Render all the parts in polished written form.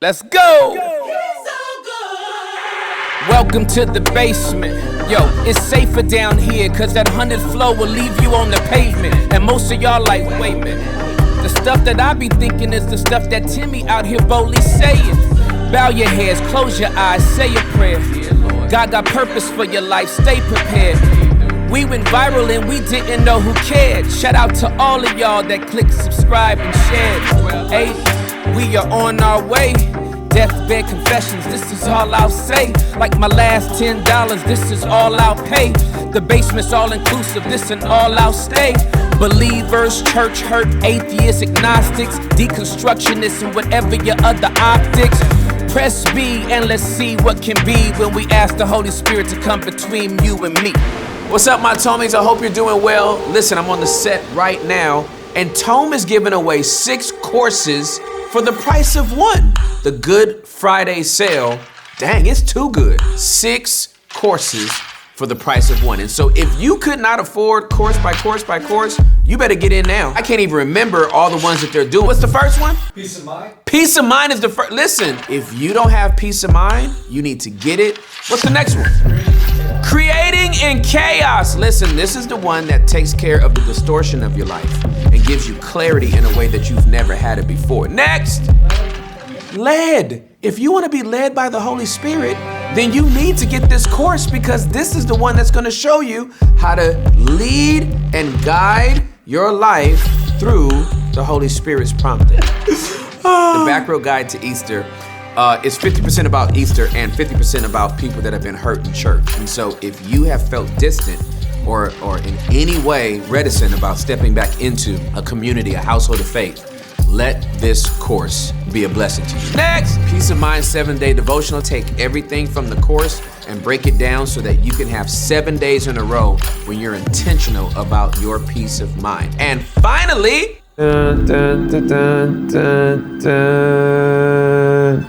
Let's go! Welcome to the basement. Yo, it's safer down here, cause that 100 flow will leave you on the pavement. And most of y'all like, wait a minute. The stuff that I be thinking is the stuff that Timmy out here boldly saying. Bow your heads, close your eyes, say a prayer. God got purpose for your life, stay prepared. We went viral and we didn't know who cared. Shout out to all of y'all that clicked subscribe and shared. Hey, we are on our way. Deathbed confessions, this is all I'll say. Like my last $10, this is all I'll pay. The basement's all inclusive, this and all I'll stay. Believers, church hurt, atheists, agnostics, deconstructionists, and whatever your other optics. Press B and let's see what can be when we ask the Holy Spirit to come between you and me. What's up, my Tomies? I hope you're doing well. Listen, I'm on the set right now, and Tome is giving away 6 courses for the price of 1. The Good Friday sale. Dang, it's too good. 6 courses for the price of 1. And so if you could not afford course by course by course, you better get in now. I can't even remember all the ones that they're doing. What's the first one? Peace of mind. Peace of mind is the first. Listen, if you don't have peace of mind, you need to get it. What's the next one? Creating in chaos. Listen, this is the one that takes care of the distortion of your life and gives you clarity in a way that you've never had it before. Next, led. If you want to be led by the Holy Spirit, then you need to get this course, because this is the one that's going to show you how to lead and guide your life through the Holy Spirit's prompting. The Back Row Guide to Easter is 50% about Easter and 50% about people that have been hurt in church. And so if you have felt distant or in any way reticent about stepping back into a community, a household of faith, let this course be a blessing to you. Next, Peace of Mind 7-day devotional. Take everything from the course and break it down so that you can have 7 days in a row when you're intentional about your peace of mind. And finally, dun, dun, dun, dun, dun, dun.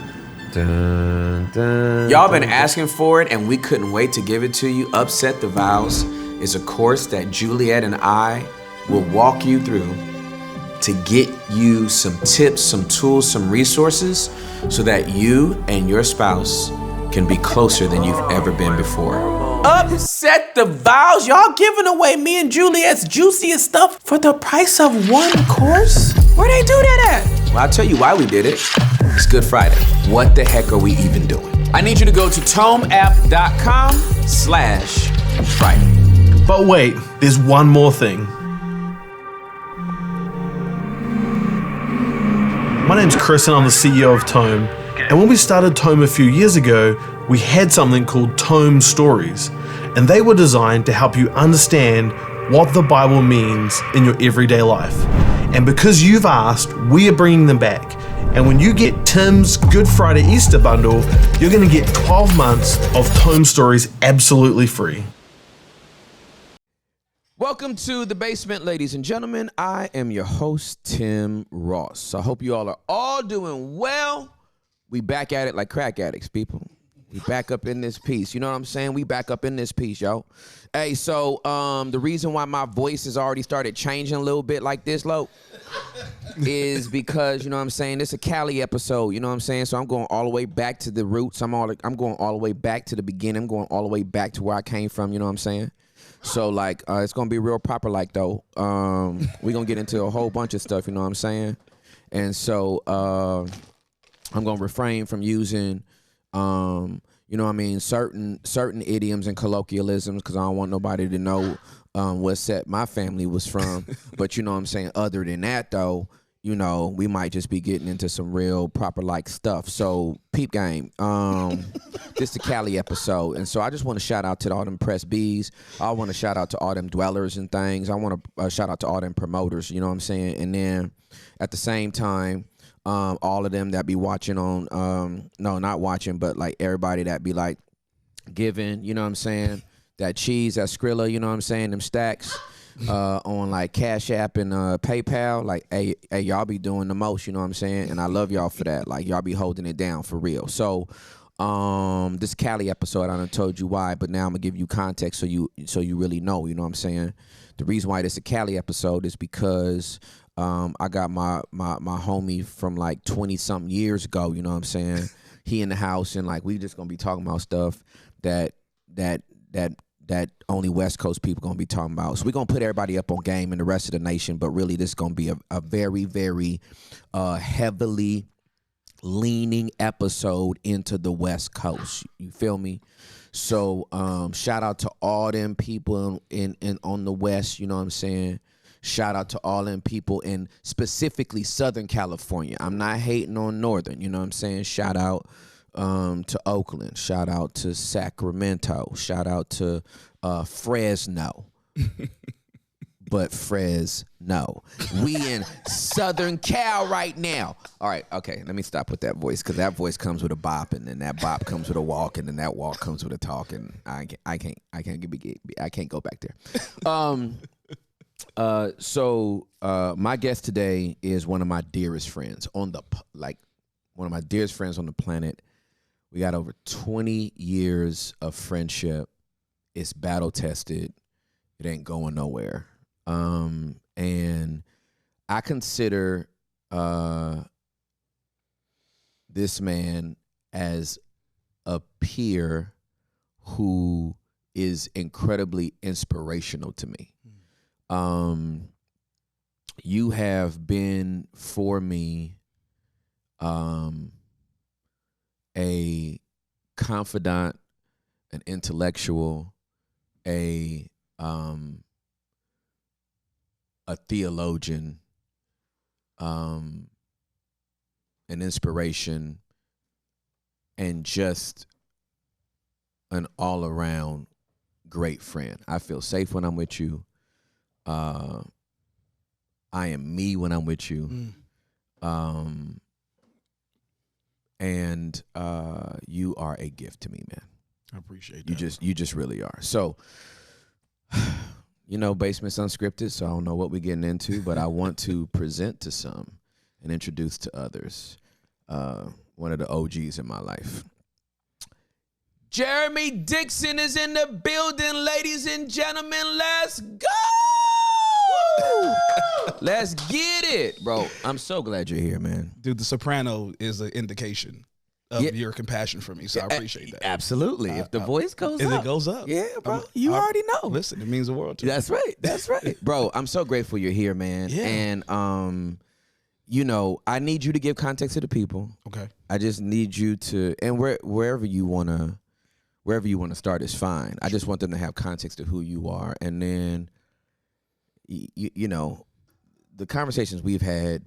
Dun, dun, y'all been asking for it and we couldn't wait to give it to you. Upset the Vows is a course that Juliet and I will walk you through to get you some tips, some tools, some resources so that you and your spouse can be closer than you've ever been before. Upset the Vows, y'all giving away me and Juliet's juiciest stuff for the price of 1 course? Where they do that at? Well, I'll tell you why we did it. It's Good Friday. What the heck are we even doing? I need you to go to tomeapp.com/Friday. But wait, there's one more thing. My name's Chris and I'm the CEO of Tome. And when we started Tome a few years ago, we had something called Tome Stories. And they were designed to help you understand what the Bible means in your everyday life. And because you've asked, we are bringing them back. And when you get Tim's Good Friday Easter bundle, you're going to get 12 months of Tome Stories absolutely free. Welcome to The Basement, ladies and gentlemen. I am your host, Tim Ross. I hope you all are all doing well. We back at it like crack addicts, people. We back up in this piece. You know what I'm saying? We back up in this piece, yo. Hey, so the reason why my voice has already started changing a little bit like this, Lo, is because, you know what I'm saying, this is a Cali episode, you know what I'm saying? So I'm going all the way back to the roots. I'm going all the way back to the beginning. I'm going all the way back to where I came from, you know what I'm saying? So, like, it's going to be real proper, like, though. We're going to get into a whole bunch of stuff, you know what I'm saying? And so I'm going to refrain from using, you know what I mean, certain idioms and colloquialisms, because I don't want nobody to know what set my family was from. But, you know what I'm saying, other than that, though, you know, we might just be getting into some real proper like stuff. So peep game. This is the Cali episode. And so I just want to shout out to all them press Bs. I want to shout out to all them dwellers and things. I want to shout out to all them promoters, you know what I'm saying? And then at the same time, all of them that be watching on, no, not watching, but like everybody that be like giving, you know what I'm saying? That cheese, that Skrilla, you know what I'm saying? Them stacks. On like Cash App and PayPal, like, hey, y'all be doing the most, you know what I'm saying? And I love y'all for that. Like, y'all be holding it down for real. So, This Cali episode, I done told you why, but now I'm gonna give you context so you really know. You know what I'm saying? The reason why this is a Cali episode is because I got my homie from like 20 something years ago. You know what I'm saying? He in the house, and like we just gonna be talking about stuff that only West Coast people gonna be talking about. So we're gonna put everybody up on game and the rest of the nation, but really this is gonna be a very, very heavily leaning episode into the West Coast. You feel me? So shout out to all them people in on the West, you know what I'm saying? Shout out to all them people in specifically Southern California. I'm not hating on Northern, you know what I'm saying? Shout out to Oakland. Shout out to Sacramento. Shout out to Fresno. But Fresno. We in Southern Cal right now. All right, okay, let me stop with that voice, because that voice comes with a bop, and then that bop comes with a walk, and then that walk comes with a talk, and I can't go back there. So my guest today is one of my dearest friends on the planet. We got over 20 years of friendship. It's battle tested. It ain't going nowhere. And I consider this man as a peer who is incredibly inspirational to me. You have been for me a confidant, an intellectual, a theologian, an inspiration, and just an all-around great friend. I feel safe when I'm with you. I am me when I'm with you. And you are a gift to me, man. I appreciate that. You just really are. So, you know, Basement's unscripted, so I don't know what we're getting into, but I want to present to some and introduce to others one of the OGs in my life. Geremy Dixon is in the building, ladies and gentlemen. Let's go! Let's get it, bro. I'm so glad you're here, man. Dude, The Soprano is an indication of your compassion for me, so I appreciate that. Absolutely. If the voice goes up. If it goes up. Yeah, bro. You already know. Listen, it means the world to me. That's right. That's right. Bro, I'm so grateful you're here, man. Yeah. And, you know, I need you to give context to the people. Okay. I just need you to, and wherever you want to start is fine. I just want them to have context to who you are. And then, you know, the conversations we've had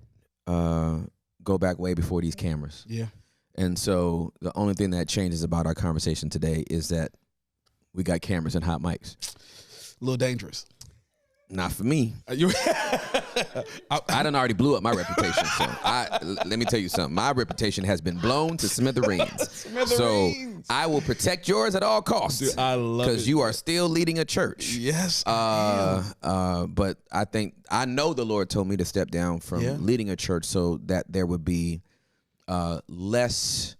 go back way before these cameras. Yeah. And so the only thing that changes about our conversation today is that we got cameras and hot mics. A little dangerous. Not for me. I done already blew up my reputation. So let me tell you something. My reputation has been blown to smithereens. So I will protect yours at all costs. Dude, I love it. Because you are still leading a church. Yes. But I know the Lord told me to step down from leading a church so that there would be less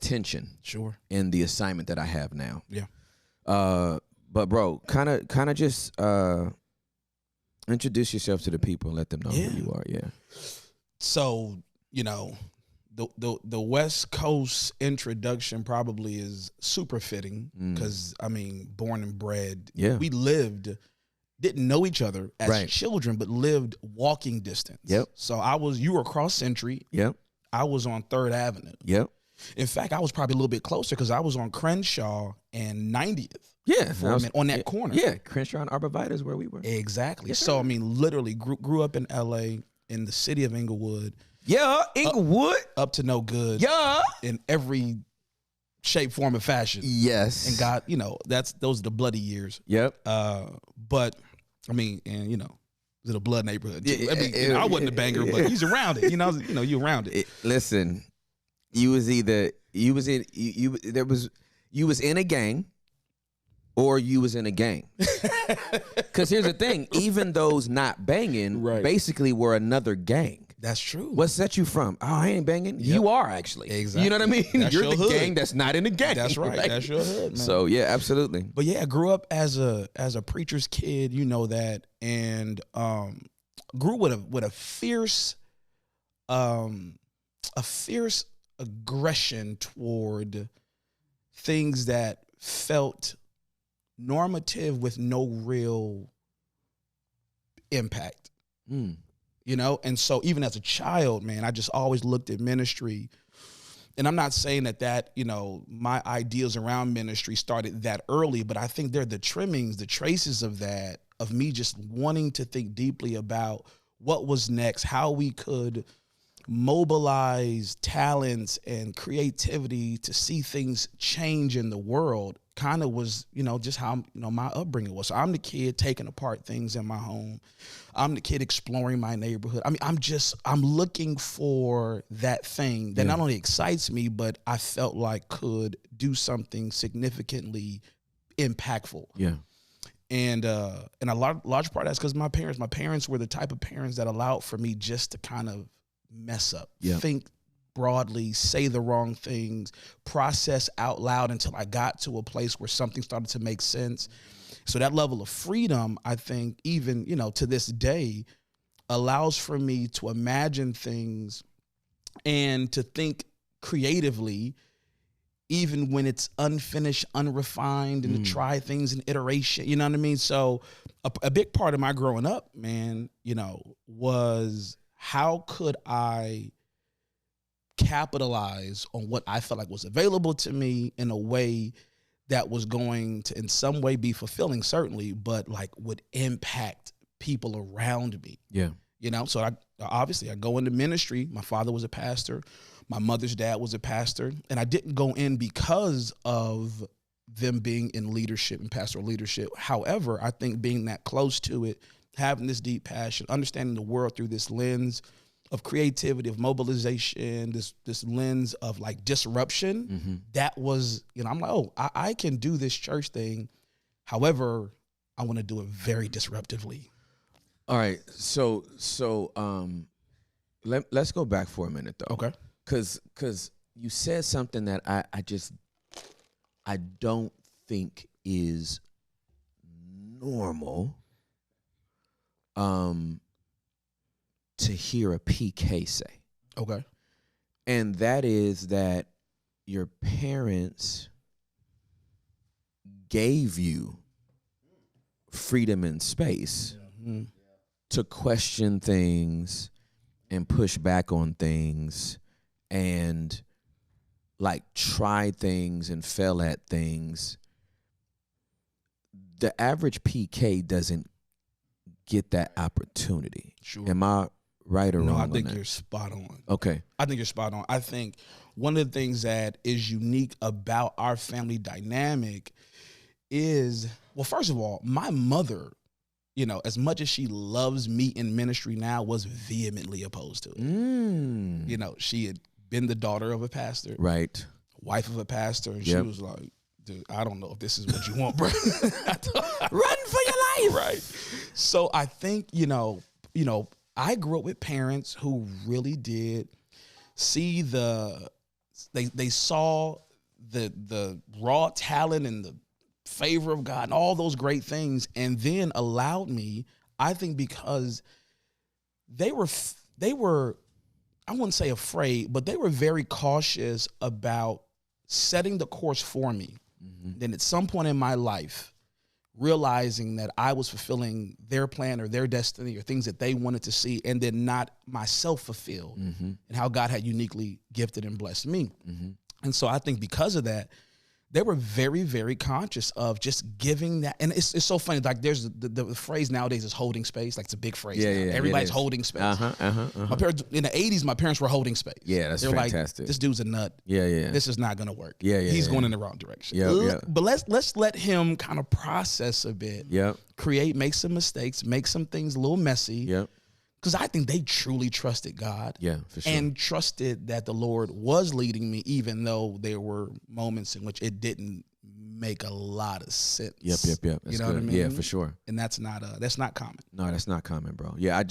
tension in the assignment that I have now. Yeah. But bro, kind of just introduce yourself to the people and let them know who you are. Yeah. So, you know, the West Coast introduction probably is super fitting because I mean, born and bred. Yeah. We didn't know each other as children, but lived walking distance. Yep. So you were across Century. Yep. I was on 3rd Avenue. Yep. In fact, I was probably a little bit closer because I was on Crenshaw and 90th. Yeah. For a minute, on that corner. Yeah. Crenshaw and Arborvitae is where we were. Exactly. Yeah. So, I mean, literally grew up in LA, in the city of Inglewood. Yeah. Inglewood. Up to no good. Yeah. In every shape, form, and fashion. Yes. And God, you know, those are the bloody years. Yep. But, I mean, and, you know, it's a blood neighborhood too. I mean, I wasn't a banger, but he's around it. You know, you around it. Listen, you was in a gang or you was in a gang. Because here's the thing, even those not banging basically were another gang. That's true. What set you from? Oh, I ain't banging. Yep. You are actually. Exactly. You know what I mean? That's You're your the hood. gang that's not in the gang. That's right. That's your hood, man. So yeah, absolutely. But yeah, I grew up as a preacher's kid, you know that, and grew with a fierce aggression toward things that felt normative with no real impact. You know, and so even as a child, man, I just always looked at ministry. And I'm not saying that, you know, my ideas around ministry started that early, but I think they're the trimmings, the traces of that, of me just wanting to think deeply about what was next, how we could mobilize talents and creativity to see things change in the world. Kind of was, you know, just how, you know, my upbringing was. So I'm the kid taking apart things in my home. I'm the kid exploring my neighborhood. I mean, I'm looking for that thing that not only excites me, but I felt like could do something significantly impactful. Yeah. And a large part of that's because my parents were the type of parents that allowed for me just to kind of mess up, think broadly, say the wrong things, process out loud until I got to a place where something started to make sense. So that level of freedom, I think, even, you know, to this day, allows for me to imagine things and to think creatively, even when it's unfinished, unrefined, and to try things in iteration. You know what I mean? So a big part of my growing up, man, you know, was how could I capitalize on what I felt like was available to me in a way that was going to in some way be fulfilling, certainly, but like would impact people around me. Yeah. You know, so I go into ministry. My father was a pastor. My mother's dad was a pastor. And I didn't go in because of them being in leadership and pastoral leadership. However, I think being that close to it, having this deep passion, understanding the world through this lens of creativity, of mobilization, this lens of like disruption, that was, you know, I'm like, oh, I can do this church thing. However, I want to do it very disruptively. All right. So let's go back for a minute though. Okay. Cause you said something that I don't think is normal. To hear a PK say. Okay. And that is that your parents gave you freedom and space to question things and push back on things and like try things and fail at things. The average PK doesn't get that opportunity. Sure. Am I right or wrong? No, I on think that? you're spot on. Okay. I think you're spot on. I think one of the things that is unique about our family dynamic is, well, first of all, my mother, you know, as much as she loves me in ministry now, was vehemently opposed to it. You know, she had been the daughter of a pastor, Right. wife of a pastor, and she was like, dude, I don't know if this is what you want, bro. Run for your life. Right. So I think, you know, I grew up with parents who really did see they saw the raw talent and the favor of God and all those great things, and then allowed me, I think, because they were I wouldn't say afraid, but they were very cautious about setting the course for me. Then at some point in my life, realizing that I was fulfilling their plan or their destiny or things that they wanted to see, and then not myself fulfilled, and how God had uniquely gifted and blessed me. And so I think because of that, they were very, very conscious of just giving that. And it's so funny. Like there's the phrase nowadays is holding space. Like it's a big phrase. Yeah, now. yeah, Everybody's it is. holding space. My parents in the 80s, my parents were holding space. Yeah, that's They're fantastic. like, this dude's a nut. Yeah. This is not gonna work. Yeah. He's going in the wrong direction. Yeah. But let's let him kind of process a bit. Yep. Create, make some mistakes, make some things a little messy. Yep. Because I think they truly trusted God. Yeah, for sure. And trusted that the Lord was leading me, even though there were moments in which it didn't make a lot of sense. Yep. That's you know what I good. mean? Yeah, for sure. And that's not common. No, that's not common, bro. Yeah,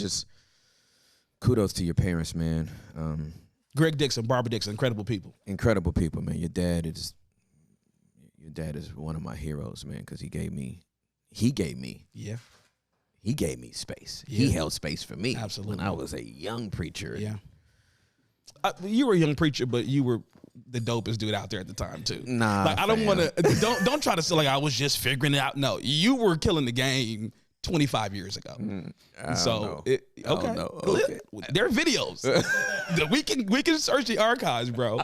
kudos to your parents, man. Greg Dixon, Barbara Dixon, incredible people. Incredible people, man. Your dad is one of my heroes, man, because he gave me Yeah. He gave me space. Yeah. He held space for me. Absolutely. When I was a young preacher. Yeah. You were a young preacher, but you were the dopest dude out there at the time too. Nah, like I don't want to. Don't try to say like I was just figuring it out. No, you were killing the game 25 years ago. Okay. There are videos that we can search the archives, bro.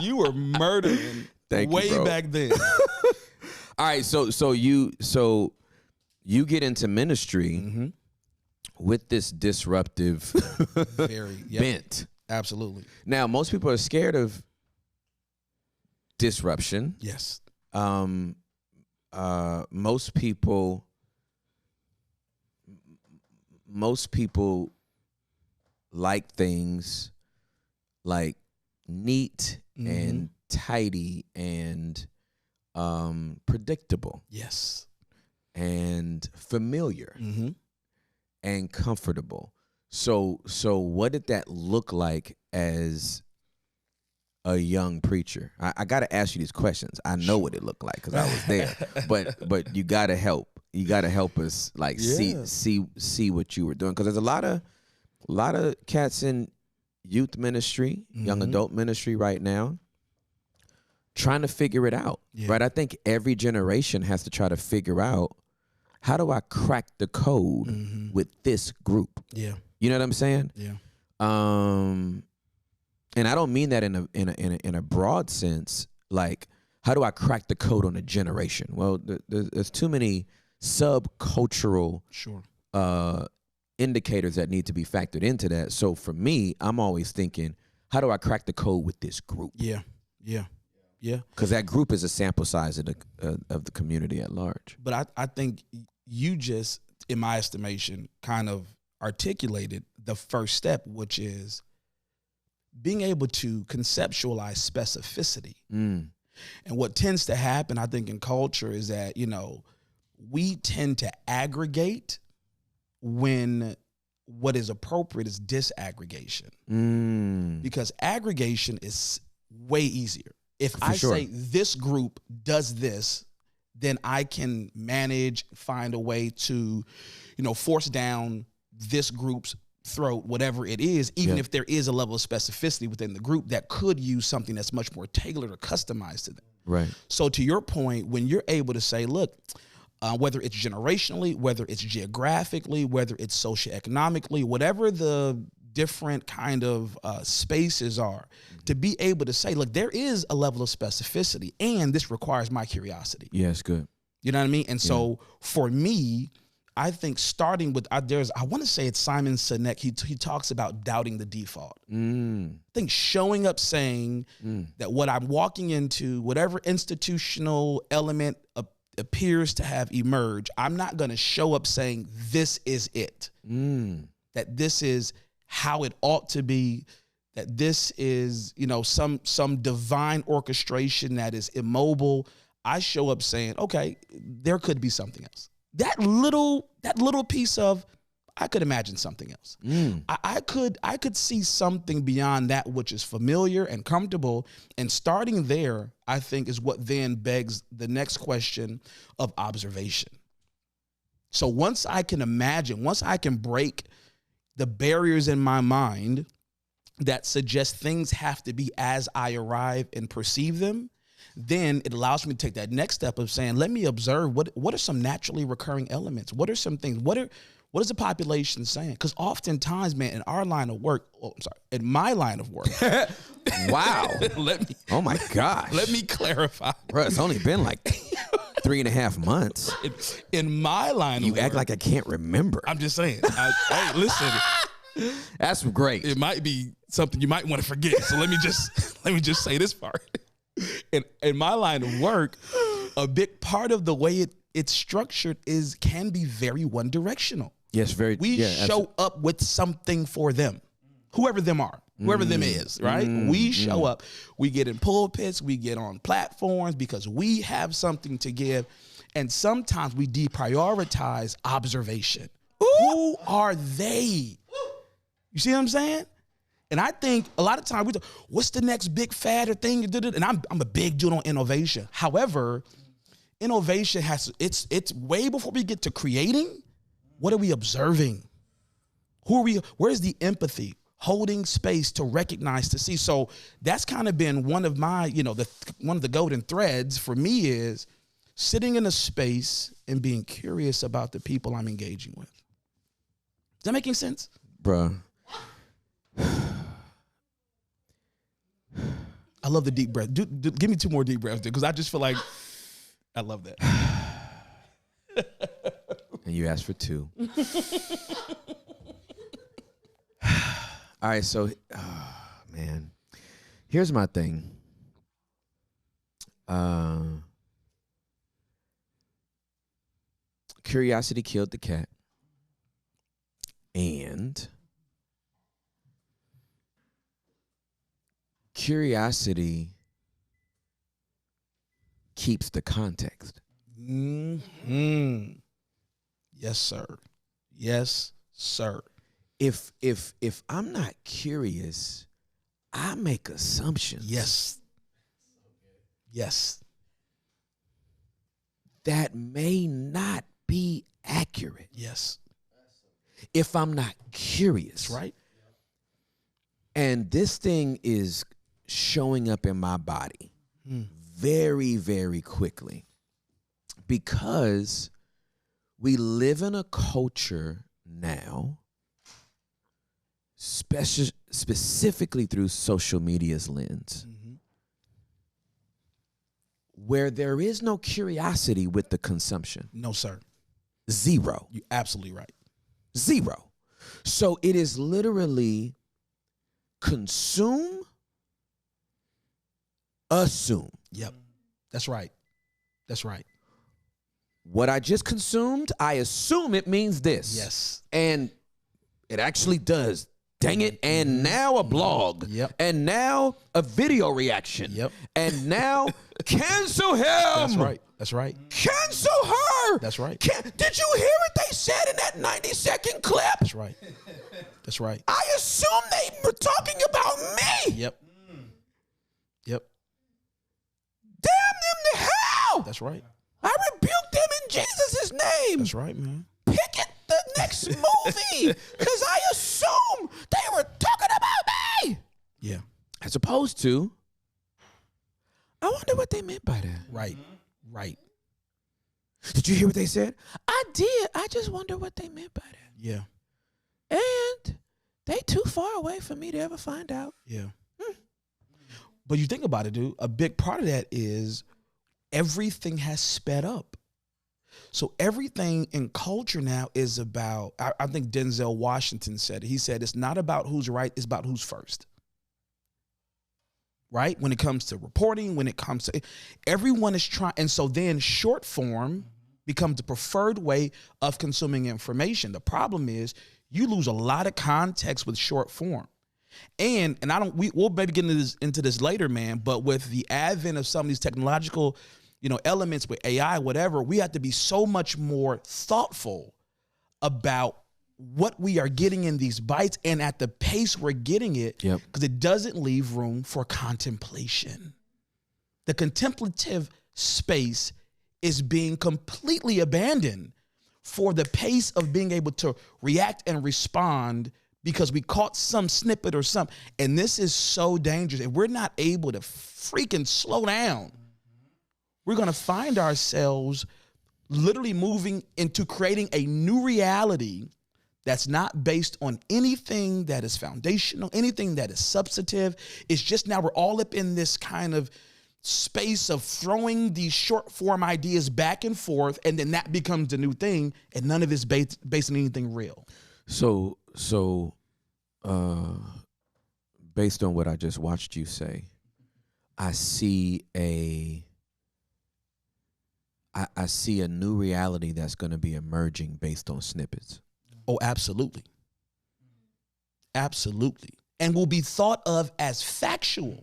You were murdering way bro. back then. All right, so you get into ministry with this disruptive bent. Absolutely. Now, most people are scared of disruption. Yes. Most people like things like neat and tidy and predictable. Yes. And familiar and comfortable. So what did that look like as a young preacher? I got to ask you these questions. I know what it looked like because I was there. but you got to help. You got to help us like see what you were doing, because there's a lot of cats in youth ministry, young adult ministry right now trying to figure it out. Right? I think every generation has to try to figure out, how do I crack the code with this group? Yeah. You know what I'm saying? Yeah. And I don't mean that in a broad sense. Like, how do I crack the code on a generation? Well, there's too many subcultural indicators that need to be factored into that. So for me, I'm always thinking, how do I crack the code with this group? Yeah. Yeah. Yeah. Because that group is a sample size of the community at large. But I think you just, in my estimation, kind of articulated the first step, which is being able to conceptualize specificity. And what tends to happen, I think, in culture is that, we tend to aggregate when what is appropriate is disaggregation. Because aggregation is way easier. If I say this group does this, then I can manage, find a way to, force down this group's throat, whatever it is, even if there is a level of specificity within the group that could use something that's much more tailored or customized to them. Right. So to your point, when you're able to say, look, whether it's generationally, whether it's geographically, whether it's socioeconomically, whatever the different kind of spaces are, to be able to say, look, there is a level of specificity and this requires my curiosity. Yeah, it's good. You know what I mean? And so for me, I think starting with, I want to say it's Simon Sinek. He talks about doubting the default. I think showing up saying that what I'm walking into, whatever institutional element appears to have emerged, I'm not going to show up saying this is it. That this is how it ought to be, that this is, some divine orchestration that is immobile. I show up saying, okay, there could be something else. That little piece of, I could imagine something else. I could see something beyond that which is familiar and comfortable. And starting there, I think, is what then begs the next question of observation. So once I can imagine, once I can break the barriers in my mind that suggest things have to be as I arrive and perceive them, then it allows me to take that next step of saying, let me observe what are some naturally recurring elements? What are some things? What is the population saying? Because oftentimes, man, in our line of work, in my line of work. Wow. Oh my gosh. Let me clarify. Bro, it's only been like 3.5 months. In my line of work. You act like I can't remember. I'm just saying. Hey, listen. That's great. It might be something you might want to forget. So let me just say this part. In my line of work, a big part of the way it's structured can be very one directional. Yes, very. We show up with something for them, whoever them are, whoever them is, right? We show up, we get in pulpits, we get on platforms because we have something to give. And sometimes we deprioritize observation. Who are they? You see what I'm saying? And I think a lot of times we talk, what's the next big fad or thing? And I'm a big dude on innovation. However, innovation it's way before we get to creating. What are we observing? Where's the empathy? Holding space to recognize, to see. So that's kind of been one of my, one of the golden threads for me is sitting in a space and being curious about the people I'm engaging with. Is that making sense? Bruh. I love the deep breath. Give me 2 more deep breaths, dude, because I just feel like I love that. And you asked for 2. All right, so, man, here's my thing. Curiosity killed the cat. And curiosity keeps the context. Mm-hmm. Yes, sir. Yes, sir. If I'm not curious, I make assumptions. Yes. Yes. That may not be accurate. Yes. If I'm not curious. That's right. And this thing is showing up in my body very, very quickly because we live in a culture now, specifically through social media's lens, where there is no curiosity with the consumption. No, sir. Zero. You're absolutely right. Zero. So it is literally consume, assume. Yep. That's right. That's right. What I just consumed, I assume it means this. Yes. And it actually does. Dang it. And now a blog. Yep. And now a video reaction. Yep. And now cancel him. That's right. That's right. Cancel her. That's right. Did you hear what they said in that 90-second clip? That's right. That's right. I assume they were talking about me. Yep. Yep. Damn them to hell. That's right. I rebuke them in Jesus' name. That's right, man. Pick it the next movie because I assume they were talking about me. Yeah. As opposed to, I wonder what they meant by that. Right. Right. Did you hear what they said? I did. I just wonder what they meant by that. Yeah. And they too far away for me to ever find out. Yeah. But you think about it, dude, a big part of that is everything has sped up. So everything in culture now is about, I think Denzel Washington said it. He said, it's not about who's right, it's about who's first. Right? When it comes to reporting, when it comes to, everyone is trying. And so then short form becomes the preferred way of consuming information. The problem is you lose a lot of context with short form. And we'll maybe get into this later, man, but with the advent of some of these technological, elements with AI, whatever, we have to be so much more thoughtful about what we are getting in these bites and at the pace we're getting it, because it doesn't leave room for contemplation. The contemplative space is being completely abandoned for the pace of being able to react and respond because we caught some snippet or something. And this is so dangerous. If we're not able to freaking slow down, we're going to find ourselves literally moving into creating a new reality that's not based on anything that is foundational, anything that is substantive. It's just now we're all up in this kind of space of throwing these short form ideas back and forth, and then that becomes the new thing, and none of it's based on anything real. So, based on what I just watched you say, I see a new reality that's going to be emerging based on snippets. Oh, absolutely. Absolutely. And will be thought of as factual.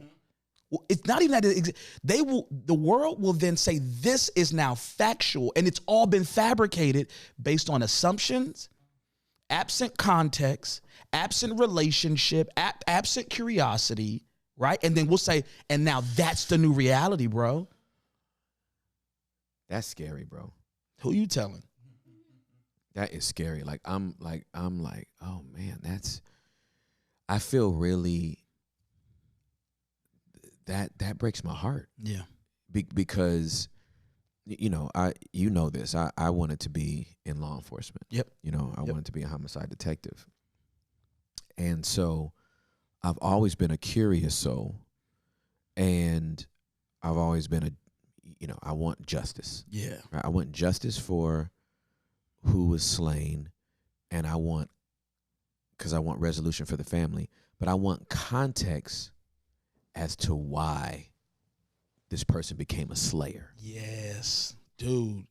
Well, it's not even that the world will then say this is now factual, and it's all been fabricated based on assumptions absent context, absent relationship, absent curiosity, right? And then we'll say, and now that's the new reality, bro. That's scary, bro. Who you telling? That is scary. Like I'm like, oh man, I feel really, that breaks my heart. Yeah. Because, you know this. I wanted to be in law enforcement. Yep. You know, I wanted to be a homicide detective. And so I've always been a curious soul, and I've always been I want justice. Yeah. Right? I want justice for who was slain, and because I want resolution for the family, but I want context as to why this person became a slayer. Yes, dude.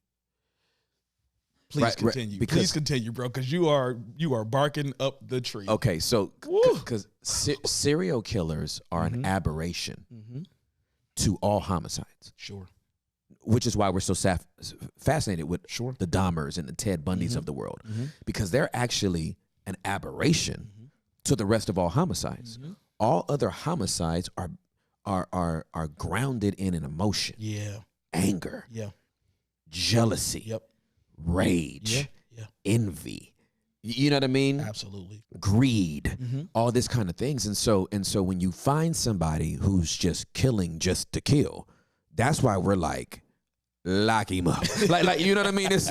Please Right, continue. because- Please continue, bro, because you are barking up the tree. Okay, so Woo. because serial killers are an aberration to all homicides, Sure. which is why we're so fascinated with Sure. the Dahmers and the Ted Bundys of the world, because they're actually an aberration to the rest of all homicides. All other homicides are grounded in an emotion, Yeah. anger, Yeah. jealousy, Yep. rage, Yeah. Yeah. envy. You know what I mean? Absolutely. Greed, all this kind of things. And so when you find somebody who's just killing just to kill, that's why we're like, lock him up. like you know what I mean? It's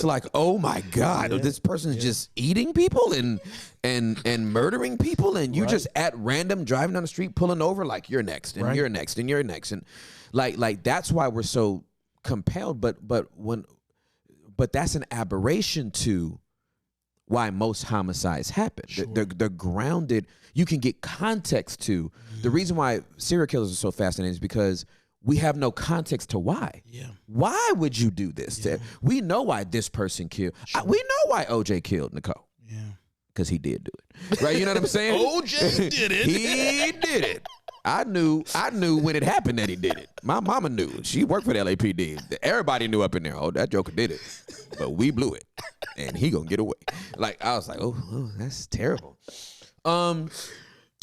like, oh my God, this person's just eating people and murdering people, and you just at random driving down the street pulling over like you're next and you're next and you're next. And like that's why we're so compelled, but that's an aberration to why most homicides happen. Sure. They're grounded. You can get context to the reason why serial killers are so fascinating is because we have no context to why. Yeah. Why would you do this? We know why this person killed. We know why OJ killed Nicole. Yeah. Because he did do it. Right? You know what I'm saying? OJ did it. He did it. I knew when it happened that he did it. My mama knew. She worked for the LAPD. Everybody knew up in there, oh, that joker did it. But we blew it. And he gonna get away. Like, I was like, oh that's terrible.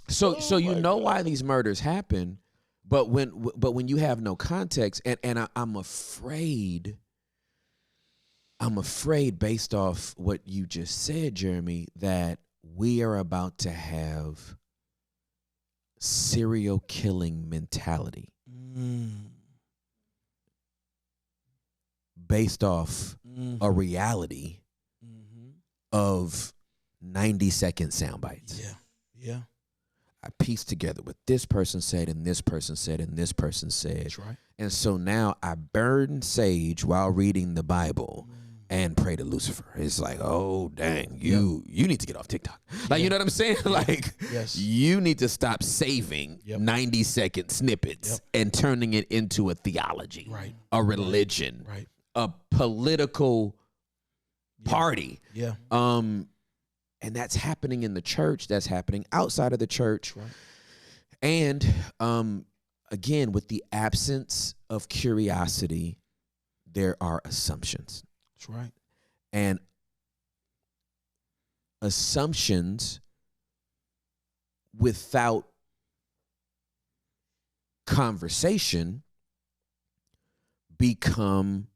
So you know why these murders happen, but when you have no context, and I'm afraid based off what you just said, Geremy, that we are about to have serial killing mentality based off a reality of 90-second sound bites. Yeah. I pieced together what this person said and this person said and this person said. That's right. And so now I burn sage while reading the Bible and pray to Lucifer. It's like, oh, dang, you need to get off TikTok. Like, you know what I'm saying? Like, you need to stop saving 90-second snippets and turning it into a theology, a religion, a political party. Yeah. And that's happening in the church. That's happening outside of the church. Right. And again, with the absence of curiosity, there are assumptions. That's right. And assumptions without conversation become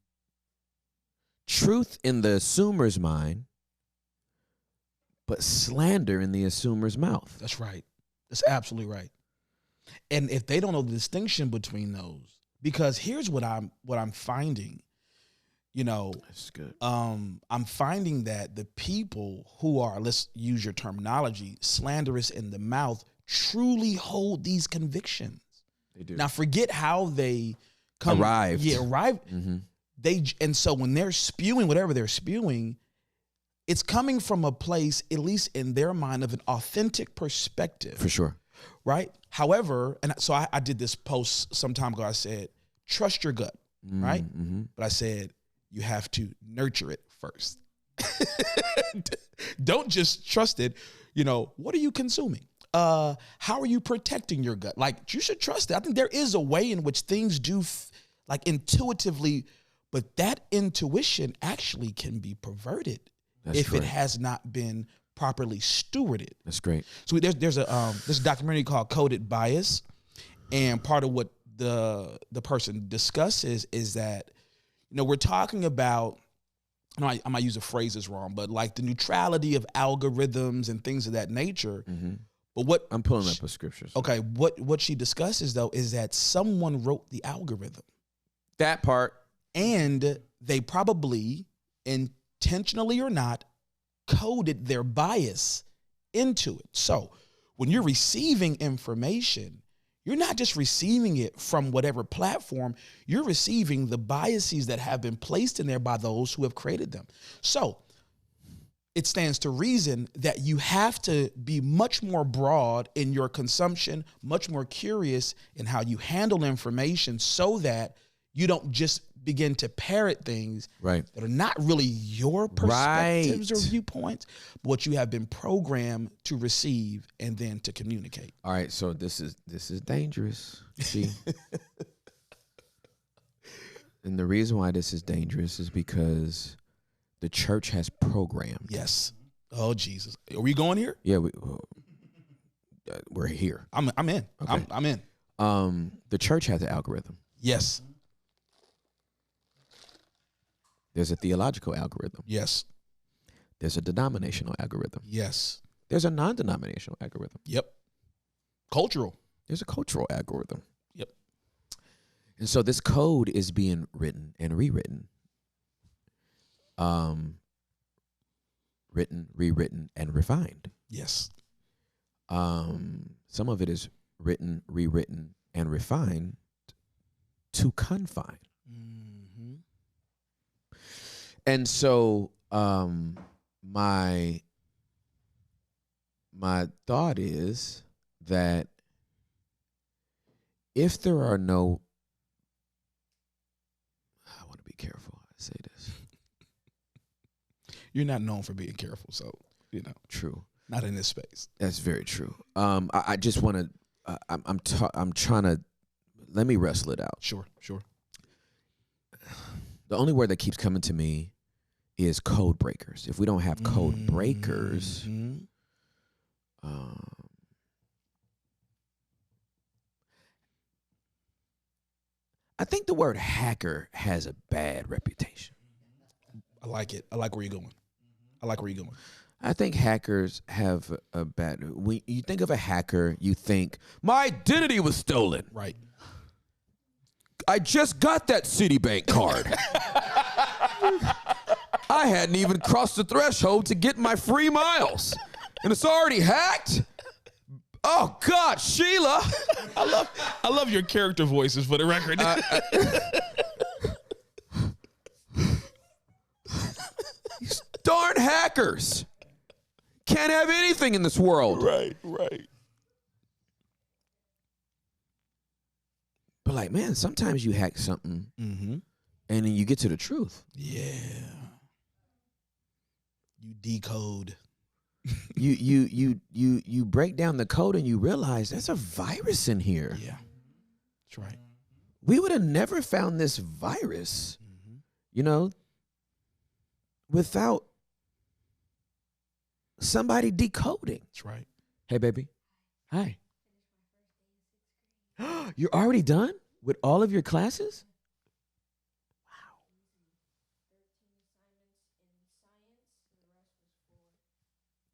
truth in the assumer's mind, but slander in the assumer's mouth. That's right. That's absolutely right. And if they don't know the distinction between those, because here's what I'm finding, That's good. I'm finding that the people who are, let's use your terminology, slanderous in the mouth, truly hold these convictions. They do. Now forget how they arrived. Yeah, arrived. And so when they're spewing whatever they're spewing, it's coming from a place, at least in their mind, of an authentic perspective. For sure. Right? However, and so I did this post some time ago. I said, trust your gut, right? But I said, you have to nurture it first. Don't just trust it. What are you consuming? How are you protecting your gut? Like, you should trust it. I think there is a way in which things do like intuitively, but that intuition actually can be perverted if it has not been properly stewarded. That's great. So there's a documentary called Coded Bias, and part of what the person discusses is that, we're talking about, I might use the phrases wrong, but like the neutrality of algorithms and things of that nature. Mm-hmm. But what I'm pulling up the scriptures. Okay, what she discusses though is that someone wrote the algorithm. That part. And they probably, intentionally or not, coded their bias into it. So when you're receiving information, you're not just receiving it from whatever platform, you're receiving the biases that have been placed in there by those who have created them. So it stands to reason that you have to be much more broad in your consumption, much more curious in how you handle information, so that you don't just begin to parrot things that are not really your perspectives or viewpoints, but what you have been programmed to receive and then to communicate. All right, so this is dangerous. See? And the reason why this is dangerous is because the church has programmed. Yes. Oh, Jesus. Are we going here? Yeah, we're here. I'm in. Okay. I'm in. The church has an algorithm. Yes. There's a theological algorithm. Yes. There's a denominational algorithm. Yes. There's a non-denominational algorithm. Yep. Cultural. There's a cultural algorithm. Yep. And so this code is being written and rewritten. Written, rewritten, and refined. Yes. Some of it is written, rewritten, and refined to confine. Mm-hmm. And so my thought is that if there are no, I want to be careful how I say this. You're not known for being careful, so, True. Not in this space. That's very true. I just want to, I'm trying to, let me wrestle it out. Sure. The only word that keeps coming to me is code breakers. If we don't have code breakers, I think the word hacker has a bad reputation. I like it. I like where you're going. I think hackers have a bad, when you think of a hacker, you think, my identity was stolen. Right. I just got that Citibank card. I hadn't even crossed the threshold to get my free miles, and it's already hacked. Oh God, Sheila! I love your character voices for the record. These darn hackers can't have anything in this world. Right. But like, man, sometimes you hack something, and then you get to the truth. Yeah. You decode. You break down the code and you realize there's a virus in here. Yeah, that's right. We would have never found this virus, without somebody decoding. That's right. Hey, baby. Hi. You're already done with all of your classes?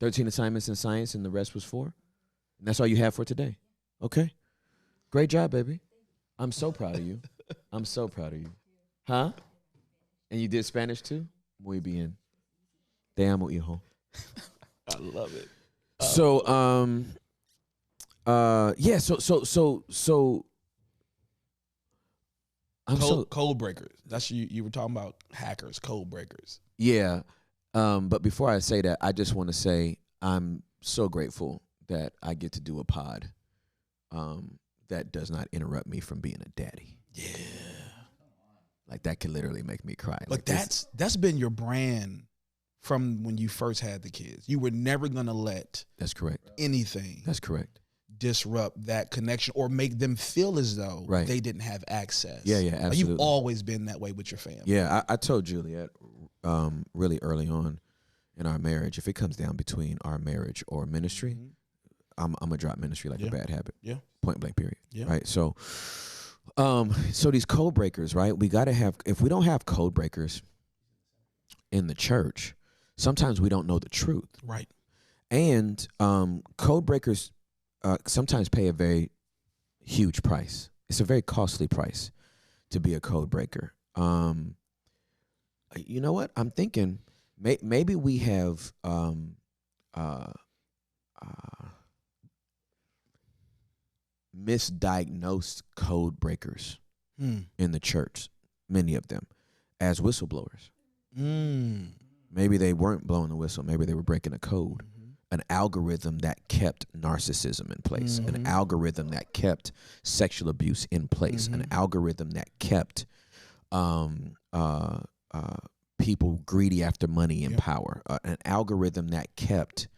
13 assignments in science and the rest was 4? And that's all you have for today? Okay. Great job, baby. I'm so proud of you. I'm so proud of you. Huh? And you did Spanish too? Muy bien. Te amo, hijo. I love it. So, yeah, so code breakers. That's you were talking about hackers, code breakers. Yeah. But before I say that, I just want to say I'm so grateful that I get to do a pod that does not interrupt me from being a daddy. Yeah. Like that could literally make me cry. But like that's been your brand from when you first had the kids. You were never going to let That's correct. Anything. That's correct. Disrupt that connection or make them feel as though they didn't have access. Yeah, absolutely. Like you've always been that way with your family. Yeah, I told Juliet really early on, in our marriage, if it comes down between our marriage or ministry, I'm gonna drop ministry like a bad habit. Yeah. Point blank. Period. Yeah. Right. So, so these code breakers, right? We gotta have. If we don't have code breakers in the church, sometimes we don't know the truth. Right. And code breakers sometimes pay a very huge price. It's a very costly price to be a code breaker. You know what? I'm thinking maybe we have misdiagnosed code breakers in the church, many of them, as whistleblowers. Maybe they weren't blowing the whistle. Maybe they were breaking a code, an algorithm that kept narcissism in place, an algorithm that kept sexual abuse in place, an algorithm that kept people greedy after money and power, an algorithm that kept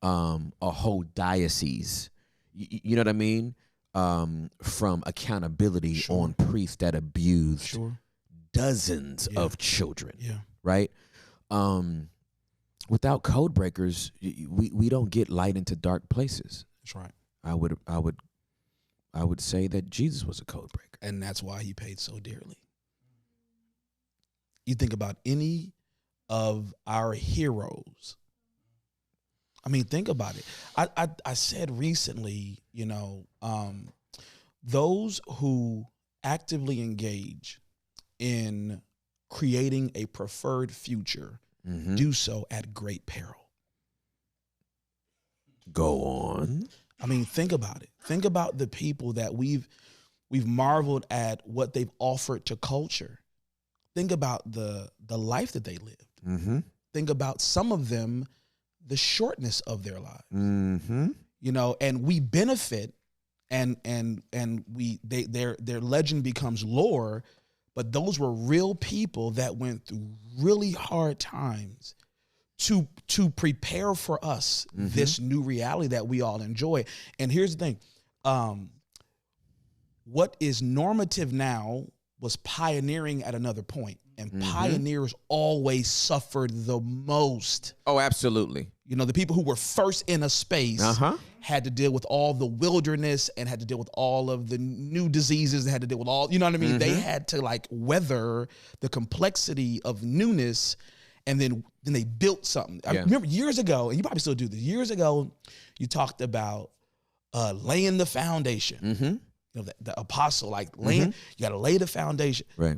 a whole diocese, you know what I mean, from accountability on priests that abused dozens of children, right? Without code breakers, we don't get light into dark places. That's right. I would say that Jesus was a code breaker, and that's why he paid so dearly. You think about any of our heroes. I mean, think about it. I said recently, you know, those who actively engage in creating a preferred future do so at great peril. Go on. I mean, think about it. Think about the people that we've marveled at what they've offered to culture. Think about the life that they lived. Think about some of them, the shortness of their lives. You know, and we benefit, and their legend becomes lore. But those were real people that went through really hard times to prepare for us this new reality that we all enjoy. And here's the thing. What is normative now was pioneering at another point. And pioneers always suffered the most. Oh, absolutely. You know, the people who were first in a space had to deal with all the wilderness and had to deal with all of the new diseases, had to deal with all, you know what I mean? They had to like weather the complexity of newness, and then they built something. I remember years ago, and you probably still do this, years ago, you talked about laying the foundation. You know, the apostle, like laying, you got to lay the foundation. Right.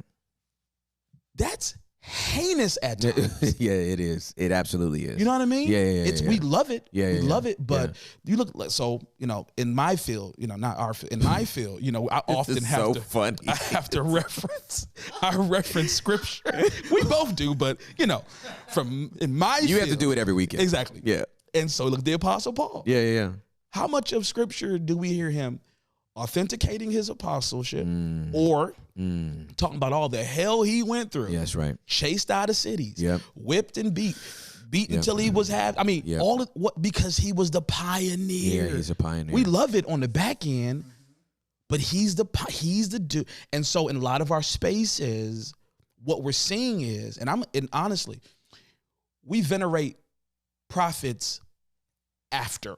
That's heinous at times. Yeah, it is. It absolutely is. You know what I mean? Yeah. We love it. We love it. But you look like, so, you know, in my field, you know, not our field, in my field, you know, I often have to, funny. I have to reference scripture. We both do, but you know, in my field. You have to do it every weekend. Exactly. Yeah. And so look, the Apostle Paul. Yeah. How much of scripture do we hear him authenticating his apostleship or talking about all the hell he went through? Yeah, that's right. Chased out of cities, whipped and beat until he was all of what, because he was the pioneer. Yeah, he's a pioneer. We love it on the back end, but he's the dude. And so in a lot of our spaces, what we're seeing is, and honestly, we venerate prophets after.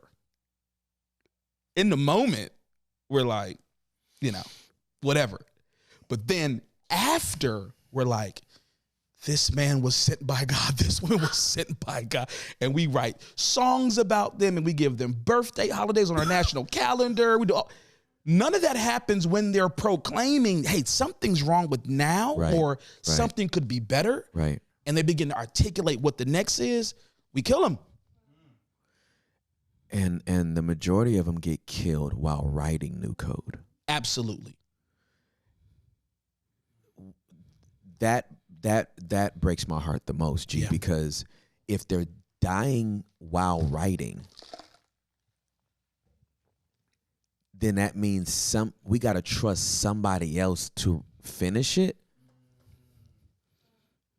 In the moment, we're like, you know, whatever. But then after, we're like, this man was sent by God. This woman was sent by God. And we write songs about them, and we give them birthday holidays on our national calendar. We do none of that happens when they're proclaiming, hey, something's wrong with now, or something could be better. Right. And they begin to articulate what the next is. We kill them. And the majority of them get killed while writing new code. Absolutely. That breaks my heart the most, G, because if they're dying while writing, then that means we got to trust somebody else to finish it.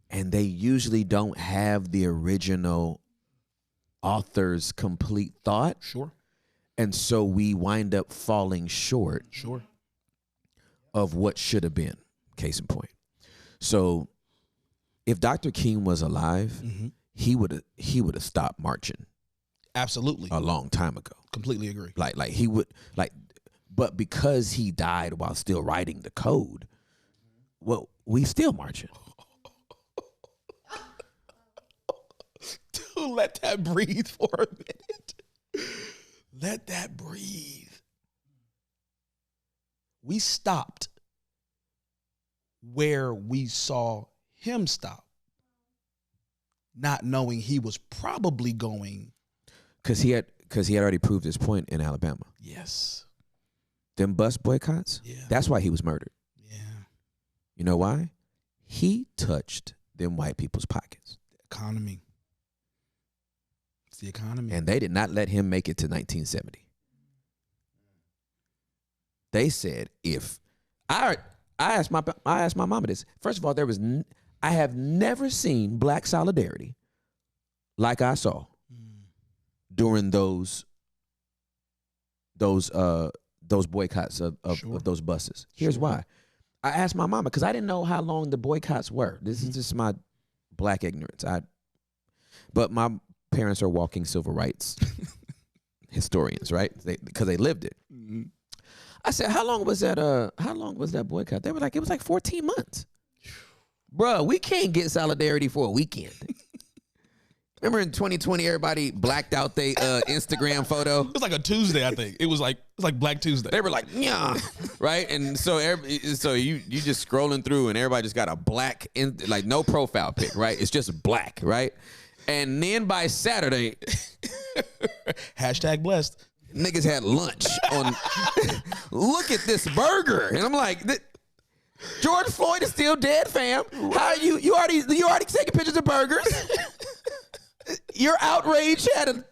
And they usually don't have the original author's complete thought. Sure. And so we wind up falling short of what should have been. Case in point. So if Dr. King was alive, he would have stopped marching Absolutely. a long time ago. Completely agree. Like he would but because he died while still writing the code, well, we still marching. Dude, let that breathe for a minute. Let that breathe. We stopped where we saw him stop, not knowing he was probably going. Because he had already proved his point in Alabama. Yes. Them bus boycotts, Yeah. that's why he was murdered. Yeah. You know why? He touched them white people's pockets. Economy. It's the economy. And they did not let him make it to 1970. They said if I asked my mama this. First of all, I have never seen black solidarity like I saw during those boycotts of those buses. Here's why. I asked my mama because I didn't know how long the boycotts were. This is just my black ignorance. But my parents are walking civil rights historians, right? Because they lived it. Mm-hmm. I said, how long was that boycott? They were like, it was like 14 months. Bruh, we can't get solidarity for a weekend. Remember in 2020, everybody blacked out their Instagram photo? It was like a Tuesday, I think. It was like Black Tuesday. They were like, yeah, right? And so you just scrolling through and everybody just got a black, like no profile pic, right? It's just black, right? And then by Saturday, hashtag blessed. Niggas had lunch on, look at this burger. And I'm like, George Floyd is still dead, fam. How you already taking pictures of burgers? Your outrage had a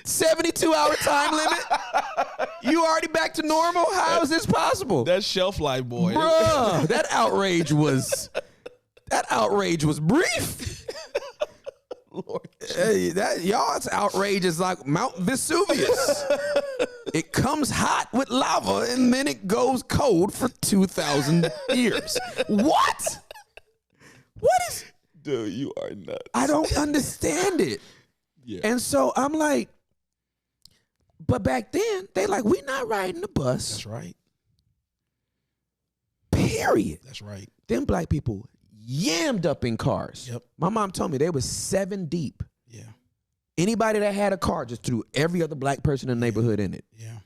72-hour time limit. You already back to normal? How is this possible? That's shelf life, boy. Bruh, that outrage was brief. Lord, y'all's outrage is like Mount Vesuvius. It comes hot with lava and then it goes cold for 2,000 years. What is? dude, you are nuts. I don't understand it. Yeah. And so I'm like, but back then they like, we not riding the bus. That's right. Period. That's right. Them black people yammed up in cars. Yep. My mom told me they was 7 deep. Yeah. Anybody that had a car just threw every other black person in the neighborhood in it. Yeah.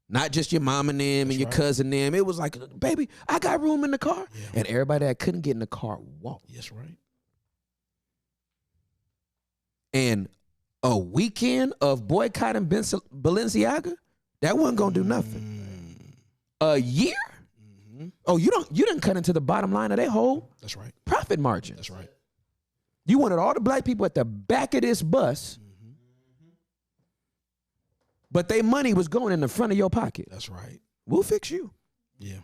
Not just your mom and them and your cousin them. It was like, baby, I got room in the car. Yeah. And everybody that couldn't get in the car walked. That's right. And a weekend of boycotting Balenciaga, that wasn't gonna do nothing. A year? Oh, you didn't cut into the bottom line of their whole That's right. profit margin. That's right. You wanted all the black people at the back of this bus, but their money was going in the front of your pocket. That's right. We'll fix you. Yeah.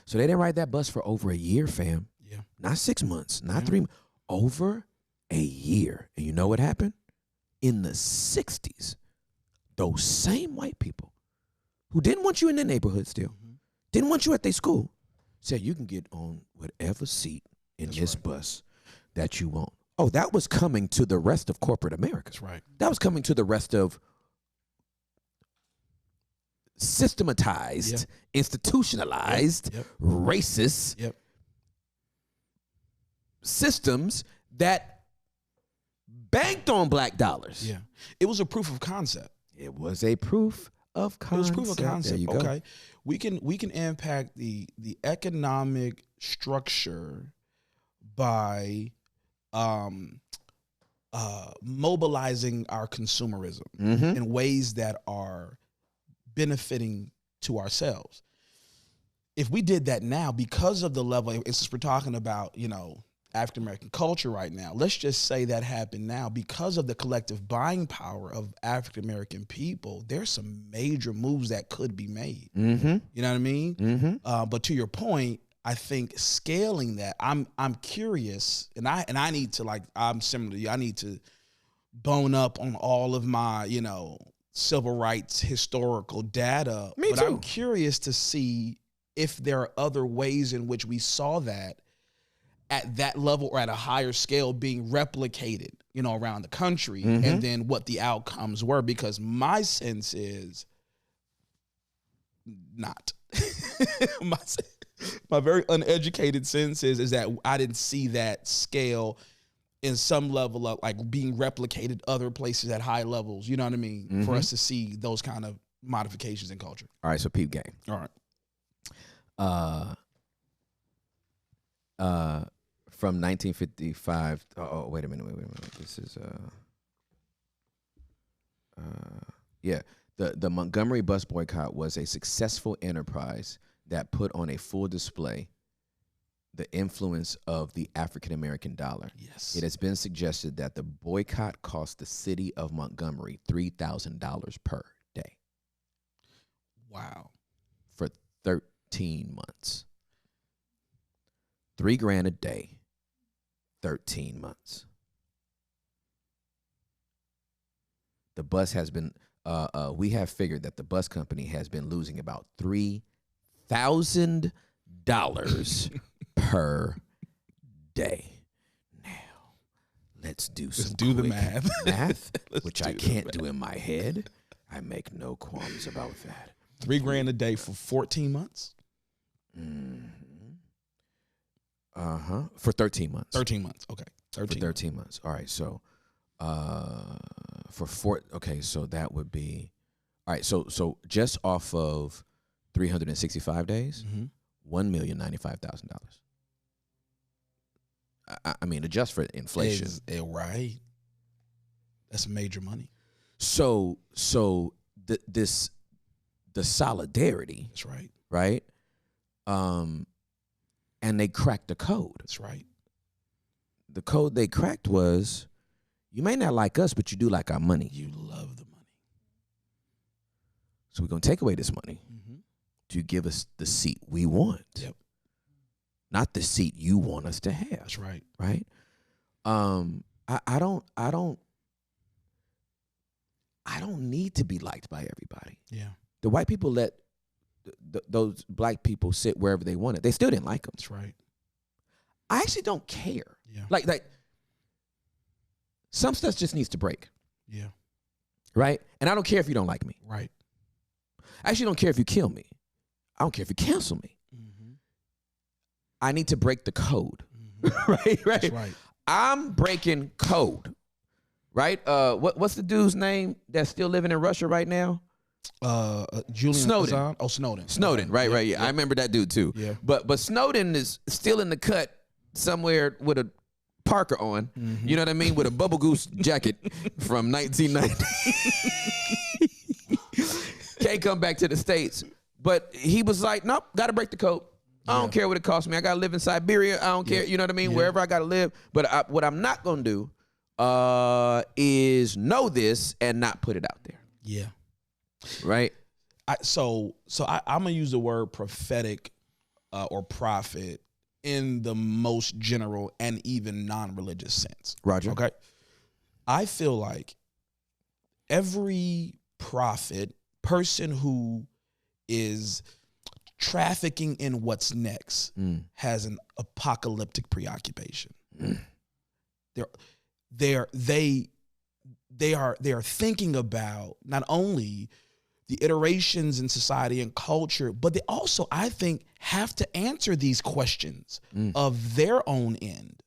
So they didn't ride that bus for over a year, fam. Yeah. Not 6 months, not 3 months, over a year. And you know what happened? In the 60s, those same white people who didn't want you in their neighborhood still, didn't want you at their school, said you can get on whatever seat in this bus that you want. Oh, that was coming to the rest of corporate America. That's right. That was coming to the rest of systematized, institutionalized, racist systems that banked on black dollars. Yeah. It was a proof of concept. It was a proof of concept. It was proof of concept. There you go. Okay. We can impact the economic structure by mobilizing our consumerism in ways that are benefiting to ourselves. If we did that now, because of the level, since we're talking about, African American culture right now, let's just say that happened now because of the collective buying power of African American people. There's some major moves that could be made. You know what I mean? But to your point, I think scaling that, I'm curious, and I need to, I'm similar to you. I need to bone up on all of my civil rights historical data. Me but too. I'm curious to see if there are other ways in which we saw that at that level or at a higher scale being replicated, around the country, and then what the outcomes were, because my sense is not. my very uneducated sense is that I didn't see that scale in some level of like being replicated other places at high levels, you know what I mean? For us to see those kind of modifications in culture. All right, so peep game. All right. From 1955. Oh, wait a minute. This is the Montgomery bus boycott was a successful enterprise that put on a full display the influence of the African American dollar. Yes. It has been suggested that the boycott cost the city of Montgomery $3,000 per day. Wow. For 13 months. $3,000 a day, 13 months. The bus has been, we have figured that the bus company has been losing about $3,000 per day. Now, let's do the math, which I can't do in my head. I make no qualms about that. $3,000 a day for 14 months? For 13 months. 13 months. Okay. 13 months. All right. So, so that would be, all right. So just off of 365 days, $1,095,000. I mean, adjust for inflation. Right. That's major money. So the solidarity. That's right. Right. And they cracked the code. That's right. The code they cracked was, you may not like us, but you do like our money. You love the money. So we're going to take away this money to give us the seat we want. Yep. Not the seat you want us to have. That's right. Right? I don't need to be liked by everybody. Yeah. The white people let those black people sit wherever they wanted. They still didn't like them. That's right. I actually don't care. Yeah. Like some stuff just needs to break. Yeah. Right? And I don't care if you don't like me. Right. I actually don't care if you kill me. I don't care if you cancel me. I need to break the code. Right? That's right. I'm breaking code. Right? What's the dude's name that's still living in Russia right now? Julian Snowden. Assange? Oh, Snowden. Snowden, right, right. Yeah. I remember that dude too. Yeah. But Snowden is still in the cut somewhere with a Parker on. You know what I mean? With a Bubble Goose jacket from 1990. Can't come back to the States. But he was like, nope, got to break the code. I don't care what it costs me. I got to live in Siberia. I don't care. You know what I mean? Wherever I got to live. But what I'm not going to do is know this and not put it out there. Yeah. Right? So I'm going to use the word prophetic or prophet in the most general and even non-religious sense. Roger. Okay? I feel like every prophet, person who is trafficking in what's next, has an apocalyptic preoccupation. They are thinking about not only the iterations in society and culture, but they also, I think, have to answer these questions of their own end,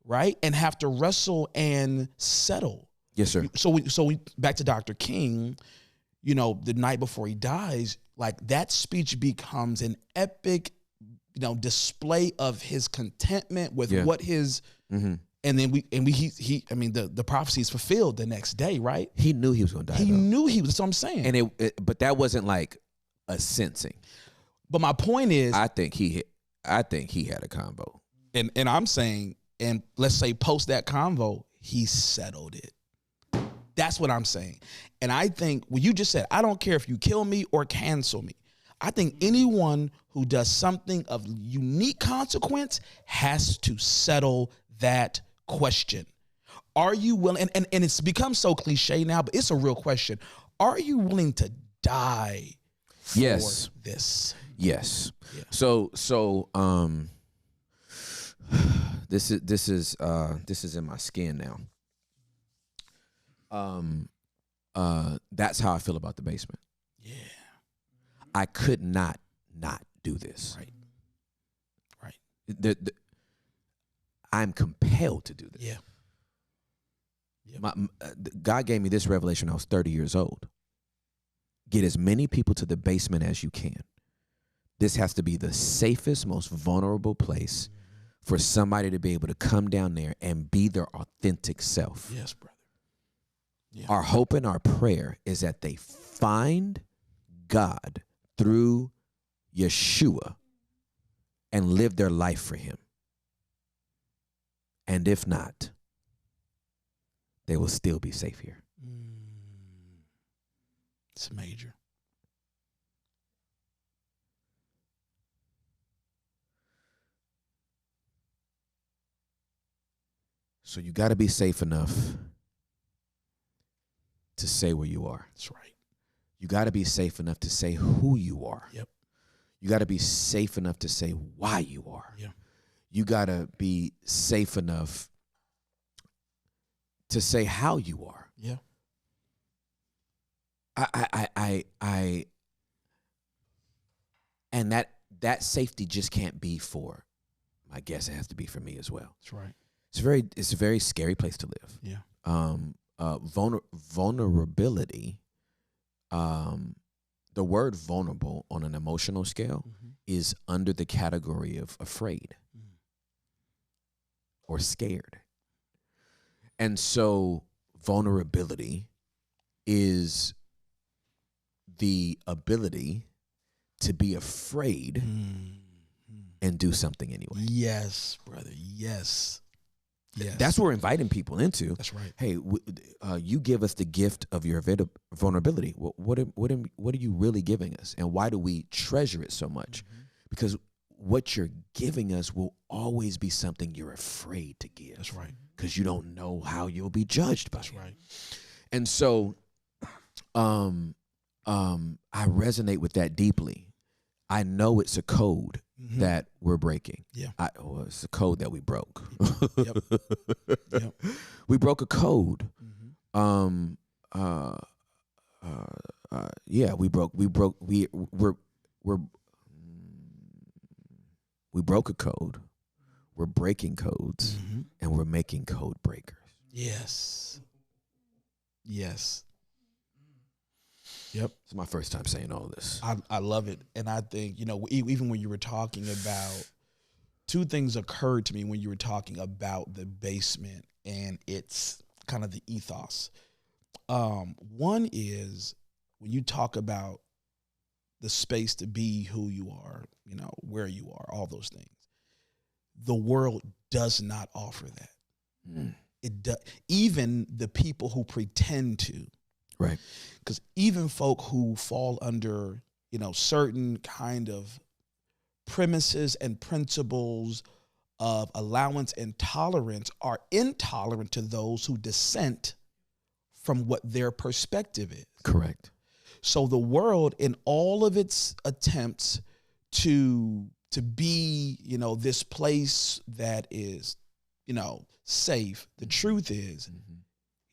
right? And have to wrestle and settle. Yes, sir. So we back to Dr. King, you know, the night before he dies, like that speech becomes an epic, you know, display of his contentment with what his, and then the prophecy is fulfilled the next day, right? He knew he was going to die. He knew he was. That's what I'm saying. And but that wasn't like a sensing. But my point is, I think he had a convo. And I'm saying, and let's say post that convo, he settled it. That's what I'm saying. And I think what you just said, I don't care if you kill me or cancel me. I think anyone who does something of unique consequence has to settle that question. Are you willing, and it's become so cliche now, but it's a real question. Are you willing to die for this? Yes. Yeah. So This is in my skin now. That's how I feel about the basement. Yeah. I could not do this. Right. Right. I'm compelled to do this. Yeah. God gave me this revelation when I was 30 years old. Get as many people to the basement as you can. This has to be the safest, most vulnerable place for somebody to be able to come down there and be their authentic self. Yes, brother. Yeah. Our hope and our prayer is that they find God through Yeshua and live their life for him. And if not, they will still be safe here. It's major. So you got to be safe enough to say where you are. That's right. You got to be safe enough to say who you are. Yep. You got to be safe enough to say why you are. Yeah. You got to be safe enough to say how you are. Yeah. And that safety just can't be for my guess. It has to be for me as well. That's right. It's a very scary place to live. Yeah. Vulnerability. The word vulnerable on an emotional scale is under the category of afraid or scared. And so vulnerability is the ability to be afraid and do something anyway. Yes, brother. Yes. Yes. That's what we're inviting people into. That's right. Hey, you give us the gift of your vulnerability. What are you really giving us? And why do we treasure it so much? Because what you're giving us will always be something you're afraid to give. That's right. Because you don't know how you'll be judged by it. That's right. And so I resonate with that deeply. I know it's a code that we're breaking. Yeah. It's a code that we broke. Yep. Yep. We broke a code. Yeah, we broke a code. We're breaking codes and we're making code breakers. Yes. Yes. Yep. It's my first time saying all this. I love it. And I think, even when you were talking about, two things occurred to me when you were talking about the basement and its kind of the ethos. One is when you talk about the space to be who you are, where you are, all those things. The world does not offer that. It does. Even the people who pretend to. Right. Because even folk who fall under, certain kind of premises and principles of allowance and tolerance are intolerant to those who dissent from what their perspective is. Correct. So the world, in all of its attempts to be, this place that is, safe, the truth is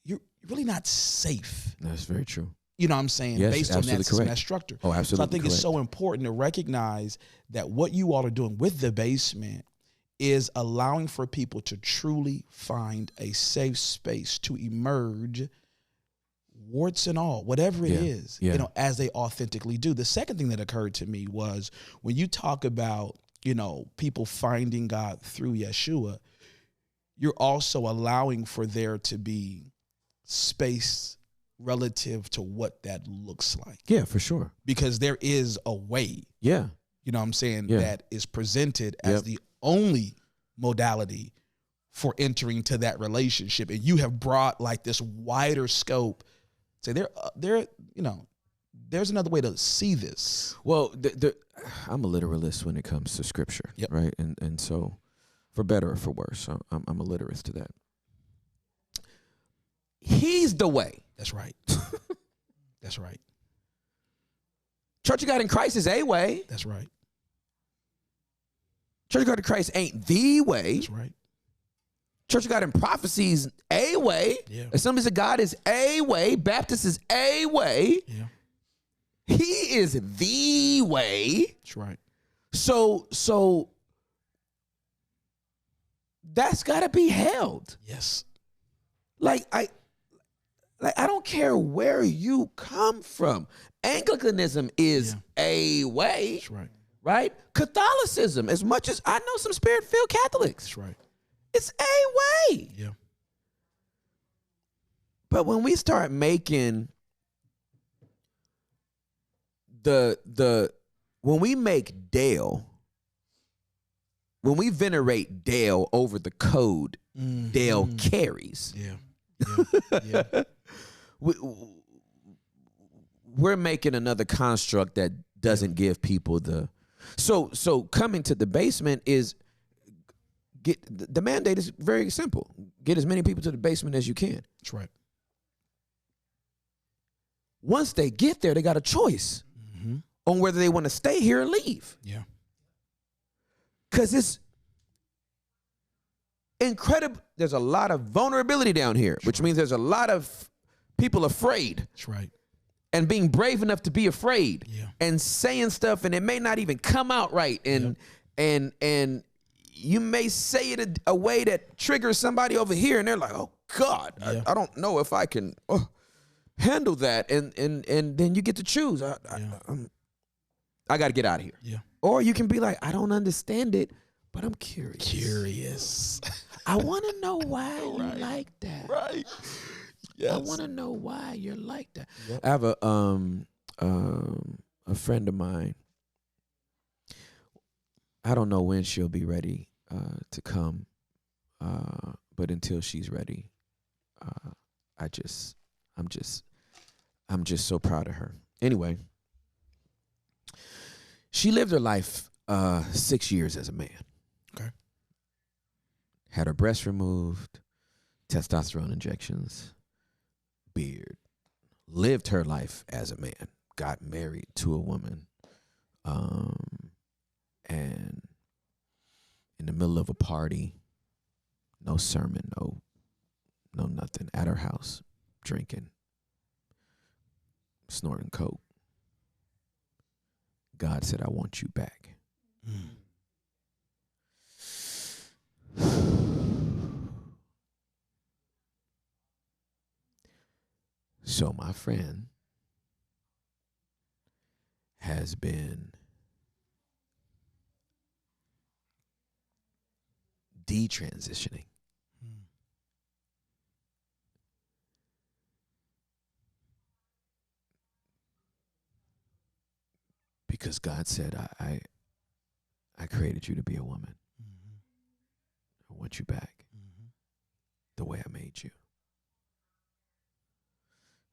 you're really not safe. That's very true. You know what I'm saying? Yes, based on that absolutely correct. structure. Oh, absolutely So I think correct. it's so important to recognize that what you all are doing with the basement is allowing for people to truly find a safe space to emerge, warts and all, whatever it is, as they authentically do. The second thing that occurred to me was when you talk about, people finding God through Yeshua, you're also allowing for there to be space relative to what that looks like. Yeah, for sure. Because there is a way, Yeah. you know what I'm saying, Yeah. that is presented as the only modality for entering to that relationship. And you have brought like this wider scope. Say there's another way to see this. Well, I'm a literalist when it comes to scripture, right? And so, for better or for worse, I'm a literist to that. He's the way. That's right. That's right. Church of God in Christ is a way. That's right. Church of God in Christ ain't the way. That's right. Church of God in Prophecies a way. Yeah. Assemblies of God is a way. Baptist is a way. Yeah. He is the way. That's right. So that's got to be held. Yes. Like I don't care where you come from. Anglicanism is a way. That's right. Right? Catholicism, as much as I know some spirit-filled Catholics, That's right. it's a way. Yeah. But when we start making when we make Dale, when we venerate Dale over the code Dale carries, Yeah. we're making another construct that doesn't give people the. So coming to the basement is the mandate is very simple. Get as many people to the basement as you can. That's right. Once they get there, they got a choice on whether they want to stay here or leave. Yeah. Because it's incredible. There's a lot of vulnerability down here, which means there's a lot of people afraid. That's right. And being brave enough to be afraid. Yeah. And saying stuff and it may not even come out right. And you may say it a way that triggers somebody over here and they're like, oh God, I don't know if I can handle that. And then you get to choose. I got to get out of here. Yeah. Or you can be like, I don't understand it, but I'm curious. Curious. I want to know why you like that. Right. Yes. I want to know why you're like that. Yep. I have a friend of mine. I don't know when she'll be ready to come, but until she's ready, I'm just so proud of her. Anyway, she lived her life 6 years as a man. Okay. Had her breasts removed, testosterone injections, beard, lived her life as a man, got married to a woman, and in the middle of a party, no sermon, no nothing, at her house, drinking, snorting coke. God said, I want you back. So my friend has been detransitioning. Because God said, I created you to be a woman. I want you back the way I made you.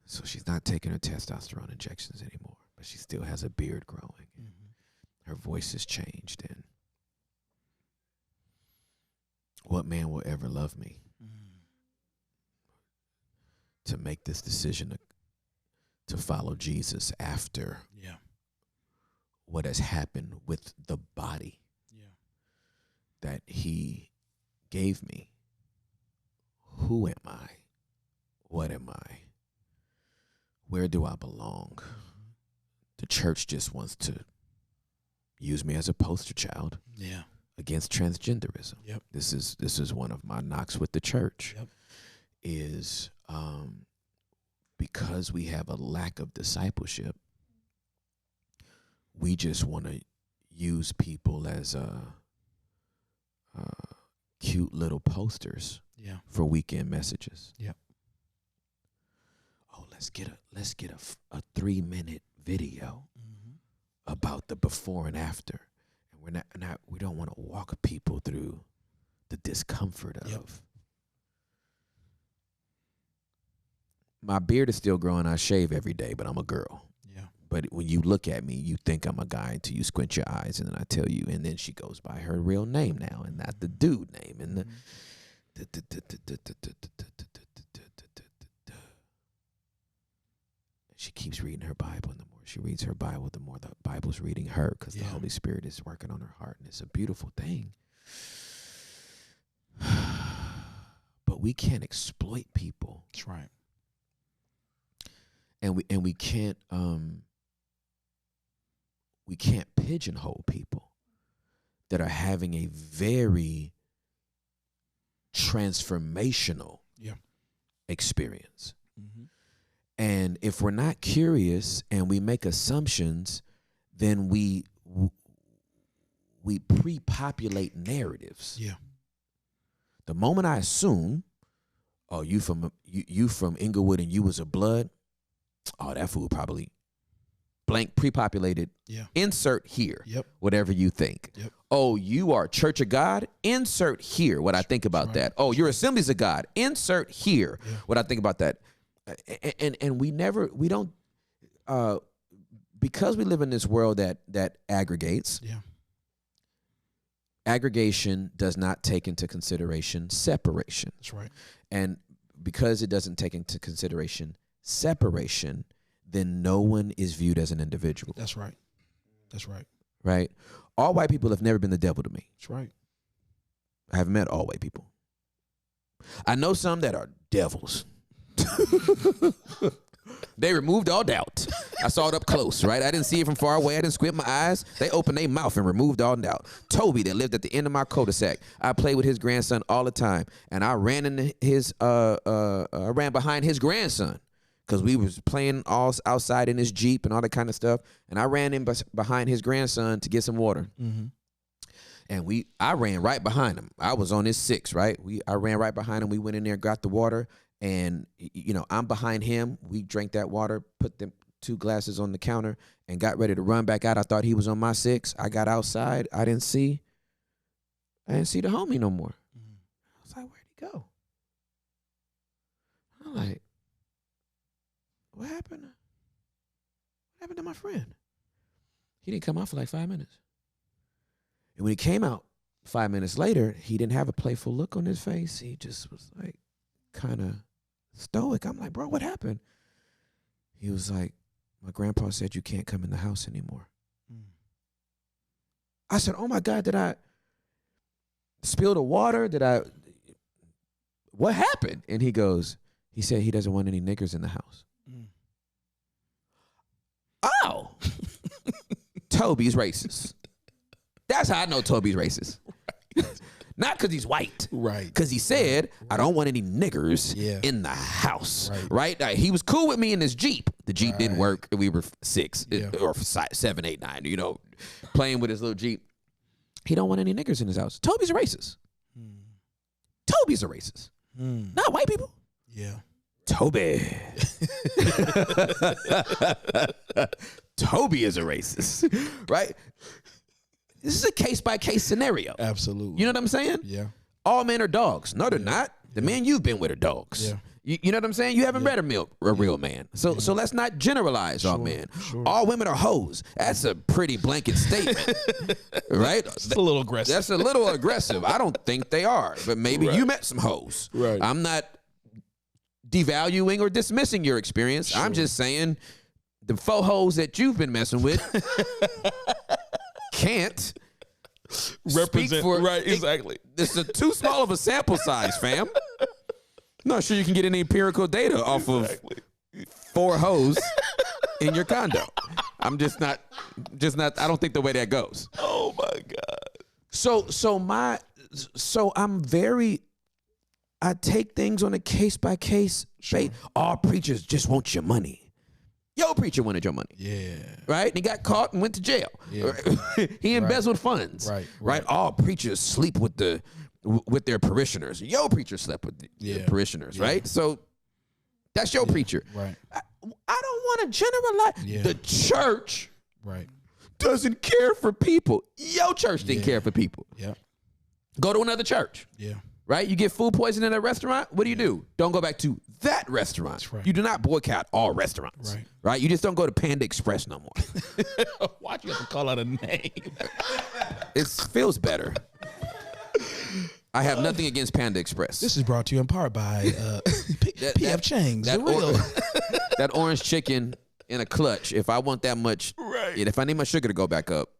So she's not taking her testosterone injections anymore, but she still has a beard growing. Her voice has changed. And what man will ever love me to make this decision to follow Jesus after what has happened with the body that he gave me? Who am I? What am I? Where do I belong? The church just wants to use me as a poster child against transgenderism. Yep. This is one of my knocks with the church. Yep. Is because we have a lack of discipleship, we just want to use people as cute little posters for weekend messages. Yep. Oh, let's get a 3-minute video about the before and after, and we don't want to walk people through the discomfort of. My beard is still growing. I shave every day, but I'm a girl. But when you look at me, you think I'm a guy until you squint your eyes, and then I tell you, and then she goes by her real name now, and not the dude name, and she keeps reading her Bible, and the more she reads her Bible, the more the Bible's reading her, because the Holy Spirit is working on her heart, and it's a beautiful thing. But we can't exploit people. That's right. And we can't pigeonhole people that are having a very transformational experience. Mm-hmm. And if we're not curious and we make assumptions, then we pre-populate narratives. Yeah. The moment I assume, oh, you from Inglewood and you was a blood, oh, that fool probably blank pre-populated. Yeah. Insert here. Yep. Whatever you think. Yep. Oh, you are Church of God. Insert here what I think about that. Oh, you're Assemblies of God. Insert here what I think about that. And we don't because we live in this world that aggregates. Yeah. Aggregation does not take into consideration separation. That's right. And because it doesn't take into consideration separation, then no one is viewed as an individual. That's right. That's right. Right? All white people have never been the devil to me. That's right. I haven't met all white people. I know some that are devils. They removed all doubt. I saw it up close, right? I didn't see it from far away. I didn't squint my eyes. They opened their mouth and removed all doubt. Toby, that lived at the end of my cul-de-sac, I played with his grandson all the time, and I ran into I ran behind his grandson because we was playing all outside in his Jeep and all that kind of stuff, and I ran in behind his grandson to get some water. Mm-hmm. And I ran right behind him. I was on his 6, right? I ran right behind him. We went in there, got the water, and I'm behind him. We drank that water, put them 2 glasses on the counter, and got ready to run back out. I thought he was on my 6. I got outside. I didn't see the homie no more. Mm-hmm. I was like, where'd he go? I'm like, what happened? What happened to my friend? He didn't come out for like 5 minutes. And when he came out 5 minutes later, he didn't have a playful look on his face. He just was like kind of stoic. I'm like, bro, what happened? He was like, my grandpa said you can't come in the house anymore. I said, oh my God, did I spill the water? What happened? And he said he doesn't want any niggers in the house. Oh, Toby's racist. That's how I know Toby's racist. Right. Not because he's white. Right. Because he said, I don't want any niggers in the house. Right. He was cool with me in his Jeep. The Jeep didn't work. We were 6 or 7, 8, 9, playing with his little Jeep. He don't want any niggers in his house. Toby's a racist. Toby's a racist. Not white people. Yeah. Toby. Toby is a racist. Right? This is a case-by-case scenario. Absolutely. You know what I'm saying? Yeah. All men are dogs. No, they're not. The men you've been with are dogs. Yeah. You know what I'm saying? You haven't met a real man. So let's not generalize all men. Sure. All women are hoes. That's a pretty blanket statement. Right? It's a little aggressive. That's a little aggressive. I don't think they are. But maybe you met some hoes. Right. I'm not devaluing or dismissing your experience. Sure. I'm just saying the faux hoes that you've been messing with can't represent for, exactly. This is too small of a sample size, fam. Not sure you can get any empirical data off of 4 hoes in your condo. I'm just not. I don't think the way that goes. Oh my God. I take things on a case by case. Sure. All preachers just want your money. Your preacher wanted your money. Yeah. Right? And he got caught and went to jail. Yeah. He embezzled funds. Right. All preachers sleep with their parishioners. Your preacher slept with the parishioners, right? So that's your preacher. Right. I don't want to generalize. Yeah. The church right. doesn't care for people. Your church didn't care for people. Yeah. Go to another church. Yeah. Right? You get food poisoning in a restaurant. What do? Don't go back to that restaurant. That's right. You do not boycott all restaurants. Right? You just don't go to Panda Express no more. Why'd you have to call out a name? It feels better. I have nothing against Panda Express. This is brought to you in part by P.F. Chang's. That orange chicken in a clutch. If I want that much, Right. if I need my sugar to go back up,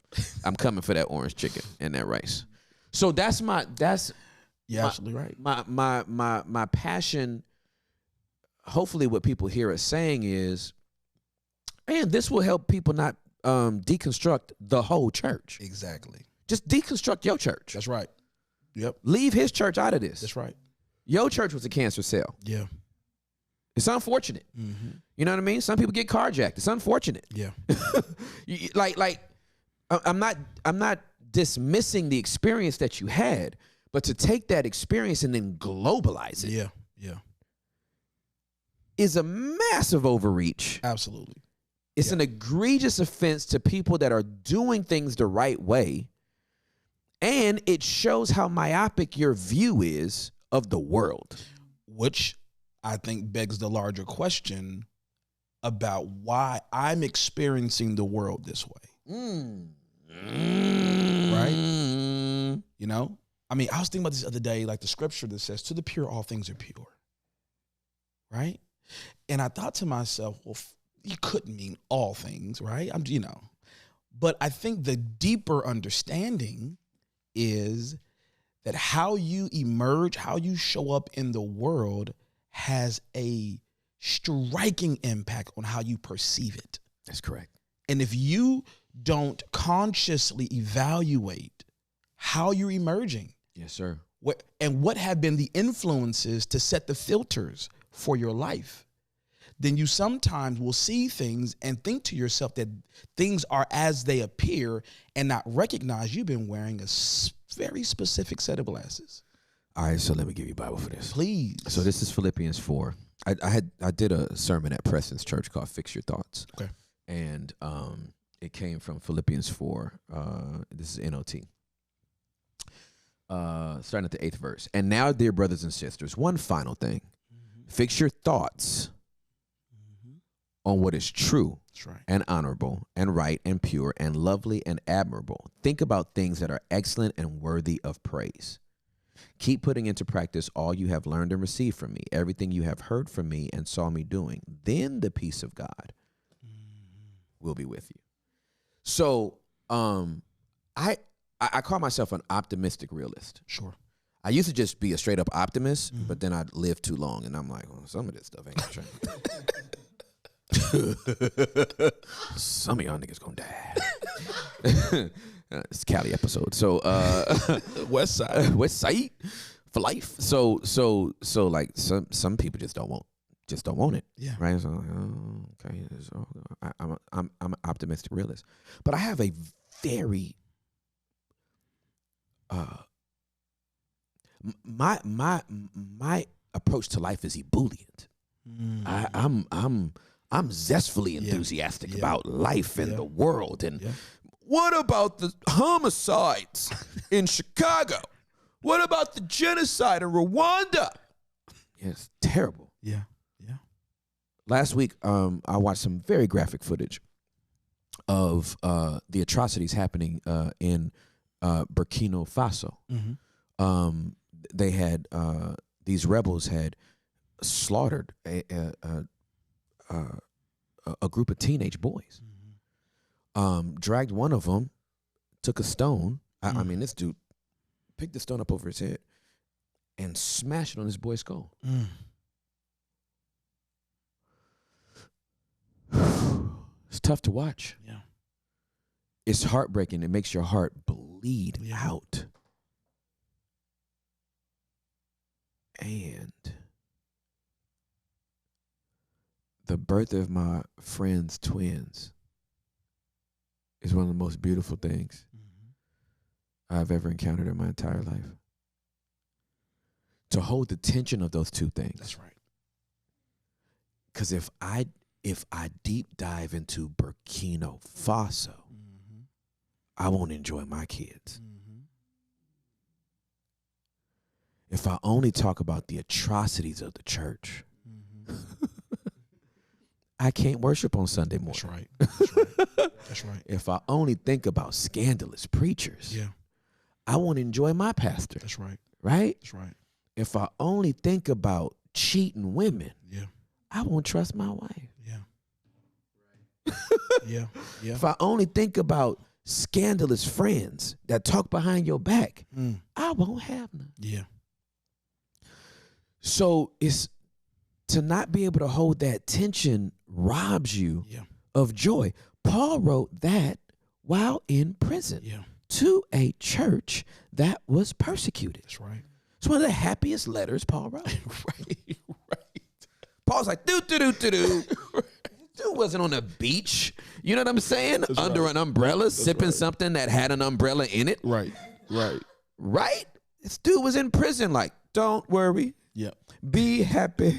I'm coming for that orange chicken and that rice. So that's You're absolutely right. my passion. Hopefully what people hear us saying is, man, this will help people not deconstruct the whole church. Exactly. Just deconstruct your church. That's right. Yep. Leave his church out of this. That's right. Your church was a cancer cell. Yeah. It's unfortunate. You know what I mean? Some people get carjacked. It's unfortunate. Yeah. I'm not dismissing the experience that you had, but to take that experience and then globalize it Yeah. Yeah. is a massive overreach. Absolutely. It's an egregious offense to people that are doing things the right way. And it shows how myopic your view is of the world. Which I think begs the larger question about why I'm experiencing the world this way. Right? You know? I mean, I was thinking about this the other day, like the scripture that says, to the pure, all things are pure. Right? And I thought to myself, well, you couldn't mean all things, right? But I think the deeper understanding is that how you emerge, how you show up in the world has a striking impact on how you perceive it. That's correct. And if you don't consciously evaluate how you're emerging, Yes, sir. what have been the influences to set the filters for your life, then you sometimes will see things and think to yourself that things are as they appear and not recognize you've been wearing a very specific set of glasses. All right, so let me give you a Bible for this. Please. So this is Philippians 4. I did a sermon at Preston's church called Fix Your Thoughts. Okay. And it came from Philippians 4. This is NOT. Starting at the 8th verse. And now, dear brothers and sisters, one final thing. Fix your thoughts on what is true That's right. and honorable and right and pure and lovely and admirable. Think about things that are excellent and worthy of praise. Keep putting into practice all you have learned and received from me, everything you have heard from me and saw me doing. Then the peace of God will be with you. So I call myself an optimistic realist. Sure. I used to just be a straight up optimist, but then I'd lived too long and I'm like, well, some of this stuff ain't gonna change. Some of y'all niggas gonna die. It's a Cali episode. So West Side. West Side for life. So like some people just don't want it. Yeah. Right. So okay. So I'm an optimistic realist, but I have a very my approach to life is ebullient. I'm zestfully enthusiastic about life and the world. And what about the homicides in Chicago? What about the genocide in Rwanda? Yeah, it's terrible. Yeah. Yeah. Last week, I watched some very graphic footage of the atrocities happening in Burkina Faso. They had these rebels had slaughtered a group of teenage boys. Dragged one of them, took a stone. I mean, this dude picked the stone up over his head and smashed it on this boy's skull. It's tough to watch. Yeah. It's heartbreaking. It makes your heart bleed out. And the birth of my friend's twins is one of the most beautiful things I've ever encountered in my entire life. To hold the tension of those two things. That's right. Because if I deep dive into Burkina Faso, I won't enjoy my kids. If I only talk about the atrocities of the church, I can't worship on Sunday morning. That's right. That's right. That's right. If I only think about scandalous preachers, I won't enjoy my pastor. That's right. Right? That's right. If I only think about cheating women, Yeah. I won't trust my wife. Yeah. Yeah. Yeah. If I only think about scandalous friends that talk behind your back, I won't have none. Yeah. So it's to not be able to hold that tension robs you Yeah. of joy. Paul wrote that while in prison Yeah. to a church that was persecuted. That's right. It's one of the happiest letters Paul wrote. Right. Paul's like, do. Dude wasn't on the beach. You know what I'm saying? Under an umbrella, sipping something that had an umbrella in it. Right. Right. Right? This dude was in prison. Like, don't worry. Yeah. Be happy.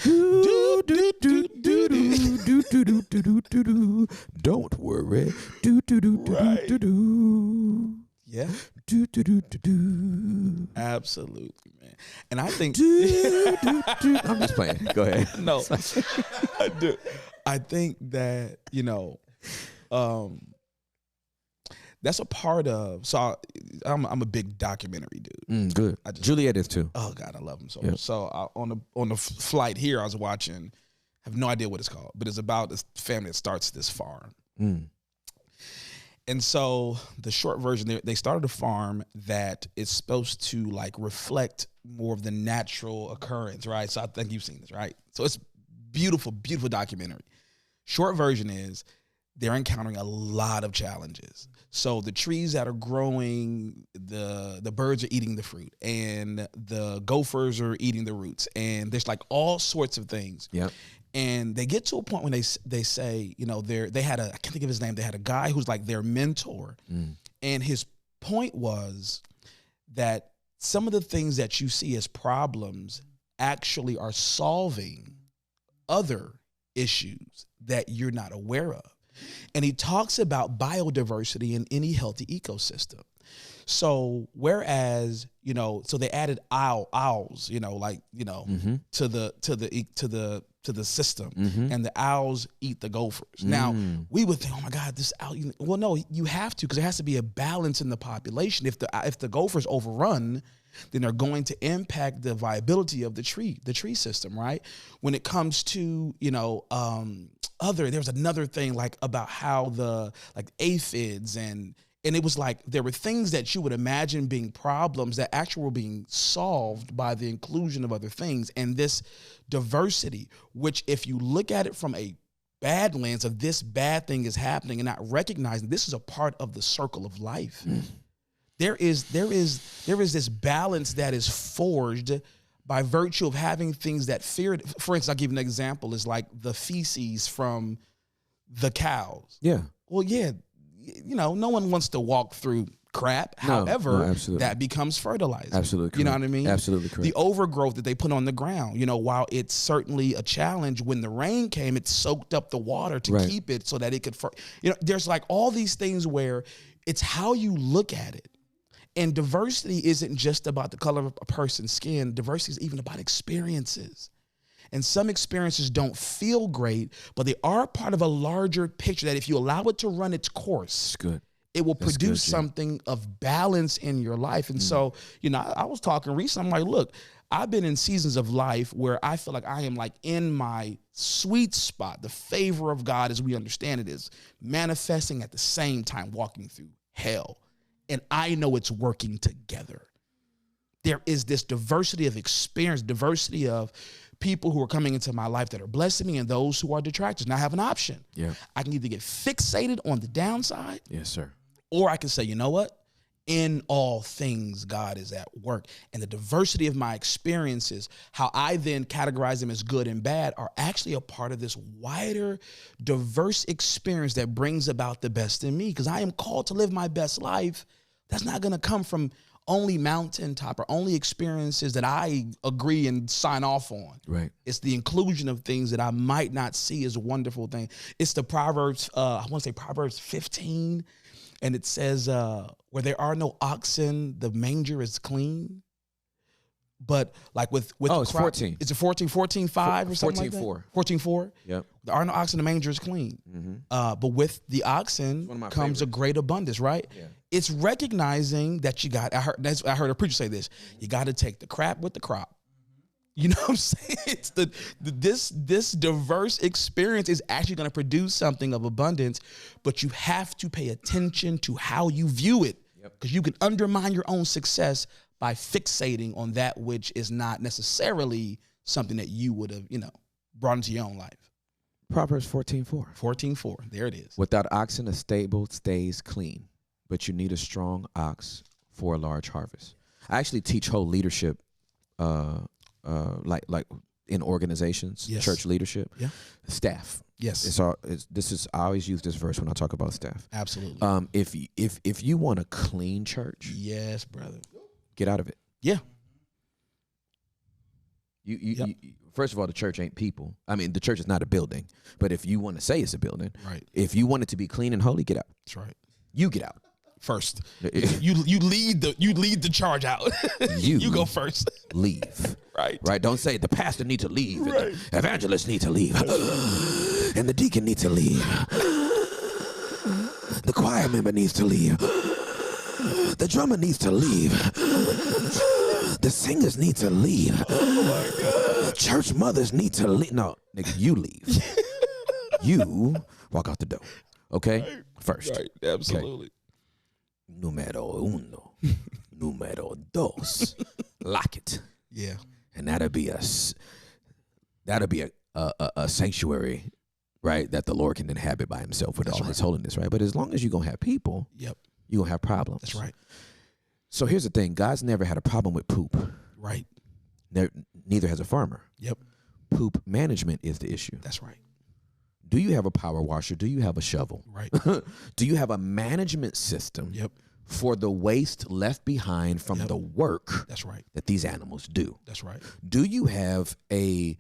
Do, do, do, do, do, do, do, do, do, do, do. Don't worry. Do, do, do, do, Right. do, do. Yeah. Do, do, do, do, do. Absolutely, man. And I think Do, do, do. I'm just playing. Go ahead. no, I do. I think that that's a part of. So I'm a big documentary dude. Good. Juliet is too. Oh God, I love him so much. So on the flight here, I was watching. I have no idea what it's called, but it's about this family that starts this farm. And so the short version, they started a farm that is supposed to like reflect more of the natural occurrence, right? So I think you've seen this, right? So it's beautiful, beautiful documentary. Short version is they're encountering a lot of challenges. So the trees that are growing, the birds are eating the fruit, and the gophers are eating the roots, and there's like all sorts of things. Yep. And they get to a point when they say, they had I can't think of his name. They had a guy who's like their mentor, and his point was that some of the things that you see as problems actually are solving other issues that you're not aware of. And he talks about biodiversity in any healthy ecosystem. So whereas, so they added owls, to the system, and the owls eat the gophers. Now we would think, oh my God, this owl. Well, no, you have to, because there has to be a balance in the population. If the gophers overrun, then they're going to impact the viability of the tree system, right? When it comes to, there's another thing like about how the like aphids and it was like there were things that you would imagine being problems that actually were being solved by the inclusion of other things. And this diversity, which if you look at it from a bad lens of this bad thing is happening and not recognizing this is a part of the circle of life. There is this balance that is forged by virtue of having things that feared. For instance, I'll give you an example, is like the feces from the cows. Yeah. Well, yeah, no one wants to walk through crap. However, absolutely. that becomes fertilizer. Absolutely correct. You know what I mean? Absolutely correct. The overgrowth that they put on the ground, while it's certainly a challenge, when the rain came, it soaked up the water to keep it so that it could, there's like all these things where it's how you look at it. And diversity isn't just about the color of a person's skin. Diversity is even about experiences. And some experiences don't feel great, but they are part of a larger picture that if you allow it to run its course, It's good. it will That's produce good, something of balance in your life. And so, I was talking recently, I'm like, look, I've been in seasons of life where I feel like I am like in my sweet spot. The favor of God, as we understand it, is manifesting at the same time walking through hell. And I know it's working together. There is this diversity of experience, diversity of people who are coming into my life that are blessing me and those who are detractors. And I have an option. Yeah. I can either get fixated on the downside, Yes, sir. or I can say, you know what? In all things, God is at work. And the diversity of my experiences, how I then categorize them as good and bad, are actually a part of this wider, diverse experience that brings about the best in me. Because I am called to live my best life. That's not going to come from only mountaintop or only experiences that I agree and sign off on. Right. It's the inclusion of things that I might not see as a wonderful thing. It's the Proverbs, I want to say Proverbs 15. And it says, where there are no oxen, the manger is clean. But like with it's 14. Is it 14, 14:5 or something like that? 14:4. 14:4? Yep. There are no oxen, the manger is clean. But with the one oxen of my comes a great abundance, right? Yeah. It's recognizing that I heard a preacher say this, you got to take the crap with the crop You know what I'm saying? It's this diverse experience is actually going to produce something of abundance, but you have to pay attention to how you view it, because you can undermine your own success by fixating on that which is not necessarily something that you would have, brought into your own life. Proverbs 14:4. 14:4. There it is. Without oxen, a stable stays clean, but you need a strong ox for a large harvest. I actually teach whole leadership, like in organizations, Yes. church leadership, Yeah. staff. Yes. I always use this verse when I talk about staff. Absolutely. If you want a clean church, Yes, brother. get out of it. Yeah. You first of all, the church ain't people. I mean, the church is not a building. But if you want to say it's a building, Right. if you want it to be clean and holy, get out. That's right. You get out. First. You lead the charge out. You go first. Leave. Right. Right. Don't say the pastor needs to leave. Right. And the evangelist needs to leave. And the deacon needs to leave. The choir member needs to leave. The drummer needs to leave. The singers need to leave. Oh my God. Church mothers need to leave. No, nigga, you leave. You walk out the door. Okay? Right. First. Right. Absolutely. Okay. Numero uno. Numero dos. Lock it. Yeah. And that'll be a sanctuary, right, that the Lord can inhabit by himself with all his holiness, right? But as long as you're going to have people, Yep. you're going to have problems. That's right. So here's the thing. God's never had a problem with poop. Right. Neither has a farmer. Yep. Poop management is the issue. That's right. Do you have a power washer? Do you have a shovel? Right. Do you have a management system Yep. for the waste left behind from the work That's right. that these animals do? That's right. Do you have a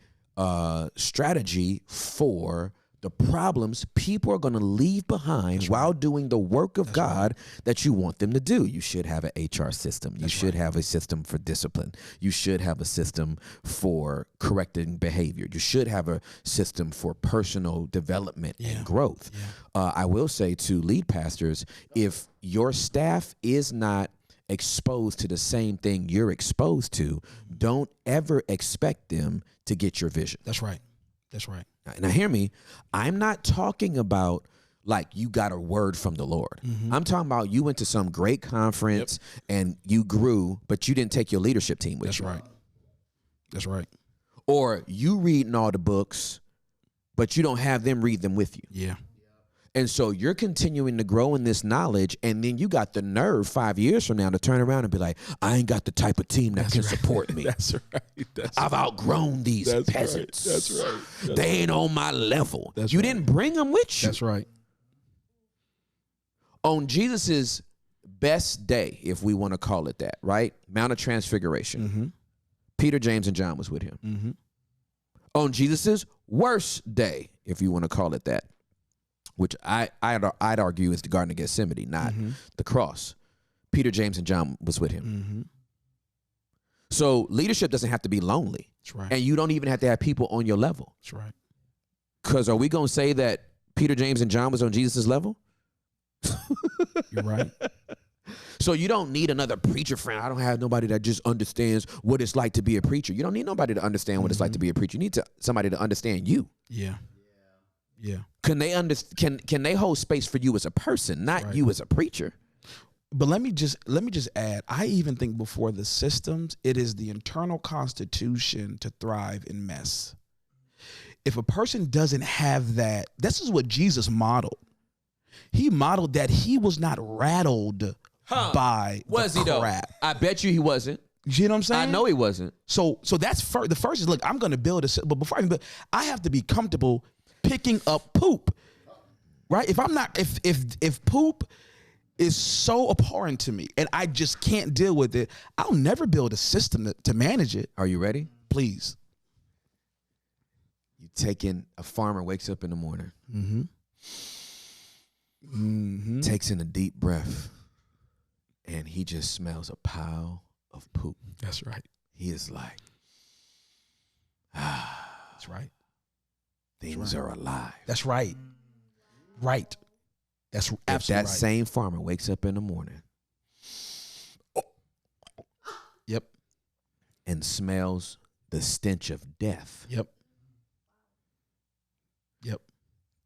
strategy for the problems people are going to leave behind while doing the work of God that you want them to do? You should have an HR system. You should have a system for discipline. You should have a system for correcting behavior. You should have a system for personal development and growth. Yeah. I will say to lead pastors, if your staff is not exposed to the same thing you're exposed to, don't ever expect them to get your vision. That's right. That's right. Now hear me, I'm not talking about like you got a word from the Lord. Mm-hmm. I'm talking about you went to some great conference and you grew, but you didn't take your leadership team with That's you. right. That's right. Or you reading all the books, but you don't have them read them with you. Yeah. And so you're continuing to grow in this knowledge, and then you got the nerve 5 years from now to turn around and be like, I ain't got the type of team that can support me. That's right. I've outgrown these peasants. Right. That's right. They ain't on my level. That's you right. didn't bring them with you. That's right. On Jesus's best day, if we want to call it that, right? Mount of Transfiguration. Mm-hmm. Peter, James, and John was with him. Mm-hmm. On Jesus's worst day, if you want to call it that, which I'd argue is the Garden of Gethsemane, not the cross. Peter, James, and John was with him. Mm-hmm. So leadership doesn't have to be lonely. That's right. And you don't even have to have people on your level. That's right. Because are we going to say that Peter, James, and John was on Jesus' level? You're right. So you don't need another preacher friend. I don't have nobody that just understands what it's like to be a preacher. You don't need nobody to understand what it's like to be a preacher. You need somebody to understand you. Yeah. Yeah. Can they hold space for you as a person, not you as a preacher? But let me just add, I even think before the systems, it is the internal constitution to thrive in mess. If a person doesn't have that, this is what Jesus modeled. He modeled that he was not rattled by Was the he though? crap. I bet you he wasn't. You know what I'm saying? I know he wasn't. So that's the first is, look, I'm going to build a, but before I can build, I have to be comfortable picking up poop, right? If I'm not, if poop is so abhorrent to me and I just can't deal with it, I'll never build a system to manage it. Are you ready? Please. You taking a farmer wakes up in the morning, takes in a deep breath, and he just smells a pile of poop. That's right. He is like, That's right. things are alive. That's right. Right. That's If absolutely that right. same farmer wakes up in the morning Yep. and smells the stench of death. Yep.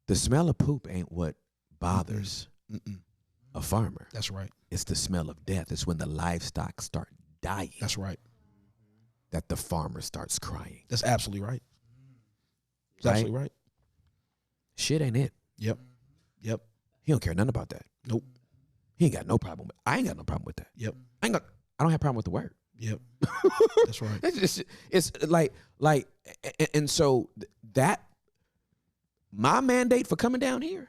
The smell of poop ain't what bothers a farmer. That's right. It's the smell of death. It's when the livestock start dying. That's right. That the farmer starts crying. That's absolutely right. That's Right? absolutely right. Shit ain't it. Yep. He don't care nothing about that. Nope. He ain't got no problem with. I ain't got no problem with that. Yep. I don't have a problem with the word. Yep. That's right. It's like, and so that my mandate for coming down here,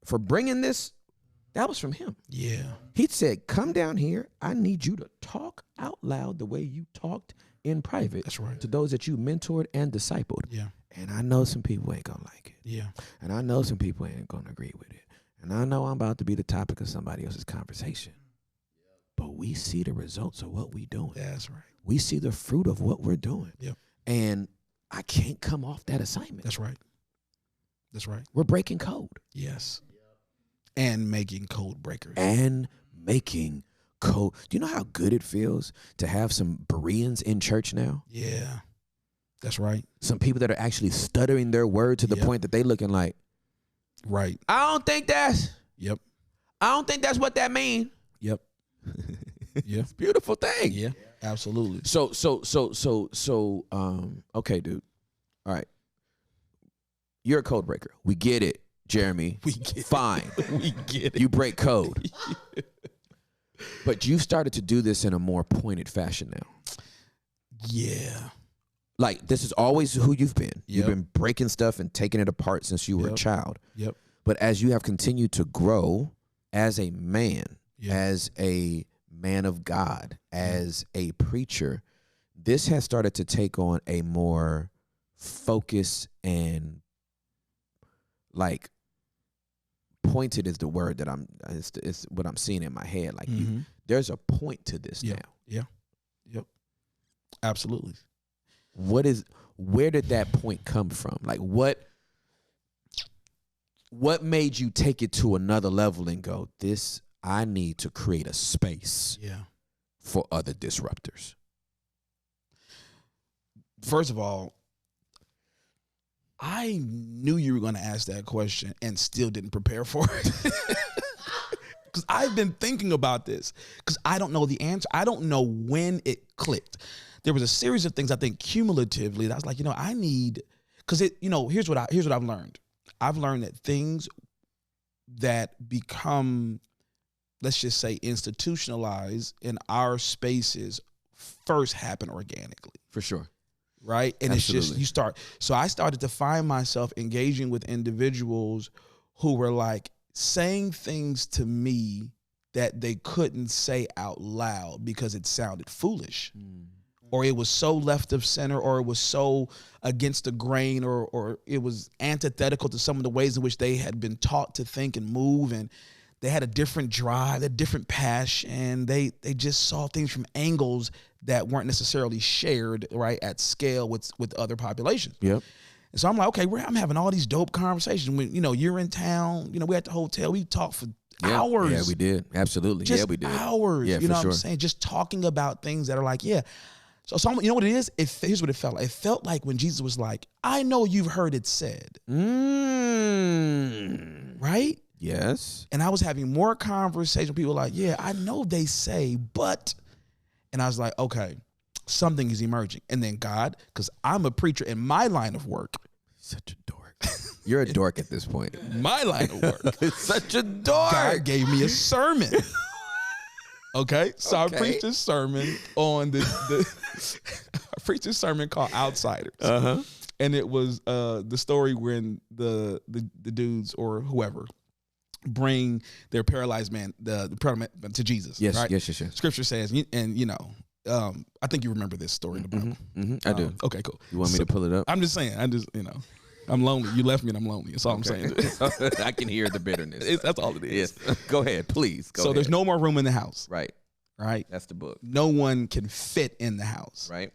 for bringing this, that was from him. Yeah. He said, "Come down here. I need you to talk out loud the way you talked in private. That's right. To those that you mentored and discipled." Yeah. And I know some people ain't gonna like it. Yeah. And I know some people ain't gonna agree with it. And I know I'm about to be the topic of somebody else's conversation. But we see the results of what we doing. That's right. We see the fruit of what we're doing. Yep. And I can't come off that assignment. That's right. That's right. We're breaking code. Yes. And making code breakers. And making code. Do you know how good it feels to have some Bereans in church now? Yeah. That's right. Some people that are actually stuttering their word to the Yep. point that they looking like, Right. I don't think that's what that mean. Yep. Yeah. It's a beautiful thing. Yeah. Absolutely. So, okay, dude. All right. You're a code breaker. We get it, Geremy. We get it. Fine. We get it. You break code. But you've started to do this in a more pointed fashion now. Yeah. Like, this is always who you've been. You've Yep. been breaking stuff and taking it apart since you were a Yep. child. Yep. But as you have continued to grow as a man, Yeah. as a man of God, as a preacher, this has started to take on a more focus and like pointed is the word that it's what I'm seeing in my head. Like there's a point to this Yeah. now. Yeah. Yep. Absolutely. Where did that point come from? Like what made you take it to another level and go, I need to create a space Yeah. for other disruptors? First of all, I knew you were going to ask that question and still didn't prepare for it. Because I've been thinking about this because I don't know the answer. I don't know when it clicked. There was a series of things I think cumulatively that I was like, I need, because here's what I've learned. I've learned that things that become, let's just say, institutionalized in our spaces first happen organically. For sure. Right. And Absolutely. it's just, so I started to find myself engaging with individuals who were like saying things to me that they couldn't say out loud because it sounded foolish. Or it was so left of center, or it was so against the grain, or it was antithetical to some of the ways in which they had been taught to think and move. And they had a different drive, a different passion. They just saw things from angles that weren't necessarily shared, right, at scale with other populations. Yep. And so I'm like, okay, I'm having all these dope conversations. When, you're in town, we're at the hotel, we talk for hours. Yeah, we did. Absolutely. Just yeah, we did. hours. Yeah, you know for what sure. I'm saying? Just talking about things that are like, yeah. So you know what it is? Here's what it felt like. It felt like when Jesus was like, I know you've heard it said. Right? Yes. And I was having more conversation with people like, yeah, I know they say, but, and I was like, okay, something is emerging. And then God, because I'm a preacher in my line of work. Such a dork. You're a dork at this point. My line of work. Such a dork. God gave me a sermon. Okay, so Okay. I preached a sermon on I preached a sermon called Outsiders. And it was the story when the dudes or whoever bring their paralyzed man to Jesus. Yes, right? yes. Scripture says, and I think you remember this story in the Bible. I do. Okay, cool. You want me to pull it up? I'm just saying. I'm lonely. You left me and I'm lonely. That's all I'm saying. I can hear the bitterness. That's all it is. Yes. Go ahead, please. Go ahead. There's no more room in the house. Right. Right. That's the book. No one can fit in the house. Right.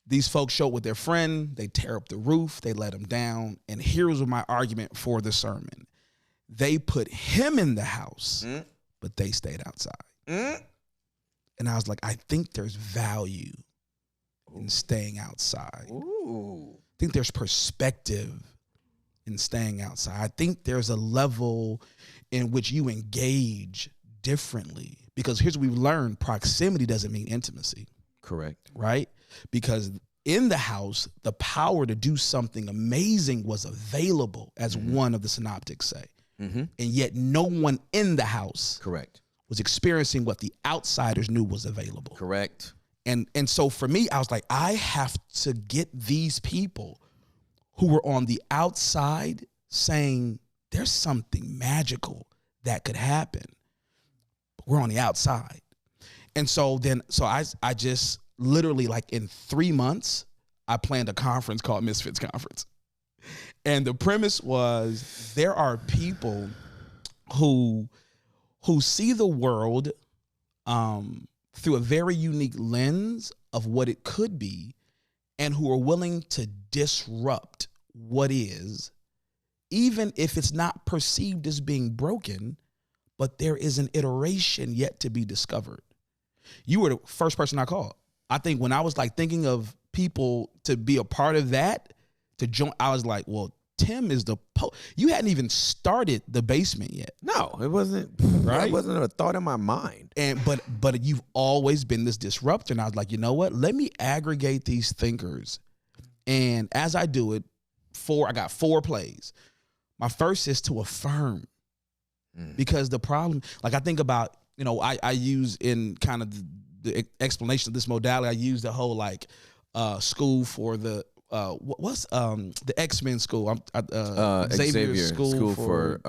These folks show up with their friend. They tear up the roof. They let him down. And here's my argument for the sermon. They put him in the house, but they stayed outside. And I was like, I think there's value in staying outside. Ooh. I think there's perspective in staying outside. I think there's a level in which you engage differently, because here's what we've learned: proximity doesn't mean intimacy. Correct. Right? Because in the house, the power to do something amazing was available, as one of the synoptics say. And yet no one in the house Correct. was experiencing what the outsiders knew was available. Correct. And so for me, I was like, I have to get these people who were on the outside saying there's something magical that could happen. But we're on the outside. And so I just literally, like, in 3 months, I planned a conference called Misfits Conference. And the premise was, there are people who see the world through a very unique lens of what it could be, and who are willing to disrupt what is, even if it's not perceived as being broken, but there is an iteration yet to be discovered. You were the first person I called. I think when I was like thinking of people to be a part of that, to join, I was like, well, Tim is you hadn't even started the basement yet. No, it wasn't. Right? It wasn't a thought in my mind. And but you've always been this disruptor. And I was like, you know what? Let me aggregate these thinkers. And as I do it, I got 4 plays. My first is to affirm. Because the problem, like, I think about, I use in kind of the explanation of this modality, I use the whole like school for the what's the X-Men school? Xavier school for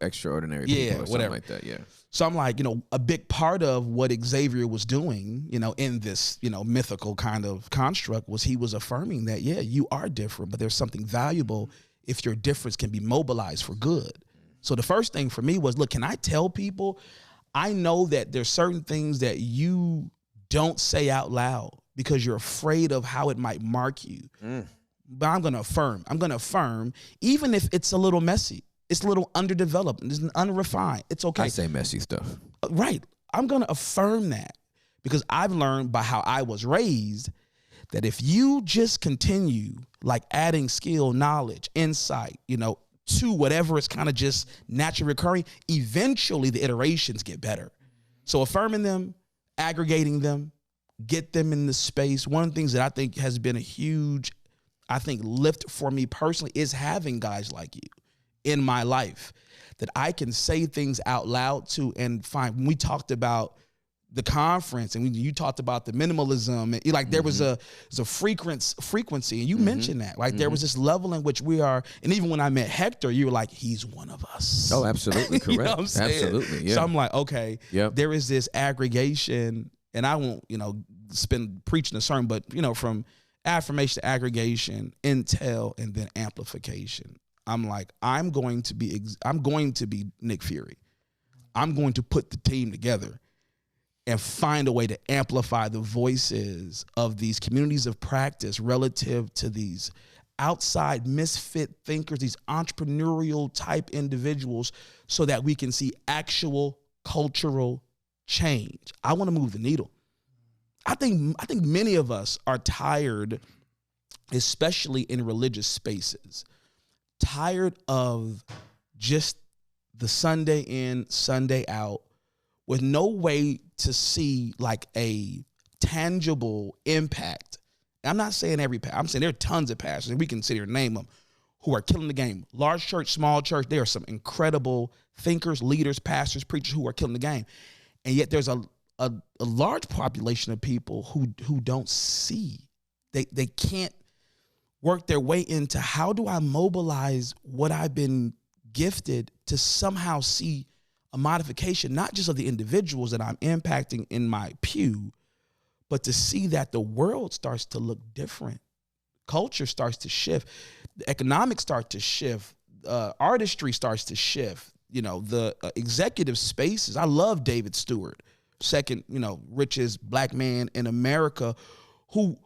extraordinary people or something like that. Yeah. So I'm like, a big part of what Xavier was doing, in this, mythical kind of construct, was he was affirming that, yeah, you are different, but there's something valuable if your difference can be mobilized for good. So the first thing for me was, look, can I tell people, I know that there's certain things that you don't say out loud because you're afraid of how it might mark you. But I'm going to affirm. I'm going to affirm, even if it's a little messy. It's a little underdeveloped. It's unrefined. It's okay. I say messy stuff. Right. I'm going to affirm that, because I've learned by how I was raised that if you just continue like adding skill, knowledge, insight, to whatever is kind of just naturally recurring, eventually the iterations get better. So affirming them, aggregating them, get them in the space. One of the things that I think has been a huge, lift for me personally is having guys like you in my life that I can say things out loud to and find. When we talked about the conference and you talked about the minimalism, and like there was a frequency, and you mentioned that, like there was this level in which we are. And even when I met Hector, you were like, he's one of us. Oh, absolutely correct. You know what I'm saying? Absolutely. Yeah. So I'm like, okay, there is this aggregation, and I won't, spend preaching a sermon, but from affirmation to aggregation, intel, and then amplification. I'm like, I'm going to be Nick Fury. I'm going to put the team together and find a way to amplify the voices of these communities of practice relative to these outside misfit thinkers, these entrepreneurial type individuals, so that we can see actual cultural change. I want to move the needle. I think many of us are tired, especially in religious spaces, tired of just the Sunday in, Sunday out, with no way to see like a tangible impact. And I'm not saying every pastor. I'm saying there are tons of pastors, and we can sit here and name them, who are killing the game. Large church, small church, there are some incredible thinkers, leaders, pastors, preachers who are killing the game. And yet there's a large population of people who don't see. They can't work their way into, how do I mobilize what I've been gifted to somehow see a modification, not just of the individuals that I'm impacting in my pew, but to see that the world starts to look different. Culture starts to shift. The economics start to shift. Artistry starts to shift. The executive spaces. I love David Stewart, second, richest black man in America, who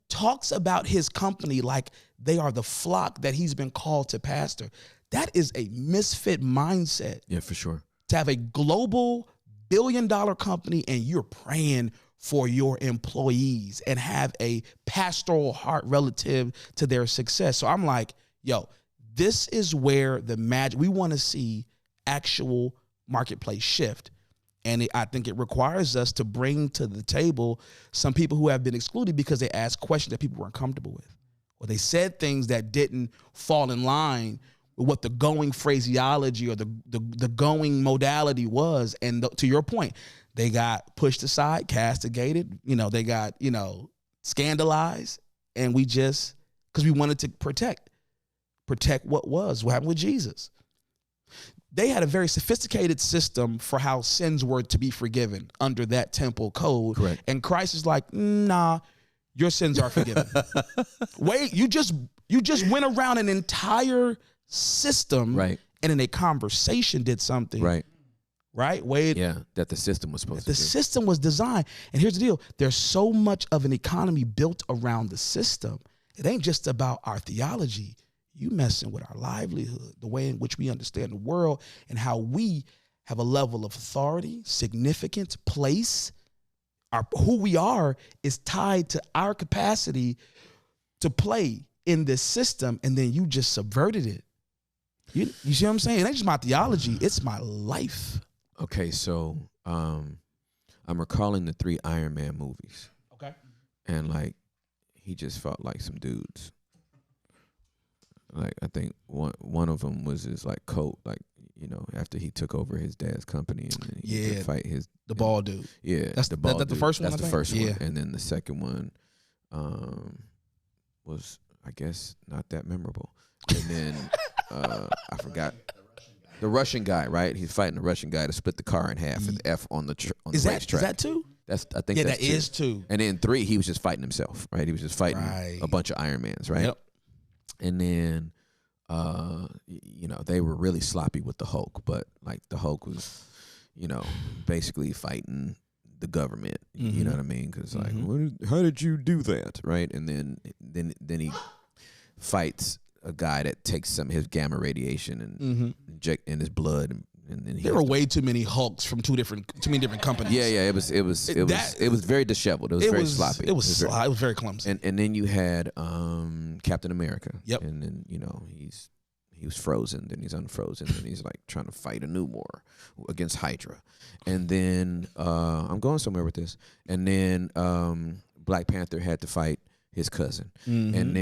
talks about his company like they are the flock that he's been called to pastor. That is a misfit mindset. Yeah, for sure. To have a global $1 billion company and you're praying for your employees and have a pastoral heart relative to their success. So I'm like, yo, this is where the magic, we want to see actual marketplace shift. And I think it requires us to bring to the table some people who have been excluded because they asked questions that people weren't comfortable with, or they said things that didn't fall in line with what the going phraseology or the going modality was. And to your point, they got pushed aside, castigated, they got, scandalized. And we just, because we wanted to protect what happened with Jesus. They had a very sophisticated system for how sins were to be forgiven under that temple code. Correct. And Christ is like, nah, your sins are forgiven. Wait, you just went around an entire system, right, and in a conversation did something. Right? Wade. Yeah, that the system was supposed to do. The system was designed. And here's the deal. There's so much of an economy built around the system. It ain't just about our theology. You messing with our livelihood, the way in which we understand the world, and how we have a level of authority, significance, place. Who we are is tied to our capacity to play in this system, and then you just subverted it. You see what I'm saying? It ain't just my theology, it's my life. Okay, so I'm recalling the 3 Iron Man movies. Okay. And he just felt like some dudes. I think one of them was his coat, after he took over his dad's company, and then he could fight the bald dude. Yeah, that's the bald dude. The first one. That's the first one, and then the second one was, I guess, not that memorable. And then I forgot the Russian guy. Right, he's fighting the Russian guy to split the car in half and F on the racetrack. Is that 2? I think that's that 2. is 2. And then 3, he was just fighting himself. Right, he was just fighting a bunch of Iron Mans. Right. Yep. And then, they were really sloppy with the Hulk, but the Hulk was, basically fighting the government. Mm-hmm. You know what I mean? Because how did you do that, right? And then he fights a guy that takes some of his gamma radiation and inject in his blood, and then there were way too many Hulks from too many different companies. Yeah, it was very disheveled. It was very sloppy. It was very clumsy. And then you had Captain America. Yep. And then he was frozen, then he's unfrozen, then he's trying to fight a new war against Hydra. And then I'm going somewhere with this. And then Black Panther had to fight his cousin. Mm-hmm. And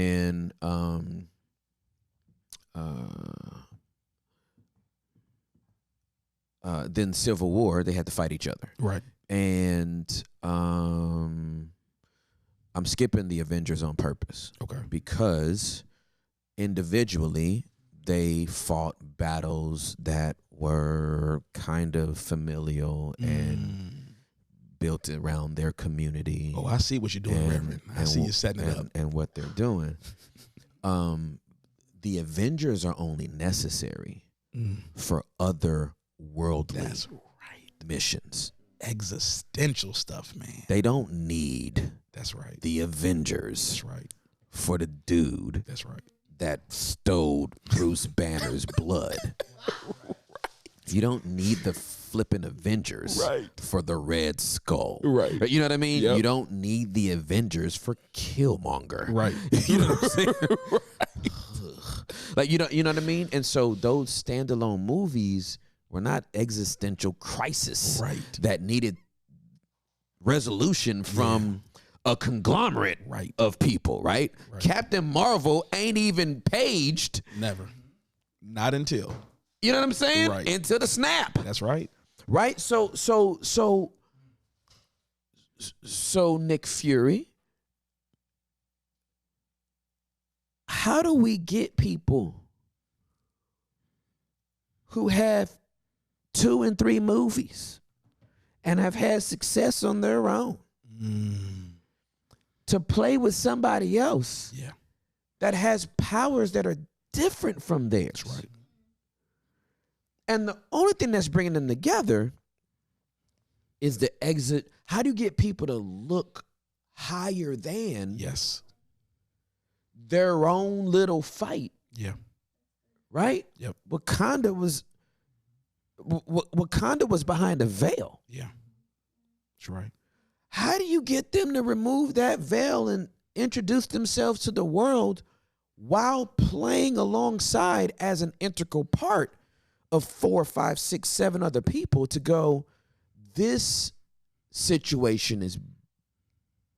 then Civil War, they had to fight each other. Right. And I'm skipping the Avengers on purpose. Okay. Because individually, they fought battles that were kind of familial and built around their community. Oh, I see what you're doing, Reverend. I see you setting it up. And what they're doing. The Avengers are only necessary for other worldly missions. Existential stuff, man. They don't need the Avengers for the dude that stole Bruce Banner's blood. You don't need the flipping Avengers for the Red Skull. Right. You know what I mean? Yep. You don't need the Avengers for Killmonger. Right. You know what I'm saying? You know what I mean? And so those standalone movies were not existential crisis that needed resolution from a conglomerate of people, right? Captain Marvel ain't even paged. Never. Not until. You know what I'm saying? Right. Until the snap. That's right. Right? So Nick Fury, how do we get people who have 2 and 3 movies and have had success on their own to play with somebody else that has powers that are different from theirs? That's right. And the only thing that's bringing them together is the exit. How do you get people to look higher than their own little fight? Yeah. Right? Yep. Wakanda was behind a veil. Yeah. That's right. How do you get them to remove that veil and introduce themselves to the world while playing alongside as an integral part of 4, 5, 6, 7 other people to go, this situation is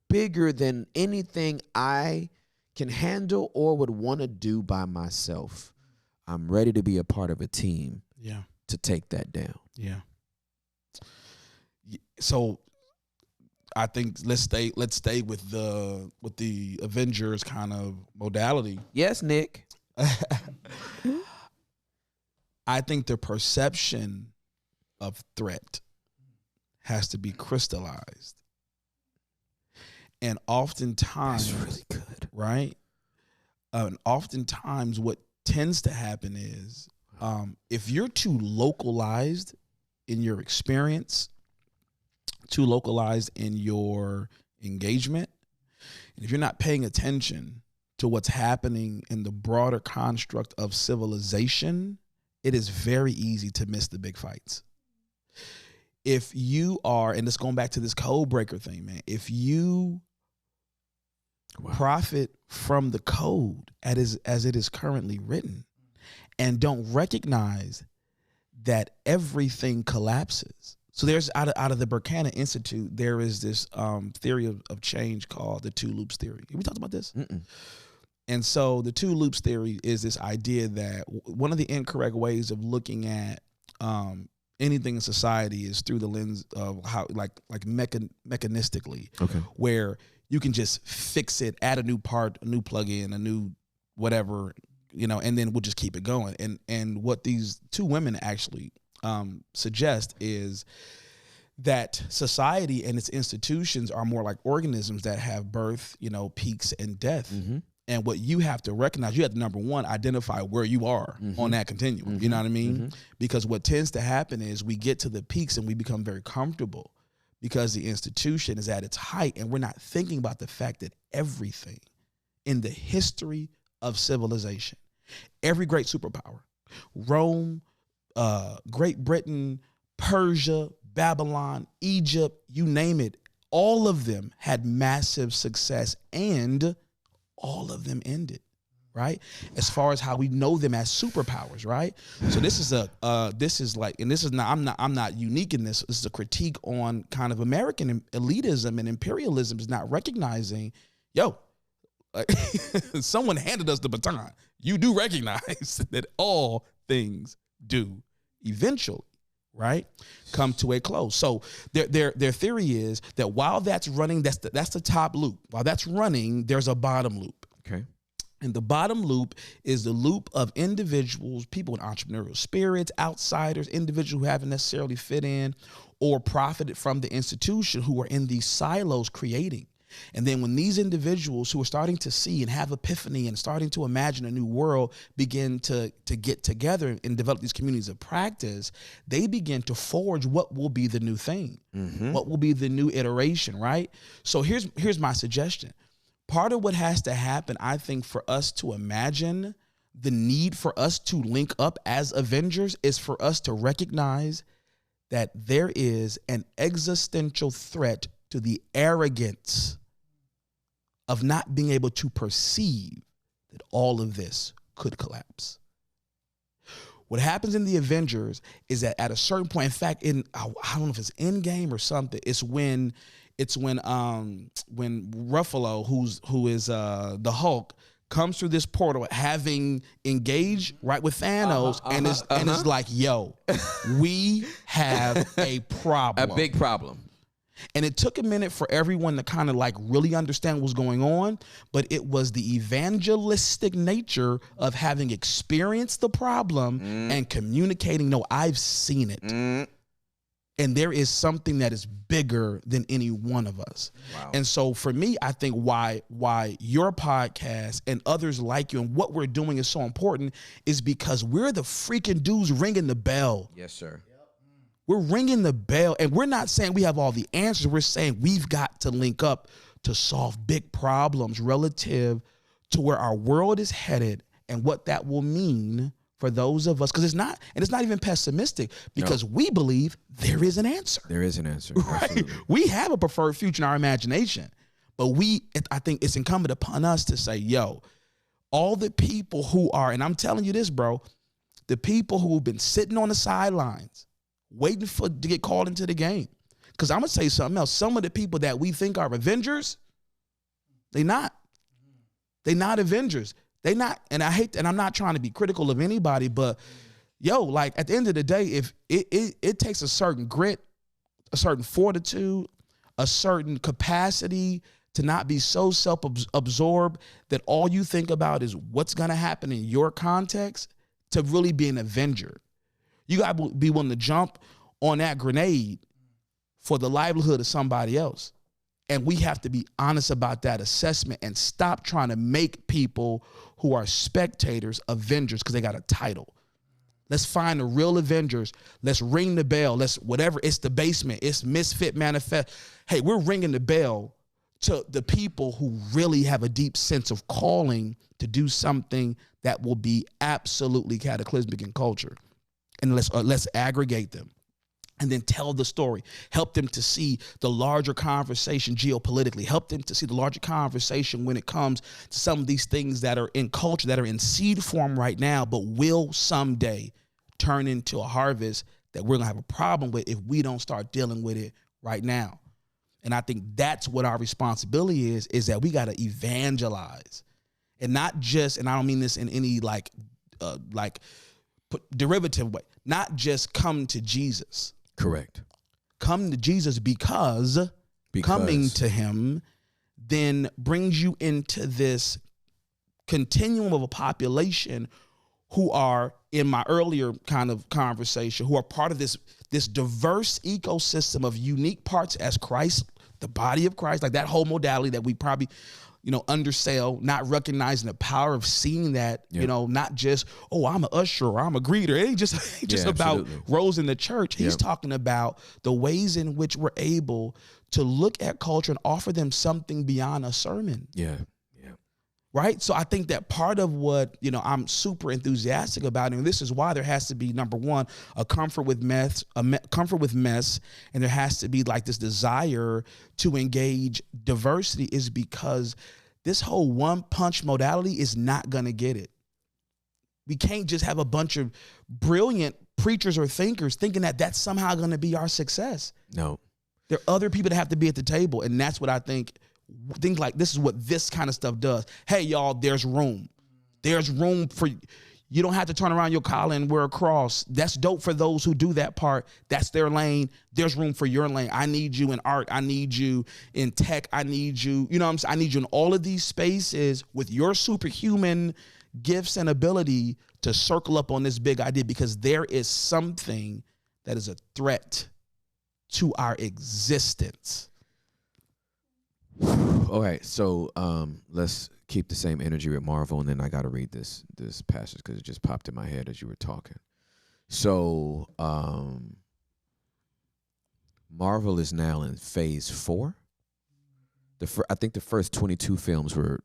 bigger than anything I can handle or would want to do by myself. I'm ready to be a part of a team to take that down. Yeah. So I think let's stay with the Avengers kind of modality. Yes, Nick. I think the perception of threat has to be crystallized. And oftentimes, That's really good. right? And oftentimes what tends to happen is if you're too localized in your experience, too localized in your engagement, and if you're not paying attention to what's happening in the broader construct of civilization, it is very easy to miss the big fights. If you are, and it's going back to this code breaker thing, man, if you profit from the code as it is currently written and don't recognize that everything collapses. So there's out of the Berkana Institute, there is this theory of change called the two loops theory. Have we talked about this? Mm-mm. And so the two loops theory is this idea that one of the incorrect ways of looking at anything in society is through the lens of how mechanistically, Okay. where you can just fix it, add a new part, a new plug-in, a new whatever, and then we'll just keep it going. And what these two women actually suggest is that society and its institutions are more like organisms that have birth, peaks and death. Mm-hmm. And what you have to recognize, you have to, number one, identify where you are on that continuum. You know what I mean? Because what tends to happen is we get to the peaks and we become very comfortable because the institution is at its height, and we're not thinking about the fact that everything in the history of civilization, every great superpower, Rome, Great Britain, Persia, Babylon, Egypt, you name it, all of them had massive success, and all of them ended, right? As far as how we know them as superpowers, right? So this is I'm not unique in this. This is a critique on kind of American elitism and imperialism is not recognizing, someone handed us the baton. You do recognize that all things do eventually, right, come to a close. So their theory is that while that's running, that's the top loop. While that's running, there's a bottom loop. Okay. And the bottom loop is the loop of individuals, people with entrepreneurial spirits, outsiders, individuals who haven't necessarily fit in or profited from the institution, who are in these silos creating. And then when these individuals who are starting to see and have epiphany and starting to imagine a new world begin to get together and develop these communities of practice, they begin to forge what will be the new thing, what will be the new iteration, right? So here's my suggestion. Part of what has to happen, I think, for us to imagine the need for us to link up as Avengers is for us to recognize that there is an existential threat to the arrogance of not being able to perceive that all of this could collapse. What happens in the Avengers is that at a certain point, in fact, I don't know if it's Endgame or something, it's when Ruffalo, who is the Hulk, comes through this portal having engaged right with Thanos and is like, yo, we have a problem. A big problem. And it took a minute for everyone to kind of like really understand what was going on, but it was the evangelistic nature of having experienced the problem and communicating, no, I've seen it. And there is something that is bigger than any one of us. Wow. And so for me, I think why your podcast and others like you and what we're doing is so important is because we're the freaking dudes ringing the bell. Yes, sir. We're ringing the bell, and we're not saying we have all the answers. We're saying we've got to link up to solve big problems relative to where our world is headed and what that will mean for those of us, because it's not even pessimistic, because we believe there is an answer. There is an answer. Right? Absolutely. We have a preferred future in our imagination, but I think it's incumbent upon us to say, yo, all the people who are, and I'm telling you this, bro, the people who've been sitting on the sidelines waiting to get called into the game. Because I'm going to say something else. Some of the people that we think are Avengers, they not. They not Avengers. They not, and I'm not trying to be critical of anybody, but yo, like at the end of the day, if it takes a certain grit, a certain fortitude, a certain capacity to not be so self-absorbed that all you think about is what's going to happen in your context to really be an Avenger. You got to be willing to jump on that grenade for the livelihood of somebody else. And we have to be honest about that assessment and stop trying to make people who are spectators Avengers because they got a title. Let's find the real Avengers. Let's ring the bell. Let's whatever. It's the basement. It's Misfit Manifest. Hey, we're ringing the bell to the people who really have a deep sense of calling to do something that will be absolutely cataclysmic in culture. And let's aggregate them. And then tell the story. Help them to see the larger conversation geopolitically. Help them to see the larger conversation when it comes to some of these things that are in culture, that are in seed form right now, but will someday turn into a harvest that we're going to have a problem with if we don't start dealing with it right now. And I think that's what our responsibility is that we got to evangelize. And not just, and I don't mean this in any derivative way, not just come to Jesus. Correct. Come to Jesus because coming to him then brings you into this continuum of a population who are, in my earlier kind of conversation, who are part of this diverse ecosystem of unique parts as Christ, the body of Christ, like that whole modality that we probably undersell, not recognizing the power of seeing that, not just, oh, I'm an usher or I'm a greeter. It ain't just about roles in the church. He's talking about the ways in which we're able to look at culture and offer them something beyond a sermon. Yeah. Right? So I think that part of what, I'm super enthusiastic about, and this is why there has to be, number one, a comfort with mess, and there has to be like this desire to engage diversity, is because this whole one punch modality is not going to get it. We can't just have a bunch of brilliant preachers or thinkers thinking that that's somehow going to be our success. No. There are other people that have to be at the table, and that's what I think. Things like this is what this kind of stuff does. Hey, y'all, there's room. There's room for you. Don't have to turn around your collar and wear a cross. That's dope for those who do that part. That's their lane. There's room for your lane. I need you in art. I need you in tech. I need you, what I'm saying? I need you in all of these spaces with your superhuman gifts and ability to circle up on this big idea, because there is something that is a threat to our existence. All right, so let's keep the same energy with Marvel, and then I got to read this passage because it just popped in my head as you were talking. So Marvel is now in phase 4. I think the first 22 films were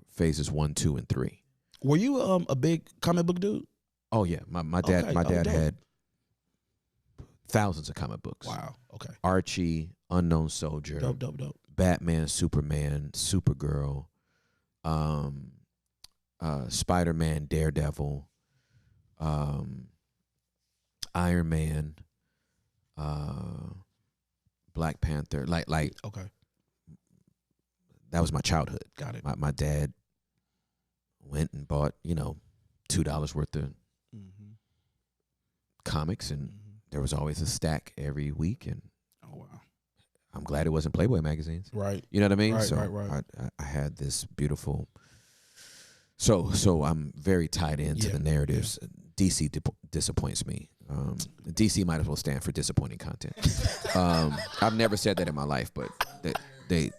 phases 1, 2, and 3. Were you a big comic book dude? Oh yeah, my dad had thousands of comic books. Wow. Okay. Archie, Unknown Soldier. Dope. Batman, Superman, Supergirl, Spider-Man, Daredevil, Iron Man, Black Panther. Like okay. That was my childhood. Got it. My dad went and bought, $2 worth of comics, and there was always a stack every week, and oh wow. I'm glad it wasn't Playboy magazines. Right. You know what I mean? Right, so right. I had this beautiful. So I'm very tied into the narratives. Yeah. DC disappoints me. DC might as well stand for disappointing content. I've never said that in my life, but they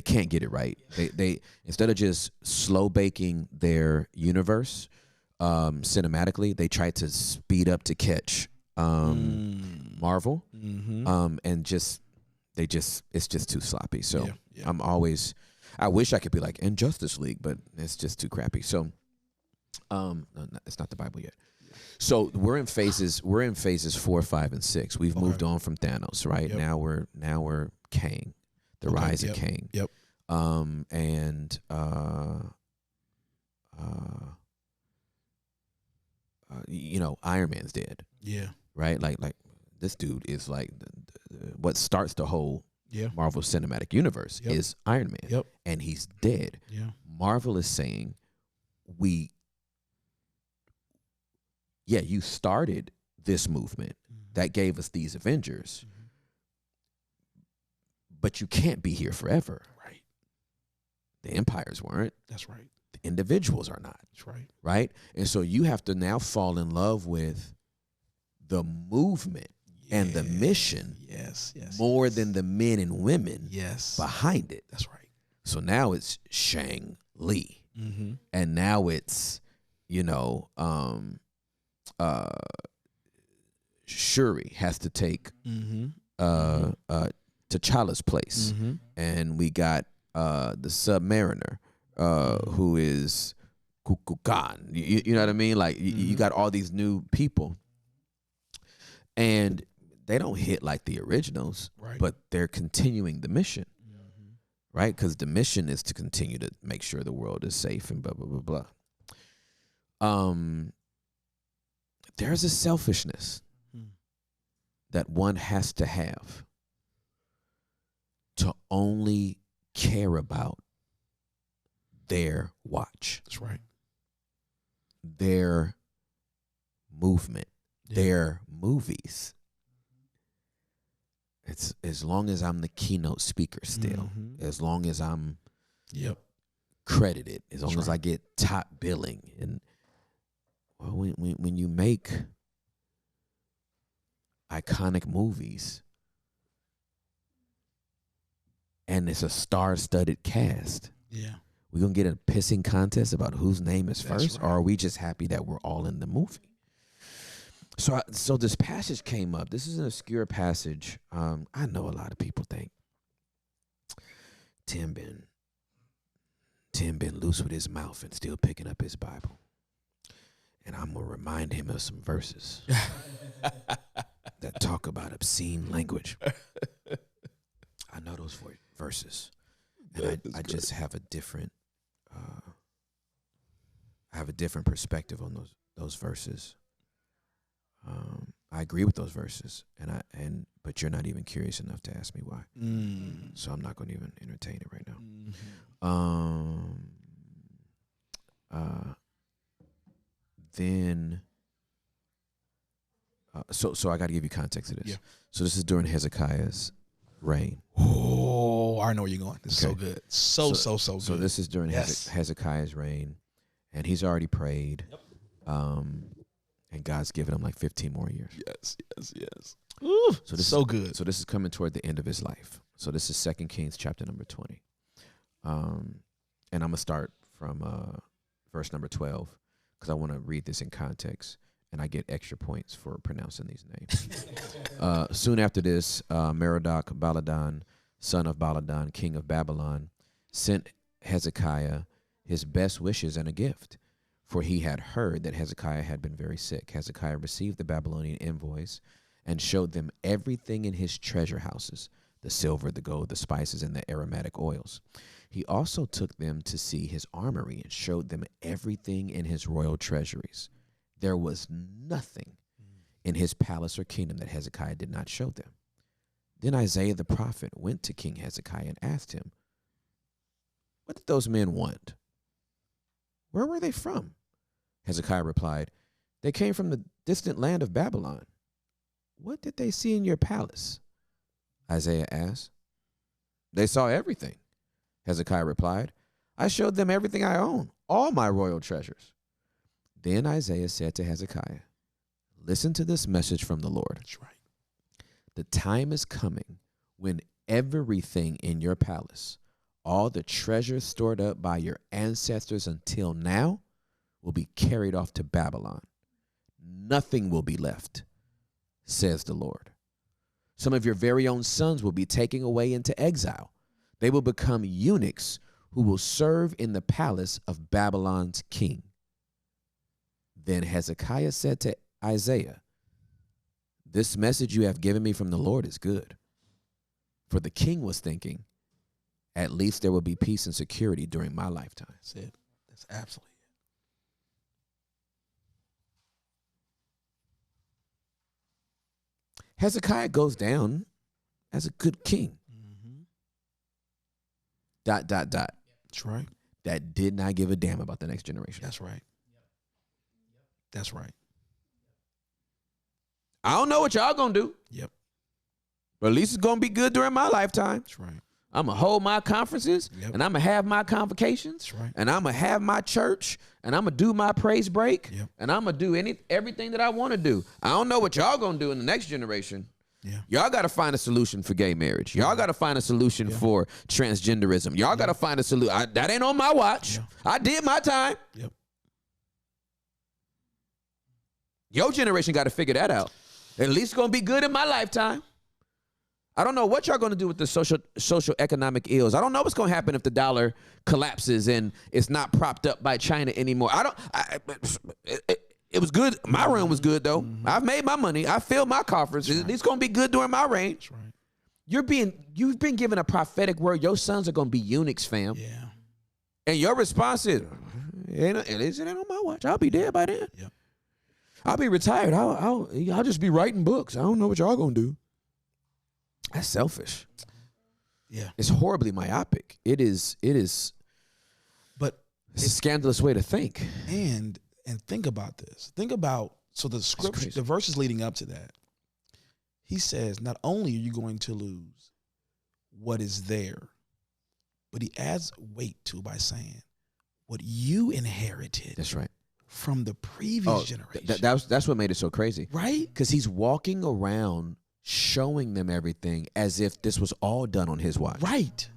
can't get it right. They instead of just slow baking their universe cinematically, they try to speed up to catch Marvel, and it's just too sloppy. So I wish I could be like in Justice League, but it's just too crappy. So No, it's not the Bible yet. So we're in phases 4, 5, and 6. We've moved on from Thanos, right? Yep. Now we're Kang, the rise of Kang. Yep. And Iron Man's dead, Yeah. right? Like this dude is like what starts the whole Marvel Cinematic Universe is Iron Man. Yep. And he's dead. Yeah. Marvel is saying you started this movement that gave us these Avengers, but you can't be here forever. Right. The empires weren't. That's right. The individuals are not. That's right. Right? And so you have to now fall in love with the movement and the mission more than the men and women behind it. That's right. So now it's Shang-Li. And now it's, Shuri has to take T'Challa's place. And we got the Submariner, who is Kukulkan. You know what I mean? Like, you got all these new people. And they don't hit like the originals, but they're continuing the mission. Right? Because the mission is to continue to make sure the world is safe and blah, blah, blah, blah. There's a selfishness that one has to have to only care about their watch. That's right. Their movement, their movies. It's as long as I'm the keynote speaker still, as long as I'm credited, as long as I get top billing. And when you make iconic movies and it's a star-studded cast, we're going to get a pissing contest about whose name is first, or are we just happy that we're all in the movie? So this passage came up. This is an obscure passage. I know a lot of people think Tim been loose with his mouth and still picking up his Bible. And I'm going to remind him of some verses that talk about obscene language. I know those verses. And I just have a different perspective on those verses. I agree with those verses, but you're not even curious enough to ask me why. So I'm not going to even entertain it right now. So I got to give you context to this. Yeah. So this is during Hezekiah's reign. Oh, I know where you're going. This is so good. So good. So this is during Hezekiah's reign, and he's already prayed. And God's given him like 15 more years. Yes. Ooh, so this so good. So this is coming toward the end of his life. So this is 2 Kings chapter number 20. And I'm going to start from verse number 12 because I want to read this in context, and I get extra points for pronouncing these names. Soon after this, Merodach Baladan, son of Baladan, king of Babylon, sent Hezekiah his best wishes and a gift. For he had heard that Hezekiah had been very sick. Hezekiah received the Babylonian envoys and showed them everything in his treasure houses, the silver, the gold, the spices, and the aromatic oils. He also took them to see his armory and showed them everything in his royal treasuries. There was nothing in his palace or kingdom that Hezekiah did not show them. Then Isaiah the prophet went to King Hezekiah and asked him, "What did those men want? Where were they from?" Hezekiah replied, "They came from the distant land of Babylon." "What did they see in your palace?" Isaiah asked. "They saw everything," Hezekiah replied. "I showed them everything I own, all my royal treasures." Then Isaiah said to Hezekiah, "Listen to this message from the Lord. That's right. The time is coming when everything in your palace, all the treasures stored up by your ancestors until now, will be carried off to Babylon. Nothing will be left, says the Lord. Some of your very own sons will be taken away into exile. They will become eunuchs who will serve in the palace of Babylon's king. Then Hezekiah said to Isaiah, this message you have given me from the Lord is good. For the king was thinking, at least there will be peace and security during my lifetime. That's it. That's absolutely it. Hezekiah goes down as a good king. Dot. That's right. That did not give a damn about the next generation. That's right. That's right. I don't know what y'all gonna do. Yep. But at least it's gonna be good during my lifetime. That's right. I'm gonna hold my conferences, Yep. and I'm gonna have my convocations, That's right. and I'm gonna have my church, and I'm gonna do my praise break, Yep. and I'm gonna do everything that I want to do. I don't know what y'all gonna do in the next generation. Yeah. Y'all got to find a solution for gay marriage. Y'all got to find a solution for transgenderism. Y'all got to find a solution. That ain't on my watch. Yeah. I did my time. Yep. Your generation got to figure that out. At least it's going to be good in my lifetime. I don't know what y'all going to do with the social economic ills. I don't know what's going to happen if the dollar collapses and it's not propped up by China anymore. It was good. My run was good, though. I've made my money. I filled my coffers. It's going to be good during my reign. That's right. You've been given a prophetic word. Your sons are going to be eunuchs, fam. Yeah. And your response is, it ain't on my watch. I'll be dead by then. Yep. I'll be retired. I'll just be writing books. I don't know what y'all going to do. That's selfish. Yeah. It's horribly myopic. It is. But It's a scandalous way to think. and think about this. Think about, so the scripture, crazy. the verses leading up to that, he says, not only are you going to lose what is there, but he adds weight to it by saying, what you inherited That's right. from the previous generation. That's what made it so crazy. Right? Because he's walking around showing them everything as if this was all done on his watch. Right.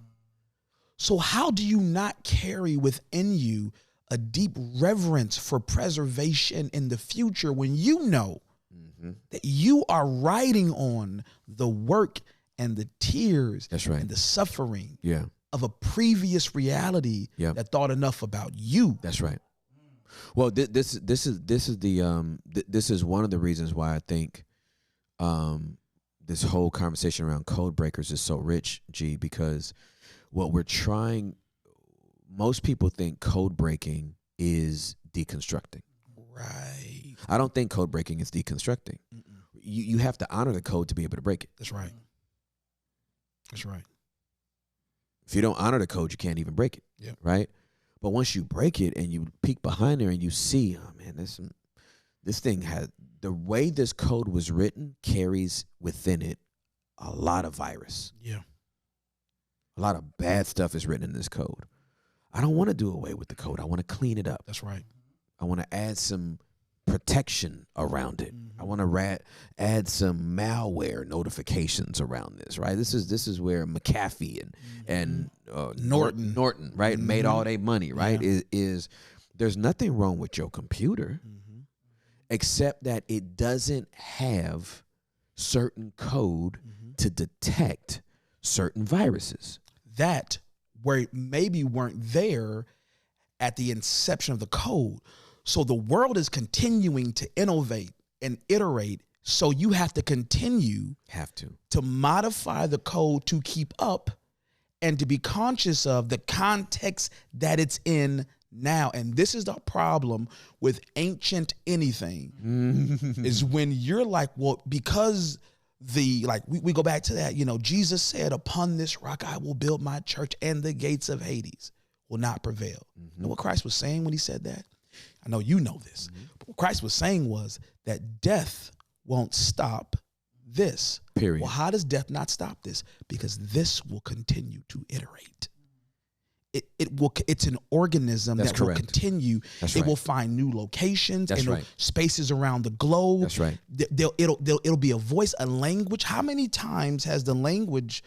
So how do you not carry within you a deep reverence for preservation in the future when you know that you are riding on the work and the tears That's right. and the suffering Yeah. of a previous reality Yeah. that thought enough about you? That's right. Well, this is one of the reasons why I think this whole conversation around code breakers is so rich, G, because what we're trying, most people think code breaking is deconstructing. Right. I don't think code breaking is deconstructing. You have to honor the code to be able to break it. That's right. That's right. If you don't honor the code, you can't even break it. Yep. Right? But once you break it and you peek behind there and you see, oh man, this thing has, the way this code was written carries within it a lot of virus. Yeah. A lot of bad stuff is written in this code. I don't want to do away with the code. I want to clean it up. That's right. I want to add some protection around it. I want to add some malware notifications around this, right? This is where McAfee and Norton, right, made all their money, right? Yeah. Is there's nothing wrong with your computer except that it doesn't have certain code to detect certain viruses. That where maybe weren't there at the inception of the code. So the world is continuing to innovate and iterate. So you have to continue to modify the code to keep up and to be conscious of the context that it's in now. And this is the problem with ancient anything is when you're like, well, because we go back to that, Jesus said, upon this rock, I will build my church and the gates of Hades will not prevail. You know what Christ was saying when he said that? I know you know this, but what Christ was saying was that death won't stop this. Period. Well, how does death not stop this? Because this will continue to iterate. It's an organism That's that correct. will continue. That's it right. will find new locations That's and right. spaces around the globe. That's right. It'll be a voice, a language. How many times has the language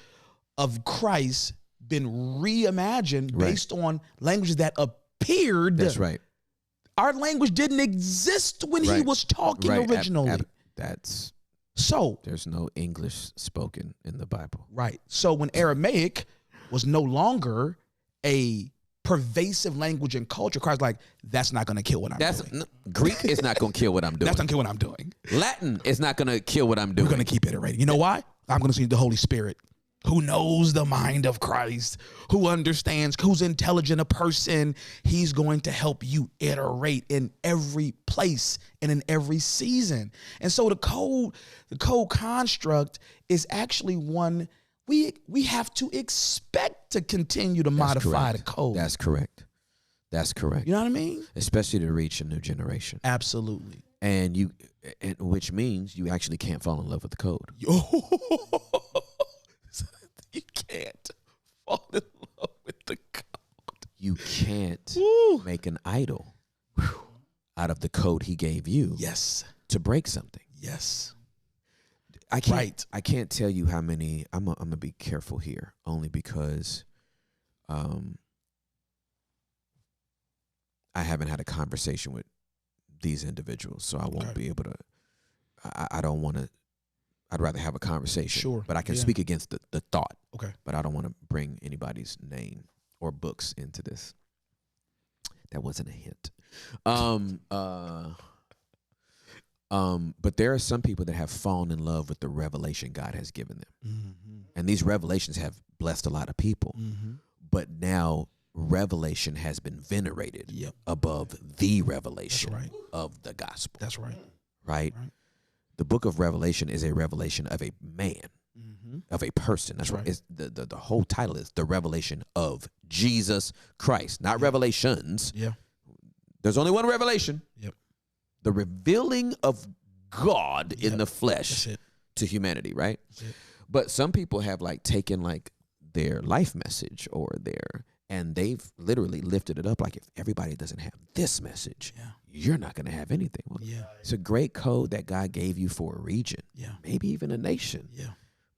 of Christ been reimagined based on languages that appeared? That's right. Our language didn't exist when he was talking originally. There's no English spoken in the Bible. Right. So when Aramaic was no longer a pervasive language and culture. Christ's like, that's not going to kill what I'm doing. Greek is not going to kill what I'm doing. That's not kill what I'm doing. Latin is not going to kill what I'm doing. We're going to keep iterating. You know why? I'm going to see the Holy Spirit, who knows the mind of Christ, who understands, who's intelligent a person. He's going to help you iterate in every place and in every season. And so the code construct is actually one we have to expect to continue to modify the code. That's correct. That's correct. You know what I mean? Especially to reach a new generation. Absolutely. And which means you actually can't fall in love with the code. You can't fall in love with the code. You can't make an idol out of the code he gave you. Yes. To break something. Yes. I can't tell you how many. I'm gonna be careful here, only because I haven't had a conversation with these individuals, so I won't be able to. I don't want to. I'd rather have a conversation. Sure. But I can speak against the thought. Okay. But I don't want to bring anybody's name or books into this. That wasn't a hint. But there are some people that have fallen in love with the revelation God has given them. Mm-hmm. And these revelations have blessed a lot of people. Mm-hmm. But now revelation has been venerated above the revelation of the gospel. That's right. Right? The book of Revelation is a revelation of a man, of a person. That's right. It's the whole title is The Revelation of Jesus Christ, not revelations. Yeah. There's only one revelation. Yep. The revealing of God in the flesh to humanity, right? But some people have like taken like their life message and they've literally lifted it up like, if everybody doesn't have this message, you're not going to have anything. Well, it's a great code that God gave you for a region, maybe even a nation.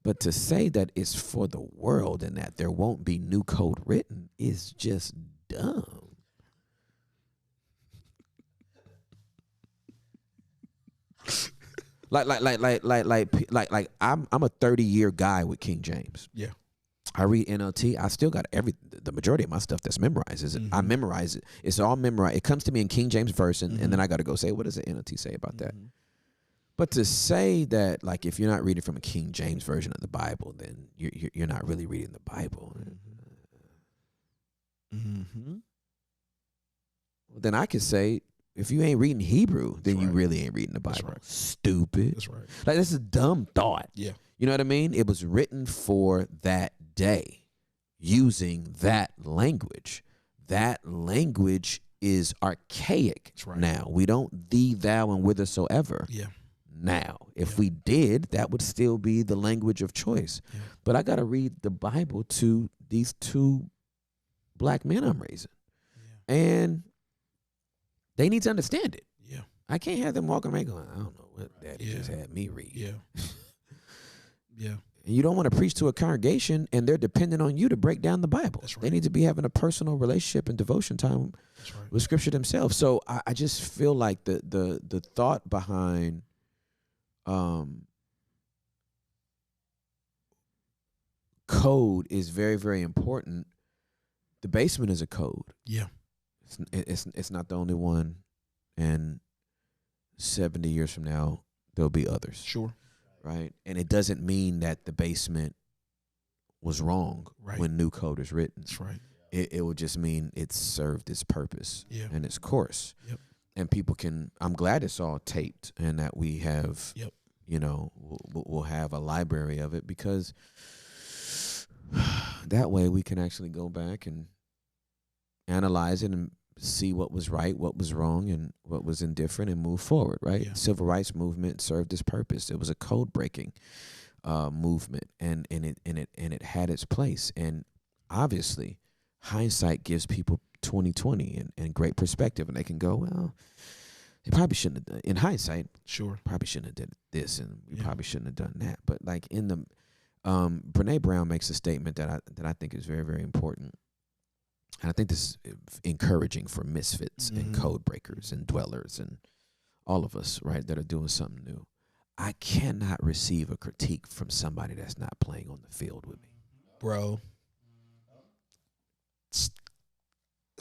But to say that it's for the world and that there won't be new code written is just dumb. Like I'm a 30-year guy with King James. Yeah. I read NLT. I still got the majority of my stuff that's memorized. I memorize it. It's all memorized. It comes to me in King James version, and then I got to go say, what does the NLT say about that? But to say that, like, if you're not reading from a King James version of the Bible, then you're not really reading the Bible. Well, then I could say, if you ain't reading Hebrew, then you really ain't reading the Bible. That's right. Stupid. That's right. Like, this is a dumb thought. Yeah. You know what I mean? It was written for that day using that language. That language is archaic now. We don't thee, thou, and whithersoever. Yeah. Now, if we did, that would still be the language of choice. Yeah. But I got to read the Bible to these two black men I'm raising. Yeah. And they need to understand it. Yeah. I can't have them walking around going, I don't know what Daddy just had me read. Yeah. Yeah. And you don't want to preach to a congregation and they're dependent on you to break down the Bible. That's right. They need to be having a personal relationship and devotion time with Scripture themselves. So I just feel like the thought behind code is very, very important. The basement is a code. Yeah. It's not the only one, and 70 years from now there'll be others. Sure. Right? And it doesn't mean that the basement was wrong when new code is written. That's right. It will just mean it served its purpose and its course. Yep. And people I'm glad it's all taped and that we have, you know, we'll have a library of it, because that way we can actually go back and analyze it and see what was right, what was wrong, and what was indifferent, and move forward, right? Yeah. Civil rights movement served its purpose. It was a code breaking movement, and it had its place. And obviously, hindsight gives people 20/20 and great perspective, and they can go, well, they probably shouldn't have done, in hindsight, probably shouldn't have done this, and we probably shouldn't have done that. But like in the Brene Brown makes a statement that I think is very, very important. And I think this is encouraging for misfits and code breakers and dwellers and all of us, right, that are doing something new. I cannot receive a critique from somebody that's not playing on the field with me. Bro.